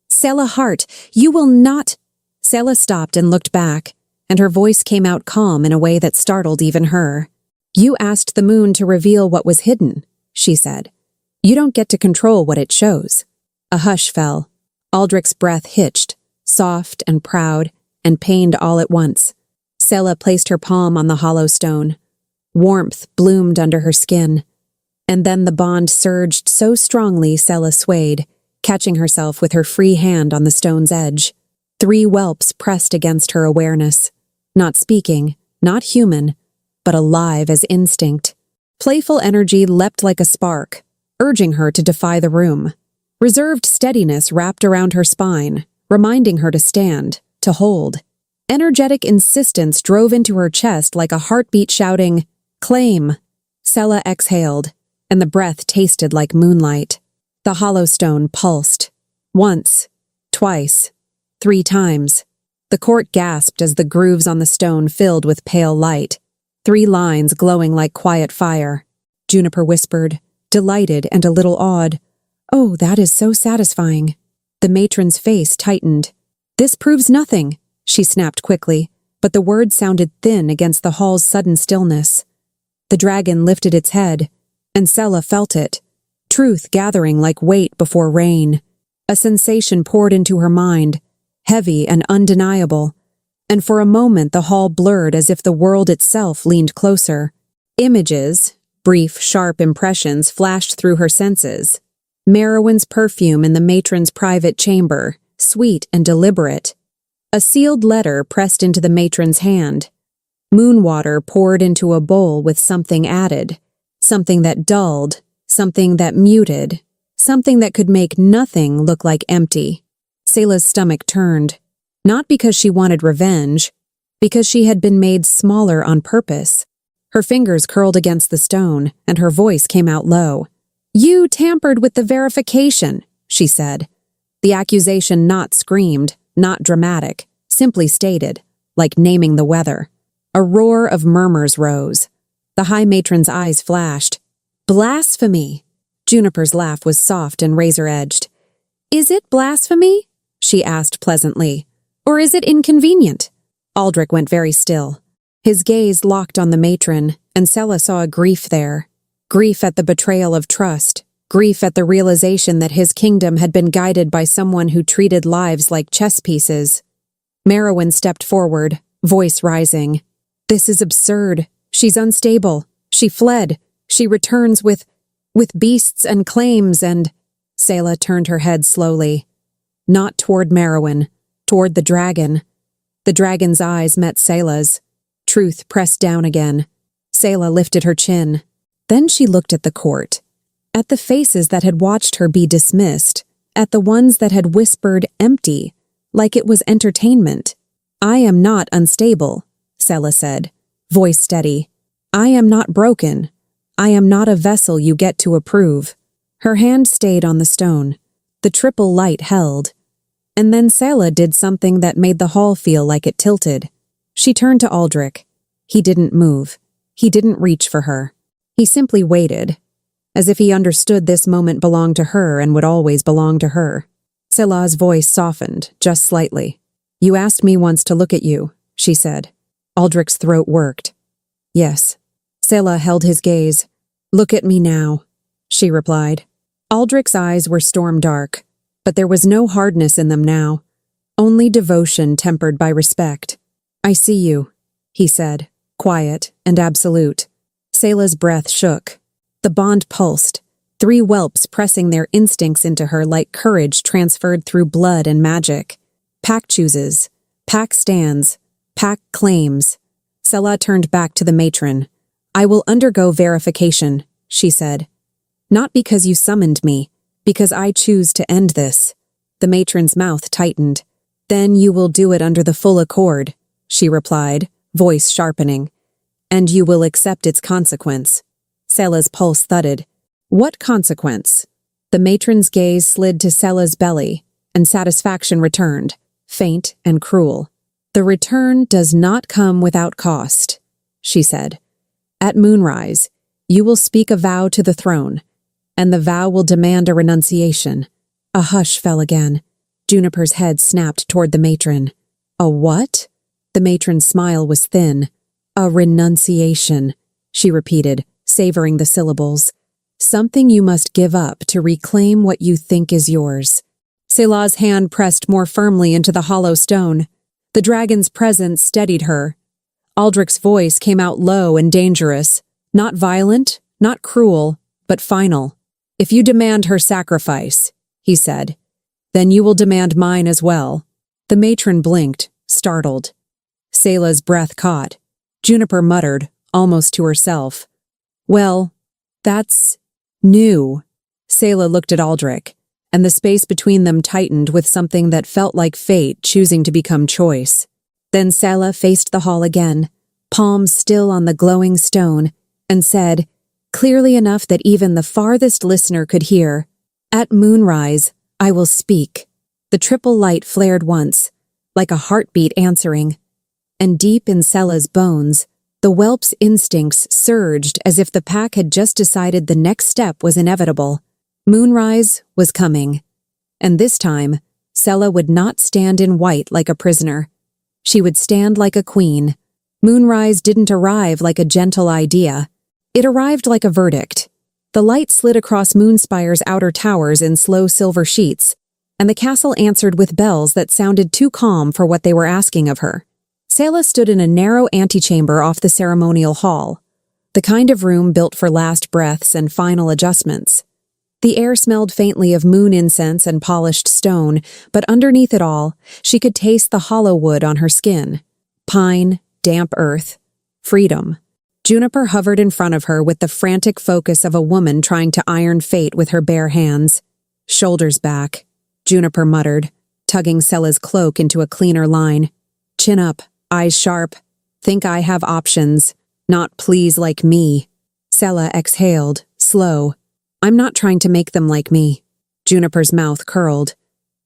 "Selah Hart, you will not—" Selah stopped and looked back, and her voice came out calm in a way that startled even her. "You asked the moon to reveal what was hidden," she said. "You don't get to control what it shows." A hush fell. Aldrich's breath hitched, soft and proud, and pained all at once. Selah placed her palm on the hollow stone. Warmth bloomed under her skin. And then the bond surged so strongly Selah swayed, catching herself with her free hand on the stone's edge. 3 whelps pressed against her awareness. Not speaking, not human, but alive as instinct. Playful energy leapt like a spark, urging her to defy the room. Reserved steadiness wrapped around her spine, reminding her to stand, to hold. Energetic insistence drove into her chest like a heartbeat shouting, "Claim!" Selah exhaled, and the breath tasted like moonlight. The hollow stone pulsed. Once, twice, 3 times. The court gasped as the grooves on the stone filled with pale light. 3 lines glowing like quiet fire. Juniper whispered, delighted and a little awed, "Oh, that is so satisfying." The matron's face tightened. "This proves nothing," she snapped quickly, but the words sounded thin against the hall's sudden stillness. The dragon lifted its head, and Selah felt it, truth gathering like weight before rain. A sensation poured into her mind, heavy and undeniable, and for a moment the hall blurred as if the world itself leaned closer. Images, brief, sharp impressions flashed through her senses. Merowyn's perfume in the matron's private chamber, sweet and deliberate. A sealed letter pressed into the matron's hand. Moon water poured into a bowl with something added. Something that dulled, something that muted, something that could make nothing look like empty. Selah's stomach turned, not because she wanted revenge, because she had been made smaller on purpose. Her fingers curled against the stone, and her voice came out low. "You tampered with the verification," she said. The accusation not screamed, not dramatic, simply stated, like naming the weather. A roar of murmurs rose. The High Matron's eyes flashed. "Blasphemy!" Juniper's laugh was soft and razor-edged. "Is it blasphemy?" she asked pleasantly. "Or is it inconvenient?" Aldrich went very still. His gaze locked on the matron, and Selah saw a grief there. Grief at the betrayal of trust. Grief at the realization that his kingdom had been guided by someone who treated lives like chess pieces. Merowyn stepped forward, voice rising. "This is absurd. She's unstable. She fled. She returns with beasts and claims and—" Selah turned her head slowly. Not toward Merowyn, toward the dragon. The dragon's eyes met Selah's. Truth pressed down again. Selah lifted her chin. Then she looked at the court. At the faces that had watched her be dismissed. At the ones that had whispered empty, like it was entertainment. "I am not unstable," Selah said, voice steady. "I am not broken. I am not a vessel you get to approve." Her hand stayed on the stone. The triple light held. And then Selah did something that made the hall feel like it tilted. She turned to Aldrich. He didn't move. He didn't reach for her. He simply waited, as if he understood this moment belonged to her and would always belong to her. Selah's voice softened, just slightly. "You asked me once to look at you," she said. Aldrich's throat worked. "Yes." Selah held his gaze. "Look at me now," she replied. Aldrich's eyes were storm dark, but there was no hardness in them now, only devotion tempered by respect. "I see you," he said, quiet and absolute. Selah's breath shook. The bond pulsed, 3 whelps pressing their instincts into her like courage transferred through blood and magic. Pack chooses, pack stands, pack claims. Selah turned back to the matron. "I will undergo verification," she said. "Not because you summoned me, because I choose to end this." The matron's mouth tightened. "Then you will do it under the full accord," she replied, voice sharpening. "And you will accept its consequence." Selah's pulse thudded. "What consequence?" The matron's gaze slid to Selah's belly, and satisfaction returned, faint and cruel. "The return does not come without cost," she said. "At moonrise, you will speak a vow to the throne, and the vow will demand a renunciation." A hush fell again. Juniper's head snapped toward the matron. "A what?" The matron's smile was thin. "A renunciation," she repeated, savoring the syllables. "Something you must give up to reclaim what you think is yours." Selah's hand pressed more firmly into the hollow stone. The dragon's presence steadied her. Aldrich's voice came out low and dangerous, not violent, not cruel, but final. "If you demand her sacrifice," he said, "then you will demand mine as well." The matron blinked, startled. Selah's breath caught. Juniper muttered, almost to herself, "Well, that's new." Selah looked at Aldrich, and the space between them tightened with something that felt like fate choosing to become choice. Then Selah faced the hall again, palms still on the glowing stone, and said, clearly enough that even the farthest listener could hear, "At moonrise, I will speak." The triple light flared once, like a heartbeat answering, and deep in Selah's bones, the whelp's instincts surged as if the pack had just decided the next step was inevitable. Moonrise was coming, and this time, Selah would not stand in white like a prisoner. She would stand like a queen. Moonrise didn't arrive like a gentle idea. It arrived like a verdict. The light slid across Moonspire's outer towers in slow silver sheets, and the castle answered with bells that sounded too calm for what they were asking of her. Selah stood in a narrow antechamber off the ceremonial hall, the kind of room built for last breaths and final adjustments. The air smelled faintly of moon incense and polished stone, but underneath it all, she could taste the Hollowwood on her skin. Pine, damp earth, freedom. Juniper hovered in front of her with the frantic focus of a woman trying to iron fate with her bare hands. Shoulders back, Juniper muttered, tugging Selah's cloak into a cleaner line. Chin up, eyes sharp. Think I have options, not please like me. Selah exhaled, slow. I'm not trying to make them like me. Juniper's mouth curled.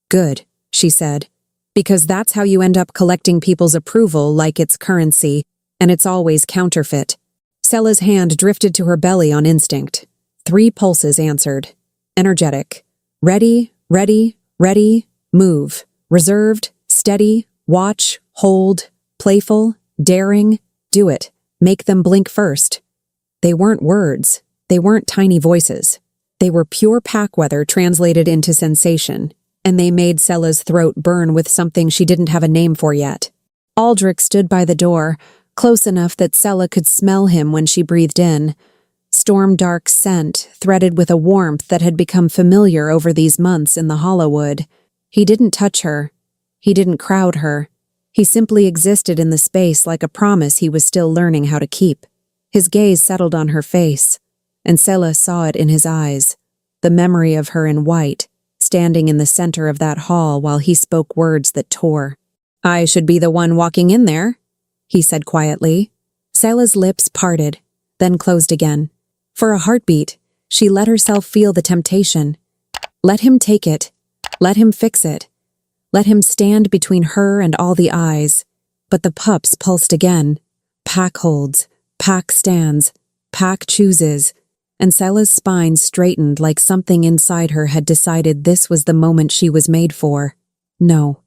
Good, she said, because that's how you end up collecting people's approval like it's currency, and it's always counterfeit. Selah's hand drifted to her belly on instinct. 3 pulses answered. Energetic. Ready, ready, ready, move. Reserved, steady, watch, hold, playful, daring, do it. Make them blink first. They weren't words. They weren't tiny voices. They were pure pack weather translated into sensation, and they made Selah's throat burn with something she didn't have a name for yet. Aldrich stood by the door, close enough that Selah could smell him when she breathed in. Storm-dark scent, threaded with a warmth that had become familiar over these months in the Hollowwood. He didn't touch her. He didn't crowd her. He simply existed in the space like a promise he was still learning how to keep. His gaze settled on her face, and Selah saw it in his eyes, the memory of her in white, standing in the center of that hall while he spoke words that tore. I should be the one walking in there, he said quietly. Selah's lips parted, then closed again. For a heartbeat, she let herself feel the temptation. Let him take it. Let him fix it. Let him stand between her and all the eyes. But the pups pulsed again. Pack holds, pack stands, pack chooses, and Selah's spine straightened like something inside her had decided this was the moment she was made for. No,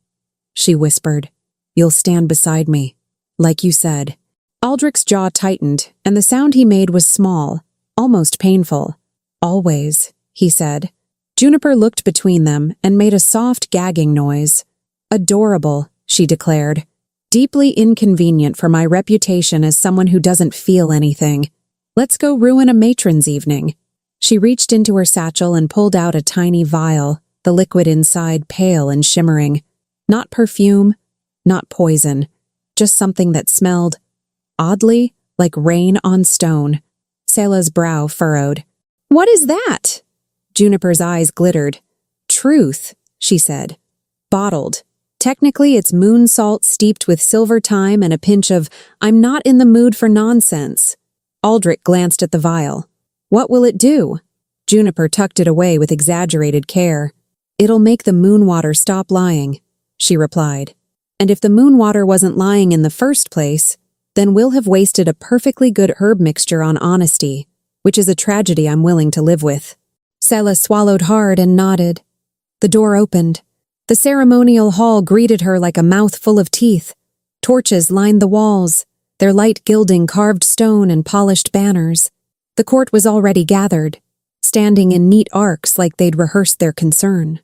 she whispered. You'll stand beside me. Like you said. Aldrich's jaw tightened, and the sound he made was small, almost painful. Always, he said. Juniper looked between them and made a soft gagging noise. Adorable, she declared. Deeply inconvenient for my reputation as someone who doesn't feel anything. Let's go ruin a matron's evening. She reached into her satchel and pulled out a tiny vial, the liquid inside pale and shimmering. Not perfume, not poison, just something that smelled, oddly, like rain on stone. Selah's brow furrowed. What is that? Juniper's eyes glittered. Truth, she said. Bottled. Technically, it's moon salt steeped with silver thyme and a pinch of, I'm not in the mood for nonsense. Aldrich glanced at the vial. What will it do? Juniper tucked it away with exaggerated care. It'll make the moon water stop lying, she replied. And if the moon water wasn't lying in the first place, then we'll have wasted a perfectly good herb mixture on honesty, which is a tragedy I'm willing to live with. Selah swallowed hard and nodded. The door opened. The ceremonial hall greeted her like a mouth full of teeth. Torches lined the walls, their light gilding carved stone and polished banners. The court was already gathered, standing in neat arcs like they'd rehearsed their concern.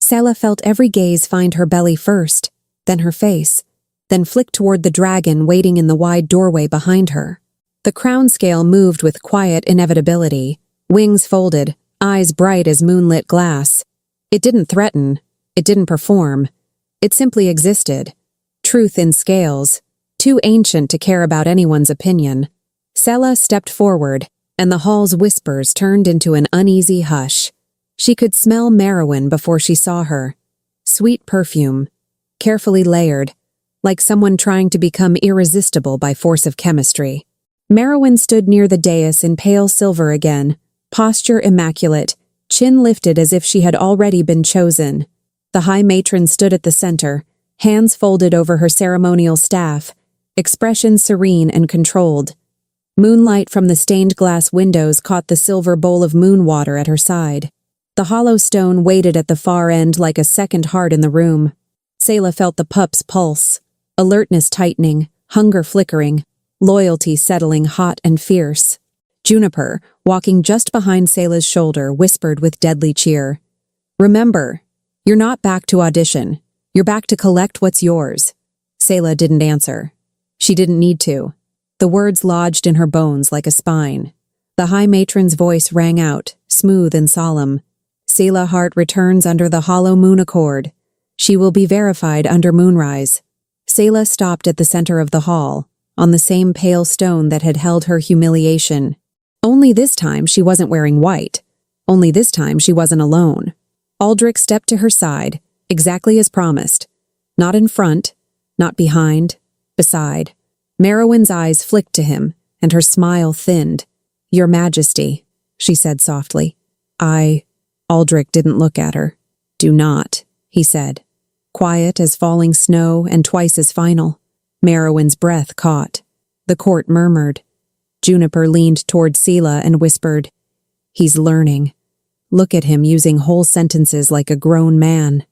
Selah felt every gaze find her belly first, then her face, then flick toward the dragon waiting in the wide doorway behind her. The Crownscale moved with quiet inevitability, wings folded, eyes bright as moonlit glass. It didn't threaten. It didn't perform. It simply existed. Truth in scales, too ancient to care about anyone's opinion. Selah stepped forward, and the hall's whispers turned into an uneasy hush. She could smell Merowyn before she saw her. Sweet perfume, carefully layered, like someone trying to become irresistible by force of chemistry. Merowyn stood near the dais in pale silver again, posture immaculate, chin lifted as if she had already been chosen. The high matron stood at the center, hands folded over her ceremonial staff, expression serene and controlled. Moonlight from the stained glass windows caught the silver bowl of moon water at her side. The hollow stone waited at the far end like a second heart in the room. Selah felt the pup's pulse, alertness tightening, hunger flickering, loyalty settling hot and fierce. Juniper, walking just behind Selah's shoulder, whispered with deadly cheer. Remember, you're not back to audition. You're back to collect what's yours. Selah didn't answer. She didn't need to. The words lodged in her bones like a spine. The high matron's voice rang out, smooth and solemn. Selah heart returns under the hollow moon accord. She will be verified under moonrise. Selah stopped at the center of the hall, on the same pale stone that had held her humiliation. Only this time she wasn't wearing white. Only this time she wasn't alone. Aldrich stepped to her side, exactly as promised. Not in front, not behind, beside. Merowyn's eyes flicked to him, and her smile thinned. "Your Majesty," she said softly. Aldrich didn't look at her. "Do not," he said. Quiet as falling snow and twice as final. Merowyn's breath caught. The court murmured. Juniper leaned toward Selah and whispered, "He's learning. Look at him using whole sentences like a grown man."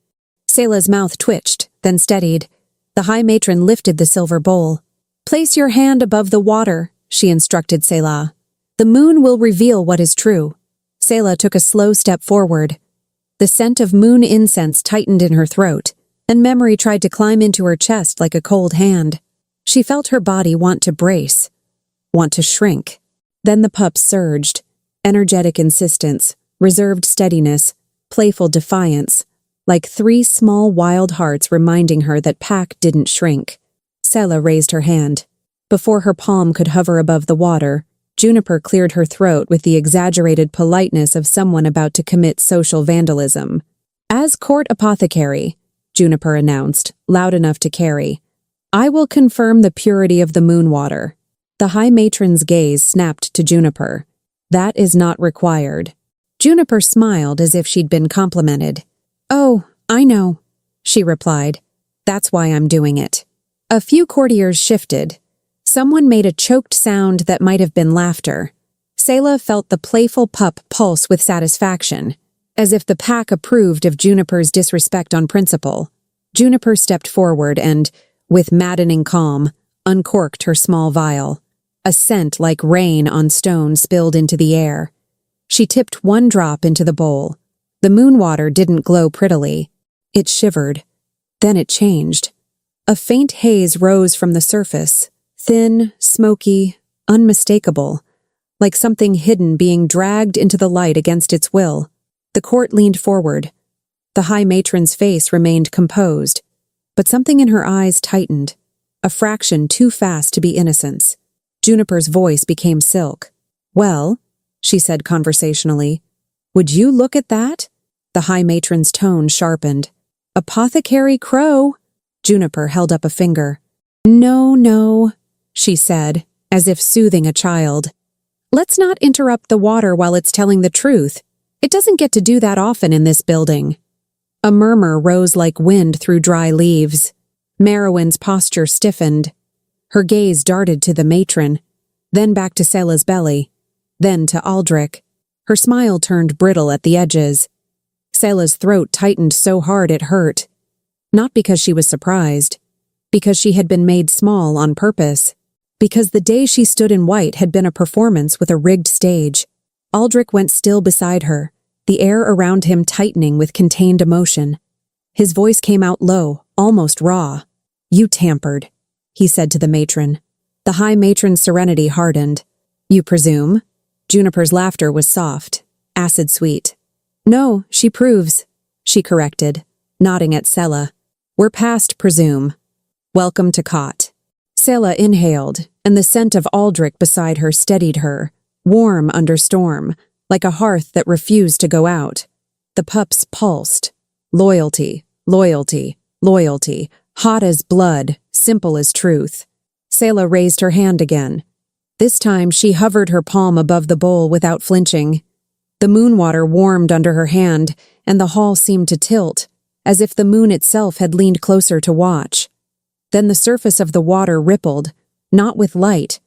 Selah's mouth twitched, then steadied. The High Matron lifted the silver bowl. "Place your hand above the water," she instructed Selah. "The moon will reveal what is true." Selah took a slow step forward. The scent of moon incense tightened in her throat, and memory tried to climb into her chest like a cold hand. She felt her body want to brace, want to shrink. Then the pup surged. Energetic insistence, reserved steadiness, playful defiance, like 3 small wild hearts reminding her that Pack didn't shrink. Selah raised her hand. Before her palm could hover above the water, Juniper cleared her throat with the exaggerated politeness of someone about to commit social vandalism. "As court apothecary," Juniper announced, loud enough to carry, "I will confirm the purity of the moon water." The High Matron's gaze snapped to Juniper. "That is not required." Juniper smiled as if she'd been complimented. "Oh, I know," she replied. "That's why I'm doing it." A few courtiers shifted. Someone made a choked sound that might have been laughter. Selah felt the playful pup pulse with satisfaction, as if the pack approved of Juniper's disrespect on principle. Juniper stepped forward and, with maddening calm, uncorked her small vial. A scent like rain on stone spilled into the air. She tipped 1 drop into the bowl. The moon water didn't glow prettily. It shivered. Then it changed. A faint haze rose from the surface, thin, smoky, unmistakable, like something hidden being dragged into the light against its will. The court leaned forward. The High Matron's face remained composed, but something in her eyes tightened, a fraction too fast to be innocence. Juniper's voice became silk. "Well," she said conversationally, "would you look at that?" The High Matron's tone sharpened. "Apothecary Crow." Juniper held up a finger. No, she said, as if soothing a child. "Let's not interrupt the water while it's telling the truth. It doesn't get to do that often in this building." A murmur rose like wind through dry leaves. Merowyn's posture stiffened. Her gaze darted to the matron, then back to Selah's belly, then to Aldrich. Her smile turned brittle at the edges. Selah's throat tightened so hard it hurt. Not because she was surprised, because she had been made small on purpose, because the day she stood in white had been a performance with a rigged stage. Aldrich went still beside her, the air around him tightening with contained emotion. His voice came out low, almost raw. "You tampered," he said to the matron. The High Matron's serenity hardened. "You presume?" Juniper's laughter was soft, acid-sweet. "No, she proves," she corrected, nodding at Selah. "We're past presume. Welcome to cot." Selah inhaled, and the scent of Aldrich beside her steadied her, warm under storm, like a hearth that refused to go out. The pups pulsed. Loyalty, loyalty, loyalty, hot as blood, simple as truth. Selah raised her hand again. This time she hovered her palm above the bowl without flinching. The moon water warmed under her hand, and the hall seemed to tilt, as if the moon itself had leaned closer to watch. Then the surface of the water rippled, not with light,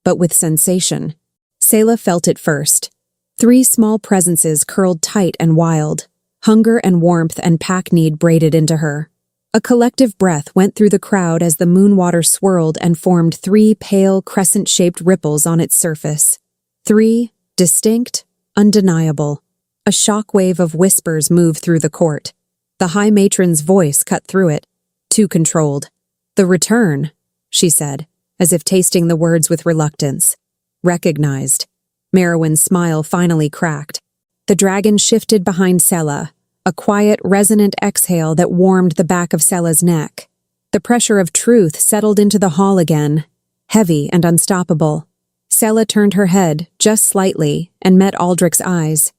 but with sensation. Selah felt it first. 3 small presences curled tight and wild. Hunger and warmth and pack need braided into her. A collective breath went through the crowd as the moon water swirled and formed 3 pale, crescent-shaped ripples on its surface. 3, distinct, undeniable. A shockwave of whispers moved through the court. The High Matron's voice cut through it, too controlled. "The return," she said, as if tasting the words with reluctance. "Recognized." Merowyn's smile finally cracked. The dragon shifted behind Selah, a quiet, resonant exhale that warmed the back of Selah's neck. The pressure of truth settled into the hall again, heavy and unstoppable. Selah turned her head, just slightly, and met Aldrich's eyes.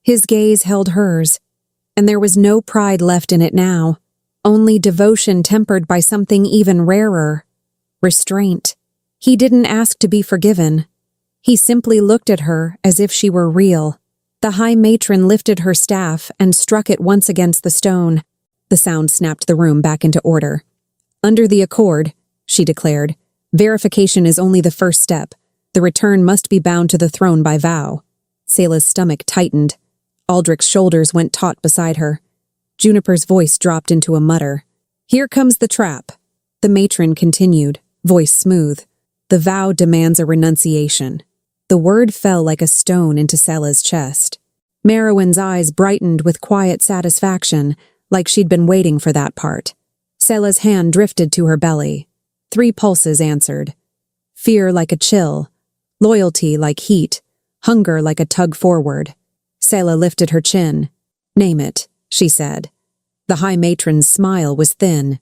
His gaze held hers, and there was no pride left in it now, only devotion tempered by something even rarer: restraint. He didn't ask to be forgiven. He simply looked at her as if she were real. The High Matron lifted her staff and struck it once against the stone. The sound snapped the room back into order. "Under the accord," she declared, "verification is only the first step. The return must be bound to the throne by vow." Selah's stomach tightened. Aldrich's shoulders went taut beside her. Juniper's voice dropped into a mutter. "Here comes the trap." The matron continued, voice smooth. "The vow demands a renunciation." The word fell like a stone into Selah's chest. Merowyn's eyes brightened with quiet satisfaction, like she'd been waiting for that part. Selah's hand drifted to her belly. 3 pulses answered. Fear like a chill, loyalty like heat, hunger like a tug forward. Selah lifted her chin. "Name it," she said. The High Matron's smile was thin.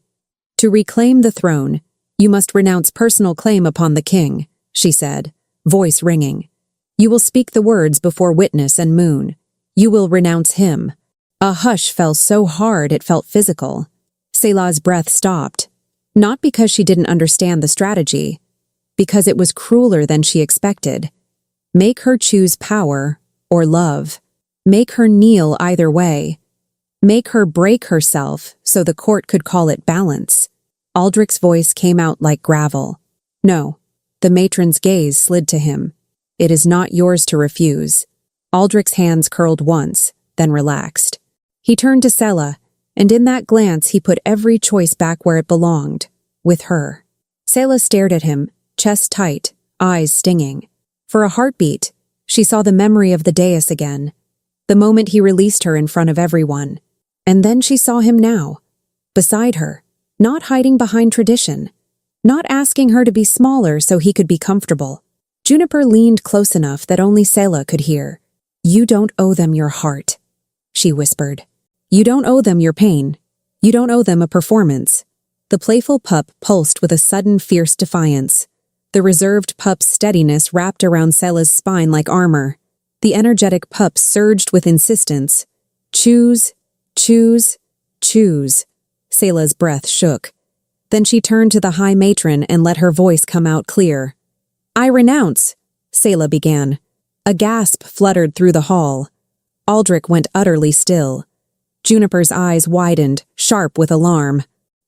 "To reclaim the throne, you must renounce personal claim upon the king," she said, voice ringing. "You will speak the words before witness and moon. You will renounce him." A hush fell so hard it felt physical. Selah's breath stopped, not because she didn't understand the strategy, because it was crueler than she expected. Make her choose power or love. Make her kneel either way. Make her break herself so the court could call it balance. Aldrich's voice came out like gravel. "No." The matron's gaze slid to him. "It is not yours to refuse." Aldrich's hands curled once, then relaxed. He turned to Selah, and in that glance he put every choice back where it belonged, with her. Selah stared at him, chest tight, eyes stinging. For a heartbeat, she saw the memory of the dais again, the moment he released her in front of everyone. And then she saw him now, beside her, not hiding behind tradition, not asking her to be smaller so he could be comfortable. Juniper leaned close enough that only Selah could hear. "You don't owe them your heart," she whispered. "You don't owe them your pain. You don't owe them a performance." The playful pup pulsed with a sudden fierce defiance. The reserved pup's steadiness wrapped around Selah's spine like armor. The energetic pup surged with insistence. "Choose, choose, choose." Selah's breath shook. Then she turned to the High Matron and let her voice come out clear. "I renounce," Selah began. A gasp fluttered through the hall. Aldrich went utterly still. Juniper's eyes widened, sharp with alarm.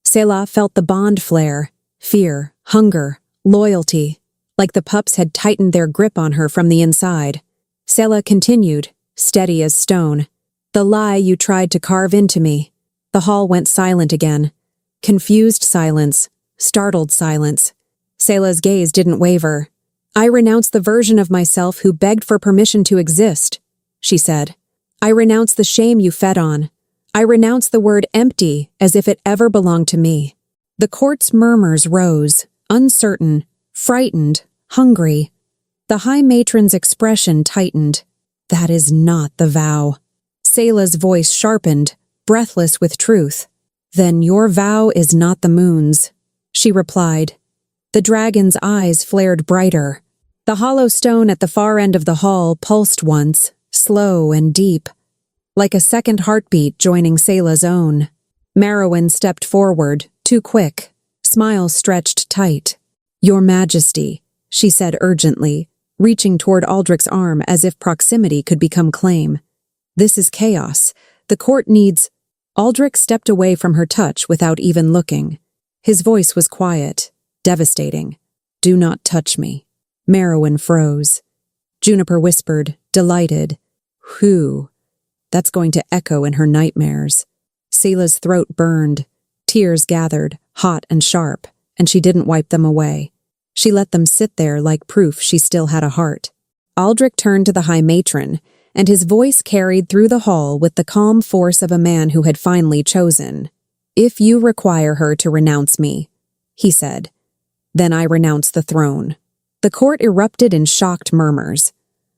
Selah felt the bond flare, fear, hunger, loyalty, like the pups had tightened their grip on her from the inside. Selah continued, steady as stone. "The lie you tried to carve into me." The hall went silent again. Confused silence, startled silence. Selah's gaze didn't waver. "I renounce the version of myself who begged for permission to exist," she said. "I renounce the shame you fed on. I renounce the word empty as if it ever belonged to me." The court's murmurs rose, uncertain, frightened, hungry. The High Matron's expression tightened. "That is not the vow." Selah's voice sharpened, breathless with truth. "Then your vow is not the moon's," she replied. The dragon's eyes flared brighter. The hollow stone at the far end of the hall pulsed once, slow and deep, like a second heartbeat joining Selah's own. Merowyn stepped forward, too quick, smile stretched tight. "Your Majesty," she said urgently, reaching toward Aldrich's arm as if proximity could become claim. "This is chaos. The court needs—" Aldrich stepped away from her touch without even looking. His voice was quiet, devastating. "Do not touch me." Merowyn froze. Juniper whispered, delighted, "Whew." That's going to echo in her nightmares. Selah's throat burned. Tears gathered, hot and sharp, and she didn't wipe them away. She let them sit there like proof she still had a heart. Aldrich turned to the High Matron, and his voice carried through the hall with the calm force of a man who had finally chosen. "If you require her to renounce me," he said, "then I renounce the throne." The court erupted in shocked murmurs.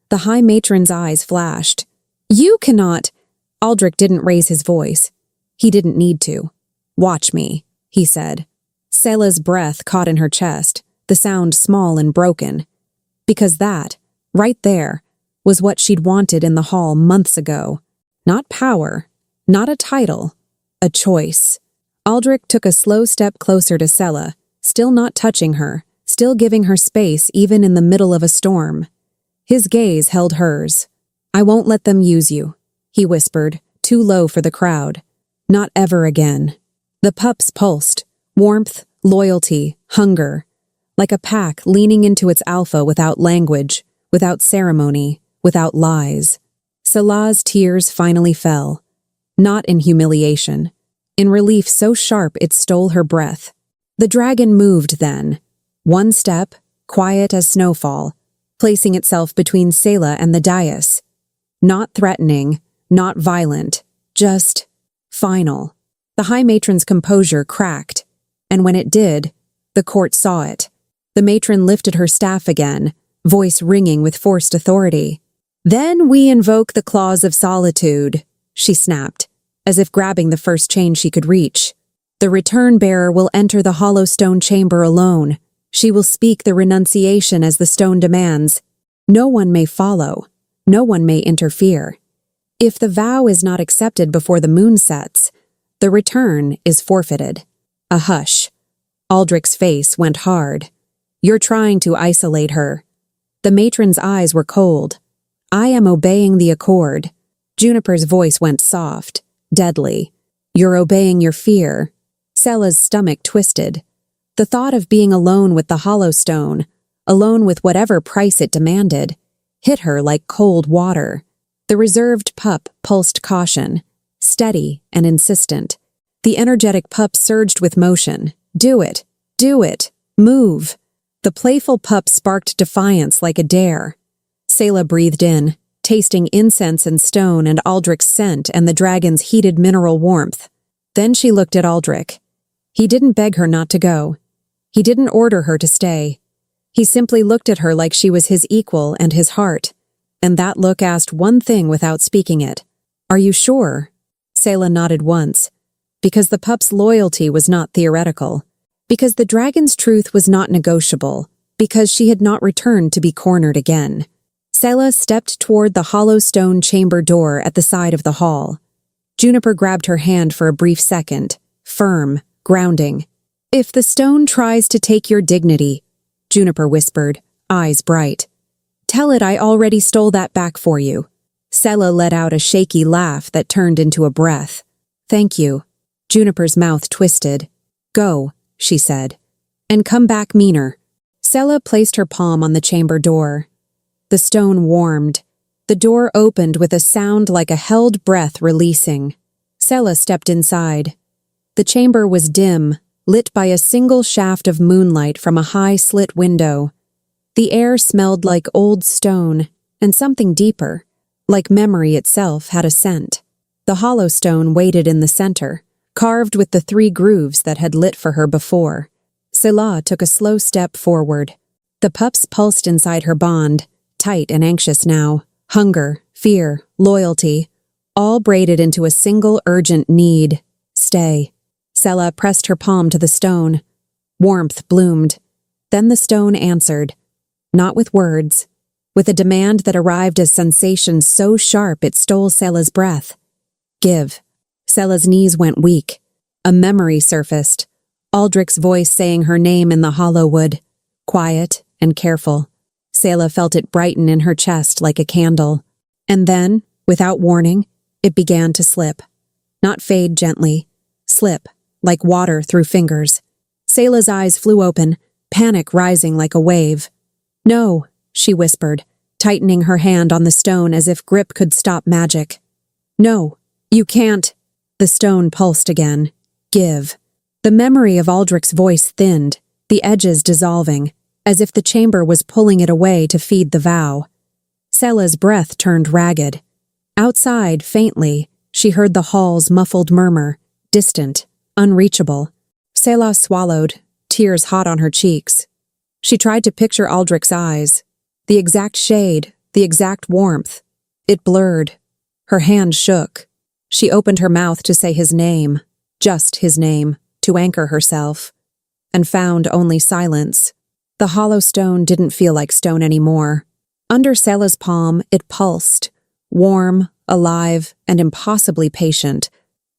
The High Matron's eyes flashed. You cannot. Aldrich didn't raise his voice. He didn't need to. Watch me, he said. Selah's breath caught in her chest, the sound small and broken. Because that, right there, was what she'd wanted in the hall months ago. Not power, not a title, a choice. Aldrich took a slow step closer to Selah, still not touching her, still giving her space even in the middle of a storm. His gaze held hers. I won't let them use you, he whispered, too low for the crowd. Not ever again. The pups pulsed. Warmth, loyalty, hunger. Like a pack leaning into its alpha without language, without ceremony, without lies. Selah's tears finally fell. Not in humiliation. In relief so sharp it stole her breath. The dragon moved then. One step, quiet as snowfall, placing itself between Selah and the dais. Not threatening, not violent, just final. The High Matron's composure cracked, and when it did, the court saw it. The matron lifted her staff again, voice ringing with forced authority. Then we invoke the claws of solitude, she snapped, as if grabbing the first chain she could reach. The return bearer will enter the hollow stone chamber alone. She will speak the renunciation as the stone demands. No one may follow. No one may interfere. If the vow is not accepted before the moon sets, the return is forfeited. A hush. Aldrich's face went hard. You're trying to isolate her. The matron's eyes were cold. I am obeying the accord. Juniper's voice went soft, deadly. You're obeying your fear. Selah's stomach twisted. The thought of being alone with the hollow stone, alone with whatever price it demanded, hit her like cold water. The reserved pup pulsed caution, steady and insistent. The energetic pup surged with motion. Do it, move. The playful pup sparked defiance like a dare. Selah breathed in, tasting incense and stone and Aldrich's scent and the dragon's heated mineral warmth. Then she looked at Aldrich. He didn't beg her not to go. He didn't order her to stay. He simply looked at her like she was his equal and his heart. And that look asked one thing without speaking it. Are you sure? Selah nodded once. Because the pup's loyalty was not theoretical. Because the dragon's truth was not negotiable. Because she had not returned to be cornered again. Selah stepped toward the hollow stone chamber door at the side of the hall. Juniper grabbed her hand for a brief second, firm, grounding. If the stone tries to take your dignity, Juniper whispered, eyes bright. Tell it I already stole that back for you. Selah let out a shaky laugh that turned into a breath. Thank you. Juniper's mouth twisted. Go, she said, and come back meaner. Selah placed her palm on the chamber door. The stone warmed. The door opened with a sound like a held breath releasing. Selah stepped inside. The chamber was dim, lit by a single shaft of moonlight from a high slit window. The air smelled like old stone, and something deeper, like memory itself, had a scent. The hollow stone waited in the center, carved with the 3 grooves that had lit for her before. Selah took a slow step forward. The pups pulsed inside her bond, tight and anxious now. Hunger, fear, loyalty, all braided into a single urgent need. Stay. Selah pressed her palm to the stone. Warmth bloomed. Then the stone answered. Not with words. With a demand that arrived as sensation so sharp it stole Selah's breath. Give. Selah's knees went weak. A memory surfaced. Aldrich's voice saying her name in the Hollowwood. Quiet and careful. Selah felt it brighten in her chest like a candle. And then, without warning, it began to slip. Not fade gently. Slip, like water through fingers. Selah's eyes flew open, panic rising like a wave. No, she whispered, tightening her hand on the stone as if grip could stop magic. No, you can't. The stone pulsed again. Give. The memory of Aldrich's voice thinned, the edges dissolving, as if the chamber was pulling it away to feed the vow. Selah's breath turned ragged. Outside, faintly, she heard the hall's muffled murmur, distant, unreachable. Selah swallowed, tears hot on her cheeks. She tried to picture Aldrich's eyes, the exact shade, the exact warmth. It blurred. Her hand shook. She opened her mouth to say his name, just his name, to anchor herself, and found only silence. The hollow stone didn't feel like stone anymore. Under Selah's palm, it pulsed, warm, alive, and impossibly patient,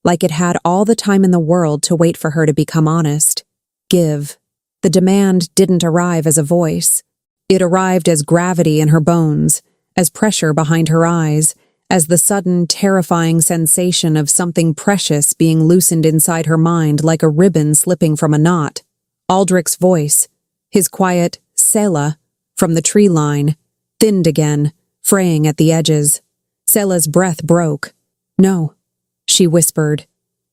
like it had all the time in the world to wait for her to become honest. Give. The demand didn't arrive as a voice. It arrived as gravity in her bones, as pressure behind her eyes, as the sudden, terrifying sensation of something precious being loosened inside her mind like a ribbon slipping from a knot. Aldrich's voice, his quiet Selah, from the tree line, thinned again, fraying at the edges. Selah's breath broke. "No," she whispered,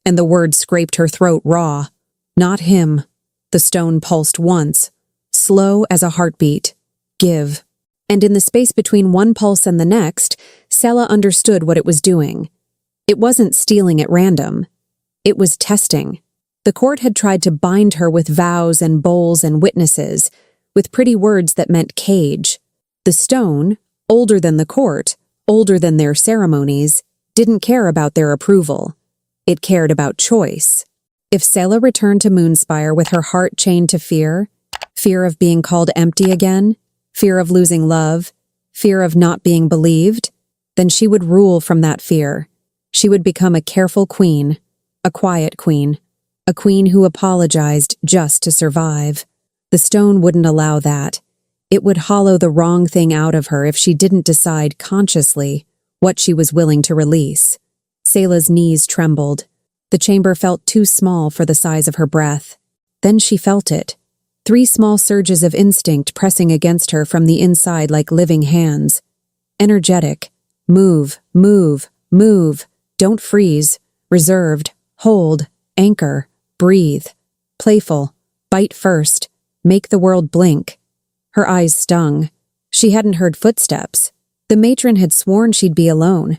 and the words scraped her throat raw. "Not him." The stone pulsed once, slow as a heartbeat. "Give." And in the space between one pulse and the next, Selah understood what it was doing. It wasn't stealing at random. It was testing. The court had tried to bind her with vows and bowls and witnesses, with pretty words that meant cage. The stone, older than the court, older than their ceremonies, didn't care about their approval. It cared about choice. If Selah returned to Moonspire with her heart chained to fear, fear of being called empty again, fear of losing love, fear of not being believed, then she would rule from that fear. She would become a careful queen, a quiet queen, a queen who apologized just to survive. The stone wouldn't allow that. It would hollow the wrong thing out of her if she didn't decide consciously what she was willing to release. Selah's knees trembled. The chamber felt too small for the size of her breath. Then she felt it. 3 small surges of instinct pressing against her from the inside like living hands. Energetic. Move, move, move. Don't freeze. Reserved. Hold. Anchor. Breathe. Playful. Bite first. Make the world blink. Her eyes stung. She hadn't heard footsteps. The matron had sworn she'd be alone.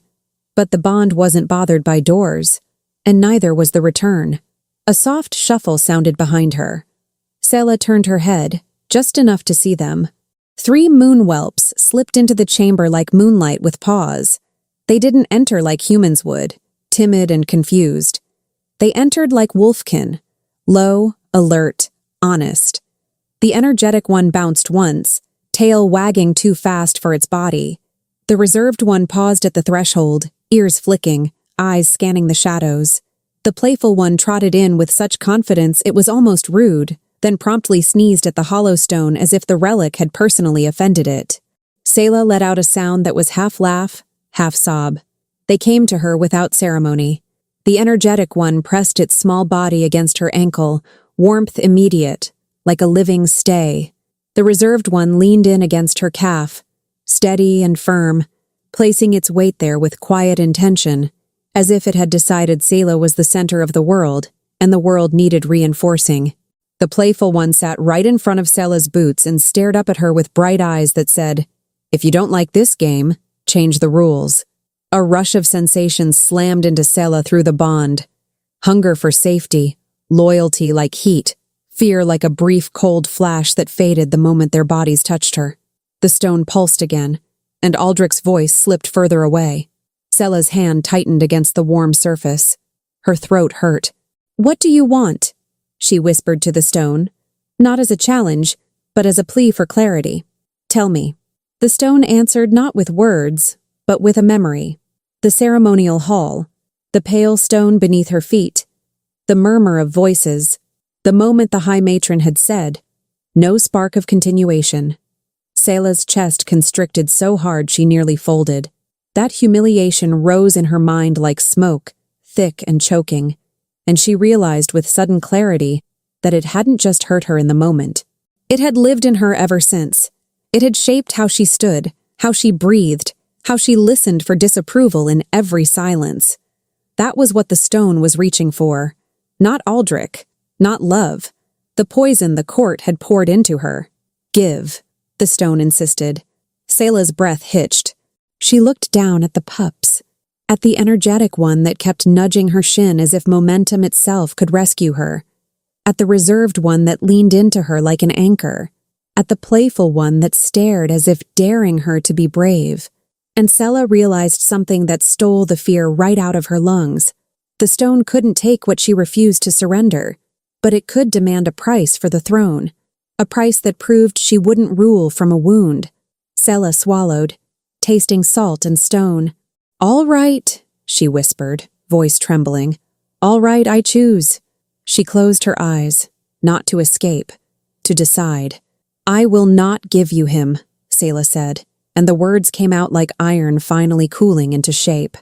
But the bond wasn't bothered by doors, and neither was the return. A soft shuffle sounded behind her. Selah turned her head, just enough to see them. 3 moon whelps slipped into the chamber like moonlight with paws. They didn't enter like humans would, timid and confused. They entered like wolfkin, low, alert, honest. The energetic one bounced once, tail wagging too fast for its body. The reserved one paused at the threshold, ears flicking, eyes scanning the shadows. The playful one trotted in with such confidence it was almost rude, then promptly sneezed at the hollow stone as if the relic had personally offended it. Selah let out a sound that was half laugh, half sob. They came to her without ceremony. The energetic one pressed its small body against her ankle, warmth immediate, like a living stay. The reserved one leaned in against her calf, steady and firm, placing its weight there with quiet intention, as if it had decided Selah was the center of the world, and the world needed reinforcing. The playful one sat right in front of Selah's boots and stared up at her with bright eyes that said, "If you don't like this game, change the rules." A rush of sensations slammed into Selah through the bond. Hunger for safety, loyalty like heat, fear like a brief cold flash that faded the moment their bodies touched her. The stone pulsed again, and Aldrich's voice slipped further away. Selah's hand tightened against the warm surface. Her throat hurt. "What do you want?" she whispered to the stone, not as a challenge, but as a plea for clarity. "Tell me." The stone answered not with words, but with a memory. The ceremonial hall, the pale stone beneath her feet, the murmur of voices, the moment the high matron had said, no spark of continuation. Selah's chest constricted so hard she nearly folded. That humiliation rose in her mind like smoke, thick and choking, and she realized with sudden clarity that it hadn't just hurt her in the moment. It had lived in her ever since. It had shaped how she stood, how she breathed, how she listened for disapproval in every silence. That was what the stone was reaching for. Not Aldrich, not love. The poison the court had poured into her. "Give," the stone insisted. Selah's breath hitched. She looked down at the pups, at the energetic one that kept nudging her shin as if momentum itself could rescue her, at the reserved one that leaned into her like an anchor, at the playful one that stared as if daring her to be brave. And Selah realized something that stole the fear right out of her lungs. The stone couldn't take what she refused to surrender, but it could demand a price for the throne, a price that proved she wouldn't rule from a wound. Selah swallowed, tasting salt and stone. "All right," she whispered, voice trembling. "All right, I choose." She closed her eyes, not to escape, to decide. "I will not give you him," Selah said, and the words came out like iron finally cooling into shape.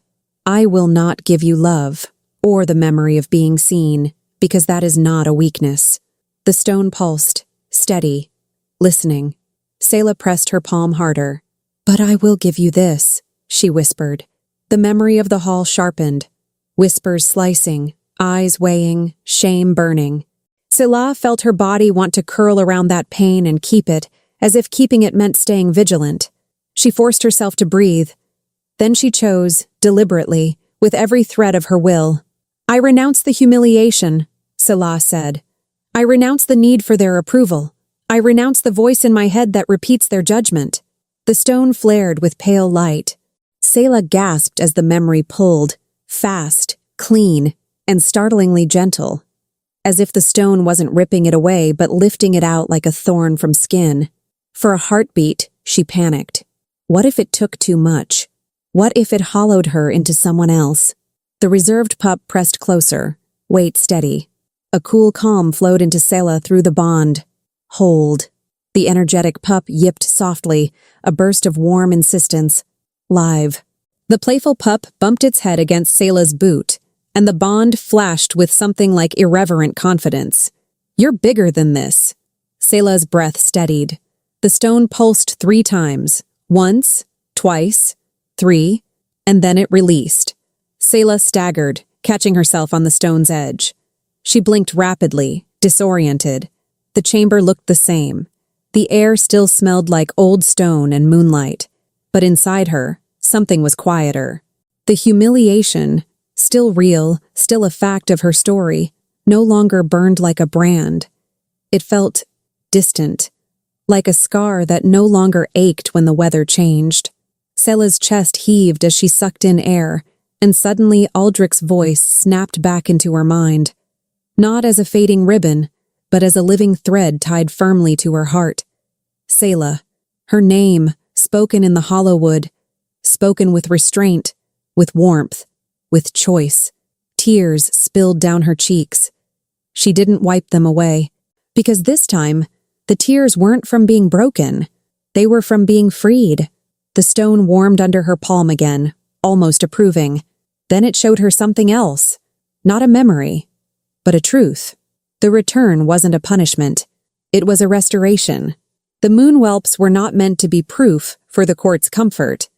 "I will not give you love, or the memory of being seen, because that is not a weakness." The stone pulsed, steady, listening. Selah pressed her palm harder. "But I will give you this," she whispered. The memory of the hall sharpened, whispers slicing, eyes weighing, shame burning. Selah felt her body want to curl around that pain and keep it, as if keeping it meant staying vigilant. She forced herself to breathe. Then she chose, deliberately, with every thread of her will. "I renounce the humiliation," Selah said. "I renounce the need for their approval. I renounce the voice in my head that repeats their judgment." The stone flared with pale light. Selah gasped as the memory pulled, fast, clean, and startlingly gentle, as if the stone wasn't ripping it away but lifting it out like a thorn from skin. For a heartbeat, she panicked. What if it took too much? What if it hollowed her into someone else? The reserved pup pressed closer, weight steady. A cool calm flowed into Selah through the bond. Hold. The energetic pup yipped softly, a burst of warm insistence. Live. The playful pup bumped its head against Selah's boot, and the bond flashed with something like irreverent confidence. "You're bigger than this." Selah's breath steadied. The stone pulsed 3 times. Once, twice, 3, and then it released. Selah staggered, catching herself on the stone's edge. She blinked rapidly, disoriented. The chamber looked the same. The air still smelled like old stone and moonlight. But inside her, something was quieter. The humiliation, still real, still a fact of her story, no longer burned like a brand. It felt distant, like a scar that no longer ached when the weather changed. Selah's chest heaved as she sucked in air, and suddenly Aldrich's voice snapped back into her mind. Not as a fading ribbon, but as a living thread tied firmly to her heart. Selah, her name, spoken in the Hollowwood, spoken with restraint, with warmth, with choice. Tears spilled down her cheeks. She didn't wipe them away, because this time, the tears weren't from being broken. They were from being freed. The stone warmed under her palm again, almost approving. Then it showed her something else. Not a memory, but a truth. The return wasn't a punishment. It was a restoration. The moon whelps were not meant to be proof for the court's comfort.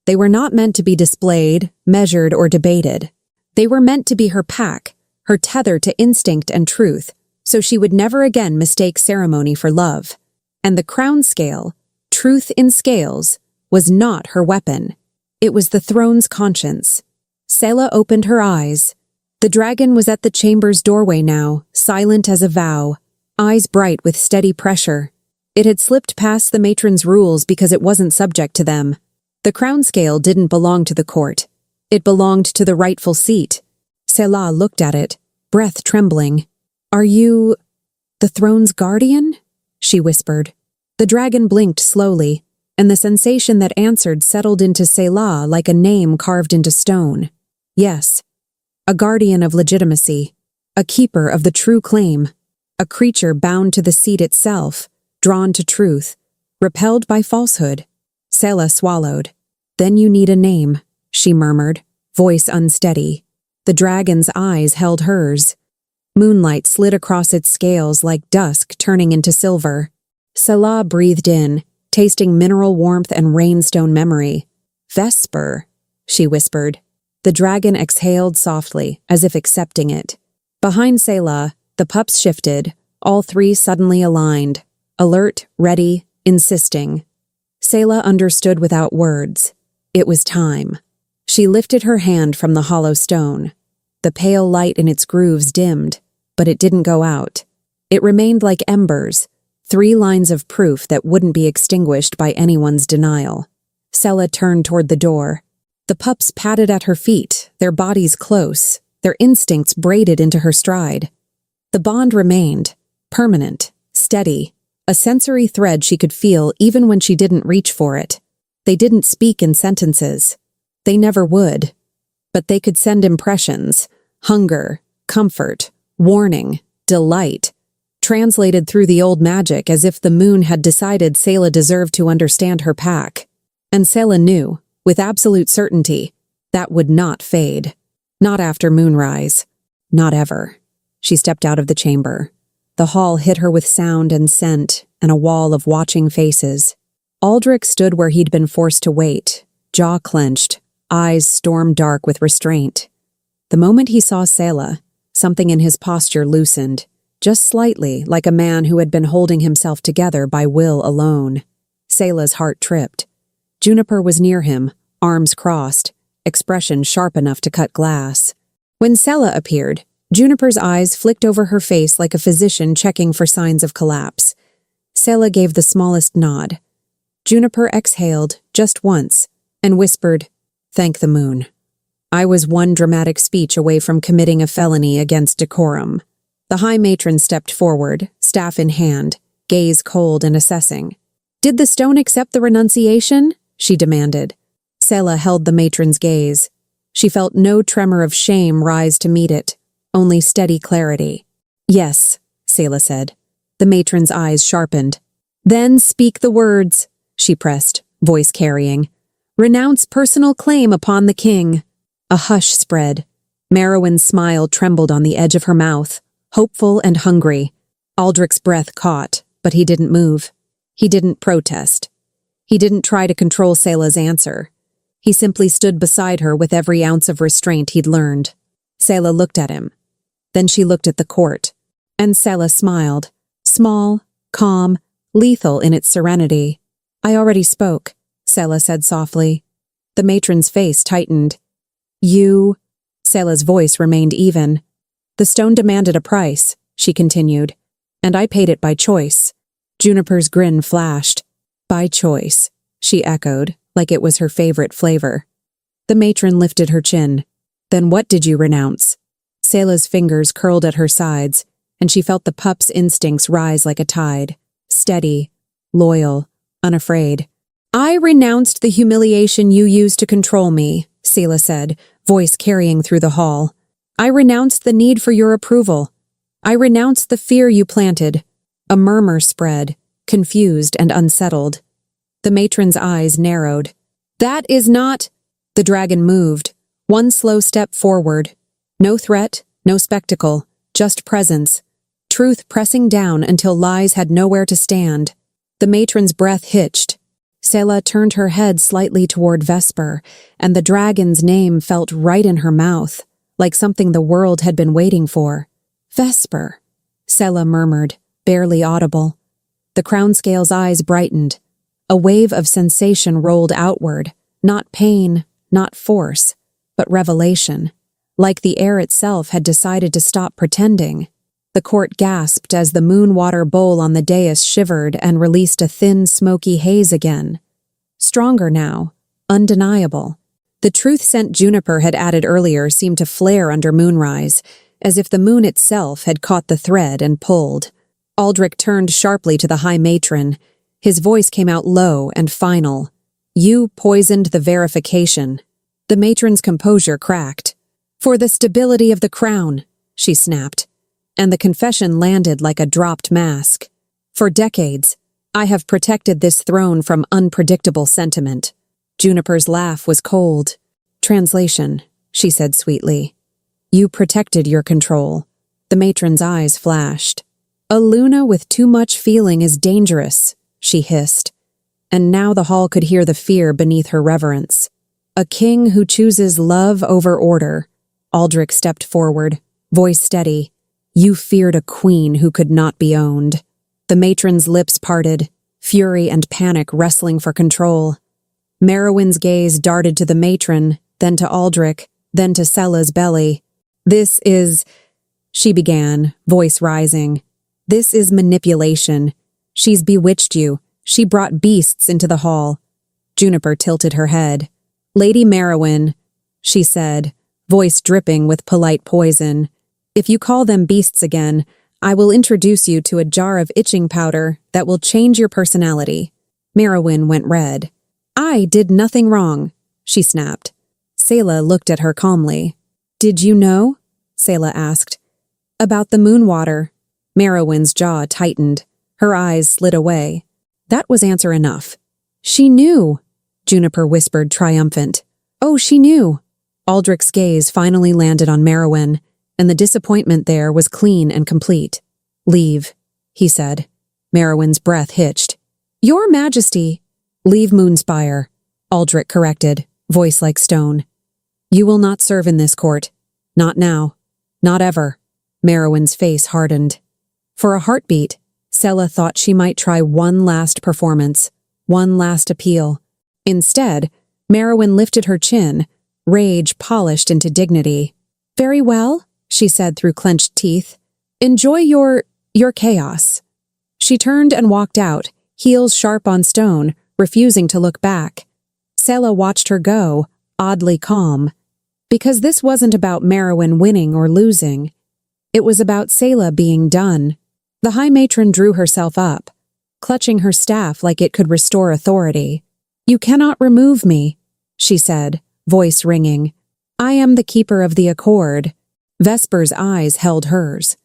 They were not meant to be displayed, measured, or debated. They were meant to be her pack, her tether to instinct and truth, so she would never again mistake ceremony for love. And the Crownscale, truth in scales, was not her weapon. It was the throne's conscience. Selah opened her eyes. The dragon was at the chamber's doorway now, silent as a vow, eyes bright with steady pressure. It had slipped past the matron's rules because it wasn't subject to them. The Crownscale didn't belong to the court. It belonged to the rightful seat. Selah looked at it, breath trembling. "Are you the throne's guardian?" she whispered. The dragon blinked slowly, and the sensation that answered settled into Selah like a name carved into stone. Yes, a guardian of legitimacy, a keeper of the true claim, a creature bound to the seat itself, drawn to truth, repelled by falsehood. Selah swallowed. "Then you need a name," she murmured, voice unsteady. The dragon's eyes held hers. Moonlight slid across its scales like dusk turning into silver. Selah breathed in, tasting mineral warmth and rainstone memory. "Vesper," she whispered. The dragon exhaled softly, as if accepting it. Behind Selah, the pups shifted, all 3 suddenly aligned, alert, ready, insisting. Selah understood without words. It was time. She lifted her hand from the hollow stone. The pale light in its grooves dimmed, but it didn't go out. It remained like embers, 3 lines of proof that wouldn't be extinguished by anyone's denial. Selah turned toward the door. The pups padded at her feet, their bodies close, their instincts braided into her stride. The bond remained, permanent, steady, a sensory thread she could feel even when she didn't reach for it. They didn't speak in sentences. They never would. But they could send impressions, hunger, comfort, warning, delight, translated through the old magic as if the moon had decided Selah deserved to understand her pack. And Selah knew, with absolute certainty, that would not fade. Not after moonrise. Not ever. She stepped out of the chamber. The hall hit her with sound and scent and a wall of watching faces. Aldrich stood where he'd been forced to wait, jaw clenched, eyes storm-dark with restraint. The moment he saw Selah, something in his posture loosened, just slightly like a man who had been holding himself together by will alone. Selah's heart tripped. Juniper was near him, arms crossed, expression sharp enough to cut glass. When Selah appeared, Juniper's eyes flicked over her face like a physician checking for signs of collapse. Selah gave the smallest nod. Juniper exhaled just once and whispered, "Thank the moon." I was one dramatic speech away from committing a felony against decorum. The high matron stepped forward, staff in hand, gaze cold and assessing. "Did the stone accept the renunciation?" she demanded. Selah held the matron's gaze. She felt no tremor of shame rise to meet it, only steady clarity. "Yes," Selah said. The matron's eyes sharpened. "Then speak the words," she pressed, voice carrying. "Renounce personal claim upon the king." A hush spread. Merowyn's smile trembled on the edge of her mouth, hopeful and hungry. Aldrich's breath caught, but he didn't move. He didn't protest. He didn't try to control Selah's answer. He simply stood beside her with every ounce of restraint he'd learned. Selah looked at him. Then she looked at the court. And Selah smiled. Small, calm, lethal in its serenity. "I already spoke," Selah said softly. The matron's face tightened. "You—" Selah's voice remained even. "The stone demanded a price," she continued, "and I paid it by choice." Juniper's grin flashed. "By choice," she echoed, like it was her favorite flavor. The matron lifted her chin. "Then what did you renounce?" Selah's fingers curled at her sides, and she felt the pup's instincts rise like a tide. Steady, loyal, unafraid. "I renounced the humiliation you used to control me," Selah said, voice carrying through the hall. "I renounced the need for your approval. I renounced the fear you planted." A murmur spread, confused and unsettled. The matron's eyes narrowed. "That is not—" The dragon moved, one slow step forward. No threat, no spectacle, just presence. Truth pressing down until lies had nowhere to stand. The matron's breath hitched. Selah turned her head slightly toward Vesper, and the dragon's name felt right in her mouth, like something the world had been waiting for. "Vesper," Selah murmured, barely audible. The Crownscale's eyes brightened. A wave of sensation rolled outward, not pain, not force, but revelation. Like the air itself had decided to stop pretending. The court gasped as the moon-water bowl on the dais shivered and released a thin, smoky haze again. Stronger now, undeniable. The truth scent Juniper had added earlier seemed to flare under moonrise, as if the moon itself had caught the thread and pulled. Aldrich turned sharply to the high matron. His voice came out low and final. "You poisoned the verification." The matron's composure cracked. "For the stability of the crown," she snapped. And the confession landed like a dropped mask. "For decades, I have protected this throne from unpredictable sentiment." Juniper's laugh was cold. "Translation," she said sweetly. "You protected your control." The matron's eyes flashed. "A Luna with too much feeling is dangerous," she hissed. And now the hall could hear the fear beneath her reverence. "A king who chooses love over order." Aldrich stepped forward, voice steady. "You feared a queen who could not be owned." The matron's lips parted, fury and panic wrestling for control. Merowyn's gaze darted to the matron, then to Aldrich, then to Selah's belly. "This is—" she began, voice rising. "This is manipulation. She's bewitched you. She brought beasts into the hall." Juniper tilted her head. Lady Merowyn, she said, voice dripping with polite poison. If you call them beasts again, I will introduce you to a jar of itching powder that will change your personality. Merowyn went red. I did nothing wrong, she snapped. Selah looked at her calmly. Did you know? Selah asked. About the moon water. Merowyn's jaw tightened. Her eyes slid away. That was answer enough. She knew, Juniper whispered triumphant. Oh, she knew. Aldrich's gaze finally landed on Merowyn, and the disappointment there was clean and complete. Leave, he said. Merowyn's breath hitched. Your Majesty. Leave Moonspire, Aldrich corrected, voice like stone. You will not serve in this court. Not now. Not ever. Merowyn's face hardened. For a heartbeat, Selah thought she might try one last performance, one last appeal. Instead, Merowyn lifted her chin, rage polished into dignity. Very well, she said through clenched teeth. Enjoy your chaos. She turned and walked out, heels sharp on stone, refusing to look back. Selah watched her go, oddly calm. Because this wasn't about Merowyn winning or losing. It was about Selah being done. The High Matron drew herself up, clutching her staff like it could restore authority. You cannot remove me, she said, voice ringing. I am the keeper of the accord. Vesper's eyes held hers.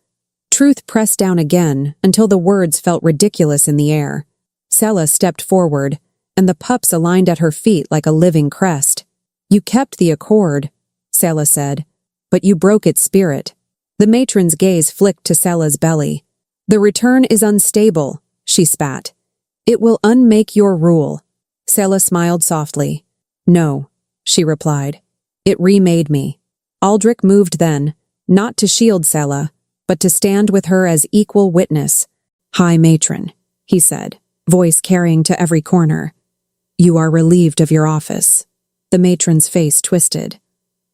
Truth pressed down again until the words felt ridiculous in the air. Selah stepped forward, and the pups aligned at her feet like a living crest. You kept the accord, Selah said, but you broke its spirit. The matron's gaze flicked to Selah's belly. The return is unstable, she spat. It will unmake your rule. Selah smiled softly. No, she replied. It remade me. Aldrich moved then, not to shield Selah, but to stand with her as equal witness. High Matron, he said, voice carrying to every corner. You are relieved of your office. The matron's face twisted.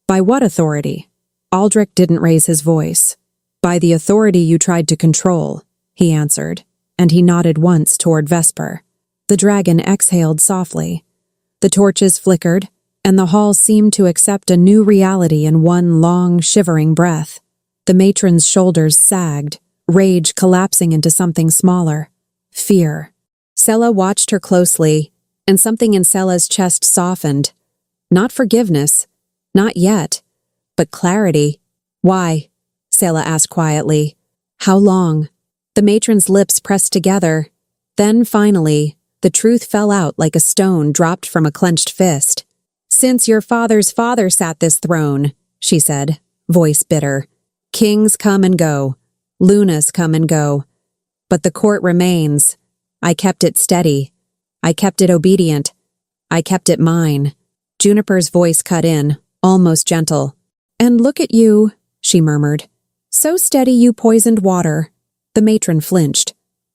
By what authority? Aldrich didn't raise his voice. By the authority you tried to control, he answered, and he nodded once toward Vesper. The dragon exhaled softly. The torches flickered, and the hall seemed to accept a new reality in one long, shivering breath. The matron's shoulders sagged, rage collapsing into something smaller. Fear. Selah watched her closely, and something in Selah's chest softened. Not forgiveness, not yet, but clarity. Why? Selah asked quietly. How long? The matron's lips pressed together. Then, finally, the truth fell out like a stone dropped from a clenched fist. Since your father's father sat this throne, she said, voice bitter. Kings come and go. Lunas come and go. But the court remains. I kept it steady. I kept it obedient. I kept it mine. Juniper's voice cut in, almost gentle. And look at you, she murmured. So steady you poisoned water. The matron flinched.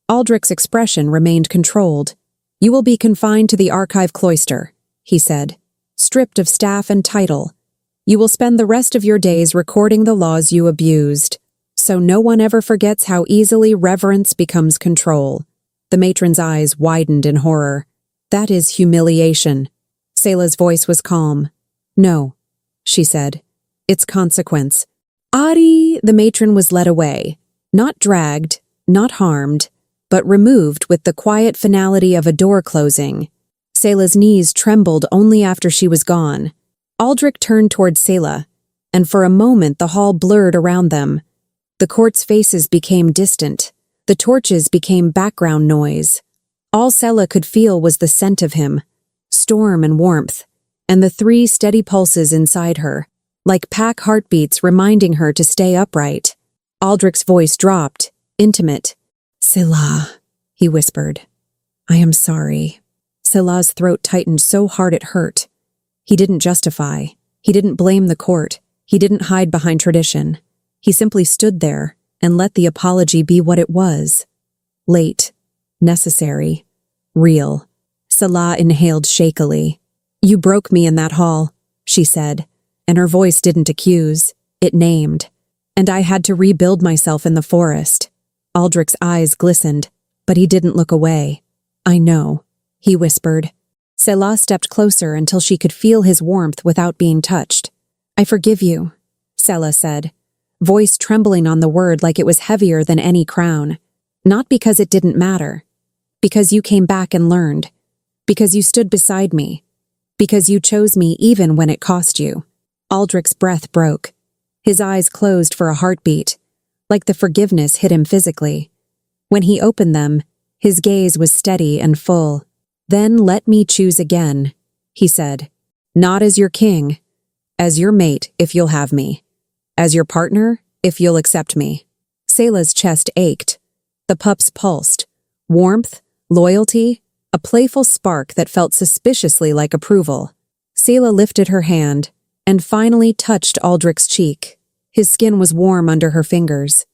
Aldrich's expression remained controlled. You will be confined to the archive cloister, he said, stripped of staff and title. You will spend the rest of your days recording the laws you abused, so no one ever forgets how easily reverence becomes control. The matron's eyes widened in horror. That is humiliation. Selah's voice was calm. No, she said. It's consequence. Adi, the matron was led away. Not dragged, not harmed, but removed with the quiet finality of a door closing. Selah's knees trembled only after she was gone. Aldrich turned toward Selah, and for a moment the hall blurred around them. The court's faces became distant. The torches became background noise. All Selah could feel was the scent of him, storm and warmth, and the 3 steady pulses inside her, like pack heartbeats reminding her to stay upright. Aldrich's voice dropped, intimate. Selah, he whispered. I am sorry. Selah's throat tightened so hard it hurt. He didn't justify. He didn't blame the court. He didn't hide behind tradition. He simply stood there and let the apology be what it was. Late, necessary, real. Selah inhaled shakily. You broke me in that hall, she said, and her voice didn't accuse, it named. And I had to rebuild myself in the forest. Aldrich's eyes glistened, but he didn't look away. I know, he whispered. Selah stepped closer until she could feel his warmth without being touched. "I forgive you," Selah said, voice trembling on the word like it was heavier than any crown. "Not because it didn't matter. Because you came back and learned. Because you stood beside me. Because you chose me even when it cost you." Aldrich's breath broke. His eyes closed for a heartbeat, like the forgiveness hit him physically. When he opened them, his gaze was steady and full. "Then let me choose again," he said. "Not as your king. As your mate, if you'll have me. As your partner, if you'll accept me." Selah's chest ached. The pups pulsed. Warmth, loyalty, a playful spark that felt suspiciously like approval. Selah lifted her hand and finally touched Aldrich's cheek. His skin was warm under her fingers.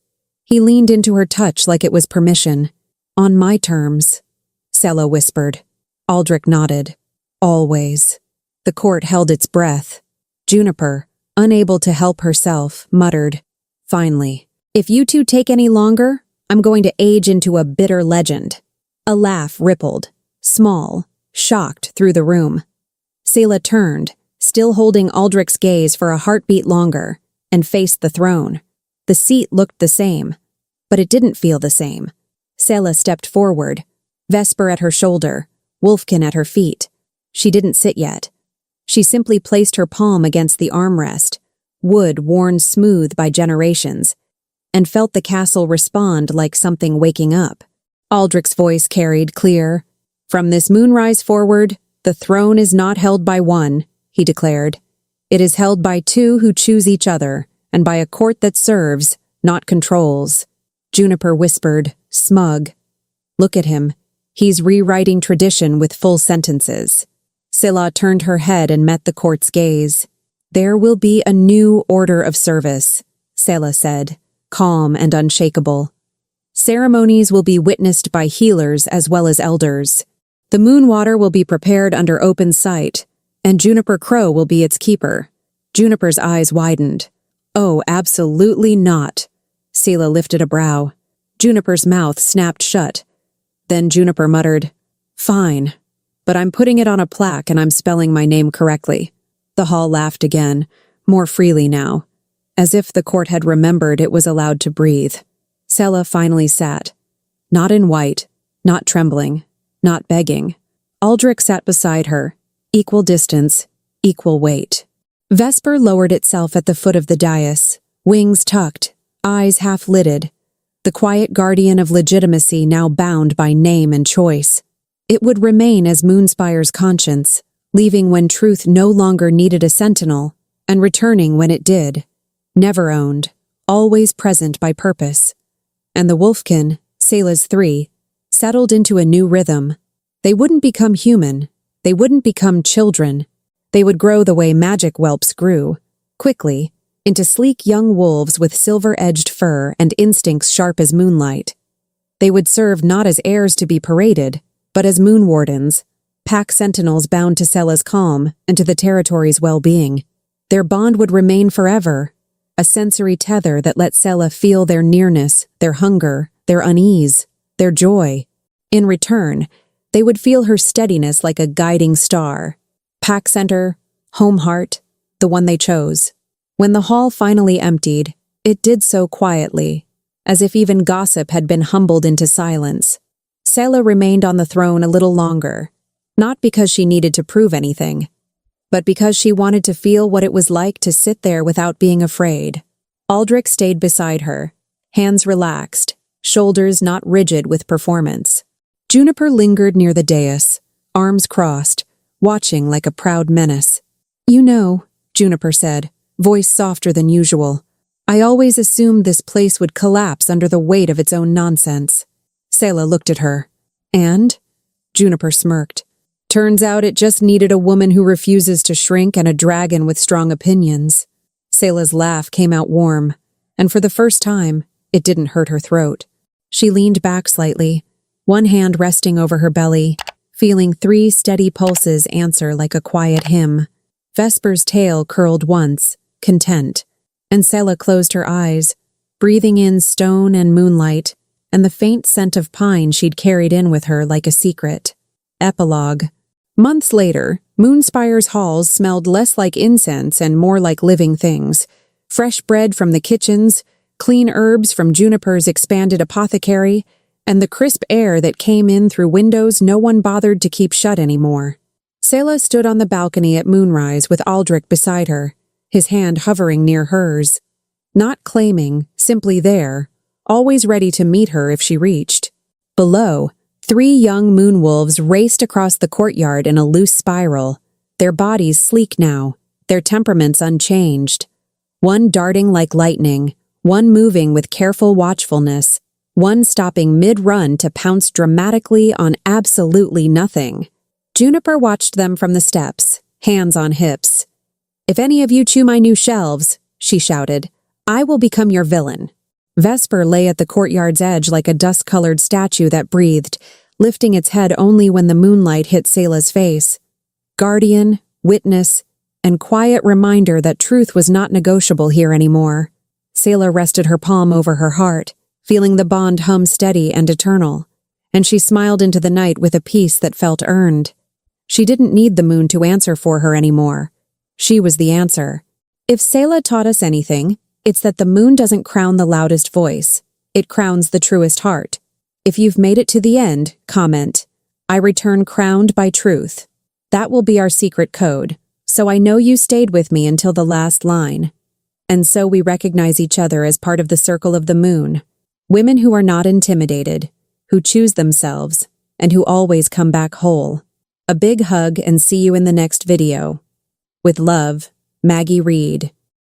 He leaned into her touch like it was permission. "On my terms," Selah whispered. Aldrich nodded. "Always." The court held its breath. Juniper, unable to help herself, muttered, "Finally. If you two take any longer, I'm going to age into a bitter legend." A laugh rippled, small, shocked through the room. Selah turned, still holding Aldrich's gaze for a heartbeat longer, and faced the throne. The seat looked the same, but it didn't feel the same. Selah stepped forward, Vesper at her shoulder, Wolfkin at her feet. She didn't sit yet. She simply placed her palm against the armrest, wood worn smooth by generations, and felt the castle respond like something waking up. Aldrich's voice carried clear. "From this moonrise forward, the throne is not held by one," he declared. "It is held by two who choose each other, and by a court that serves, not controls." Juniper whispered, smug. "Look at him. He's rewriting tradition with full sentences." Selah turned her head and met the court's gaze. "There will be a new order of service," Selah said, calm and unshakable. "Ceremonies will be witnessed by healers as well as elders. The moon water will be prepared under open sight, and Juniper Crow will be its keeper." Juniper's eyes widened. "Oh, absolutely not." Selah lifted a brow. Juniper's mouth snapped shut. Then Juniper muttered, "Fine, but I'm putting it on a plaque and I'm spelling my name correctly." The hall laughed again, more freely now, as if the court had remembered it was allowed to breathe. Selah finally sat. Not in white, not trembling, not begging. Aldrich sat beside her, equal distance, equal weight. Vesper lowered itself at the foot of the dais, wings tucked, eyes half-lidded, the quiet guardian of legitimacy now bound by name and choice. It would remain as Moonspire's conscience, leaving when truth no longer needed a sentinel, and returning when it did. Never owned, always present by purpose. And the Wolfkin, Selah's three, settled into a new rhythm. They wouldn't become human. They wouldn't become children. They would grow the way magic whelps grew, quickly, into sleek young wolves with silver-edged fur and instincts sharp as moonlight. They would serve not as heirs to be paraded, but as moon wardens, pack sentinels bound to Selah's calm and to the territory's well-being. Their bond would remain forever, a sensory tether that let Selah feel their nearness, their hunger, their unease, their joy. In return, they would feel her steadiness like a guiding star. Pack center, home heart, the one they chose. When the hall finally emptied, it did so quietly, as if even gossip had been humbled into silence. Selah remained on the throne a little longer, not because she needed to prove anything, but because she wanted to feel what it was like to sit there without being afraid. Aldrich stayed beside her, hands relaxed, shoulders not rigid with performance. Juniper lingered near the dais, arms crossed, watching like a proud menace. "You know," Juniper said, voice softer than usual, "I always assumed this place would collapse under the weight of its own nonsense." Selah looked at her. "And?" Juniper smirked. "Turns out it just needed a woman who refuses to shrink and a dragon with strong opinions." Selah's laugh came out warm, and for the first time, it didn't hurt her throat. She leaned back slightly, one hand resting over her belly, feeling 3 steady pulses answer like a quiet hymn. Vesper's tail curled once, content, and Selah closed her eyes, breathing in stone and moonlight, and the faint scent of pine she'd carried in with her like a secret. Epilogue. Months later, Moonspire's halls smelled less like incense and more like living things. Fresh bread from the kitchens, clean herbs from Juniper's expanded apothecary, and the crisp air that came in through windows no one bothered to keep shut anymore. Selah stood on the balcony at moonrise with Aldrich beside her, his hand hovering near hers. Not claiming, simply there, always ready to meet her if she reached. Below, 3 young moon wolves raced across the courtyard in a loose spiral, their bodies sleek now, their temperaments unchanged. One darting like lightning, one moving with careful watchfulness, one stopping mid-run to pounce dramatically on absolutely nothing. Juniper watched them from the steps, hands on hips. "If any of you chew my new shelves," she shouted, "I will become your villain." Vesper lay at the courtyard's edge like a dust-colored statue that breathed, lifting its head only when the moonlight hit Selah's face. Guardian, witness, and quiet reminder that truth was not negotiable here anymore. Selah rested her palm over her heart, feeling the bond hum steady and eternal, and she smiled into the night with a peace that felt earned. She didn't need the moon to answer for her anymore. She was the answer. If Selah taught us anything, it's that the moon doesn't crown the loudest voice. It crowns the truest heart. If you've made it to the end, comment, "I return crowned by truth." That will be our secret code, so I know you stayed with me until the last line. And so we recognize each other as part of the circle of the moon. Women who are not intimidated, who choose themselves, and who always come back whole. A big hug and see you in the next video. With love, Maggie Reed.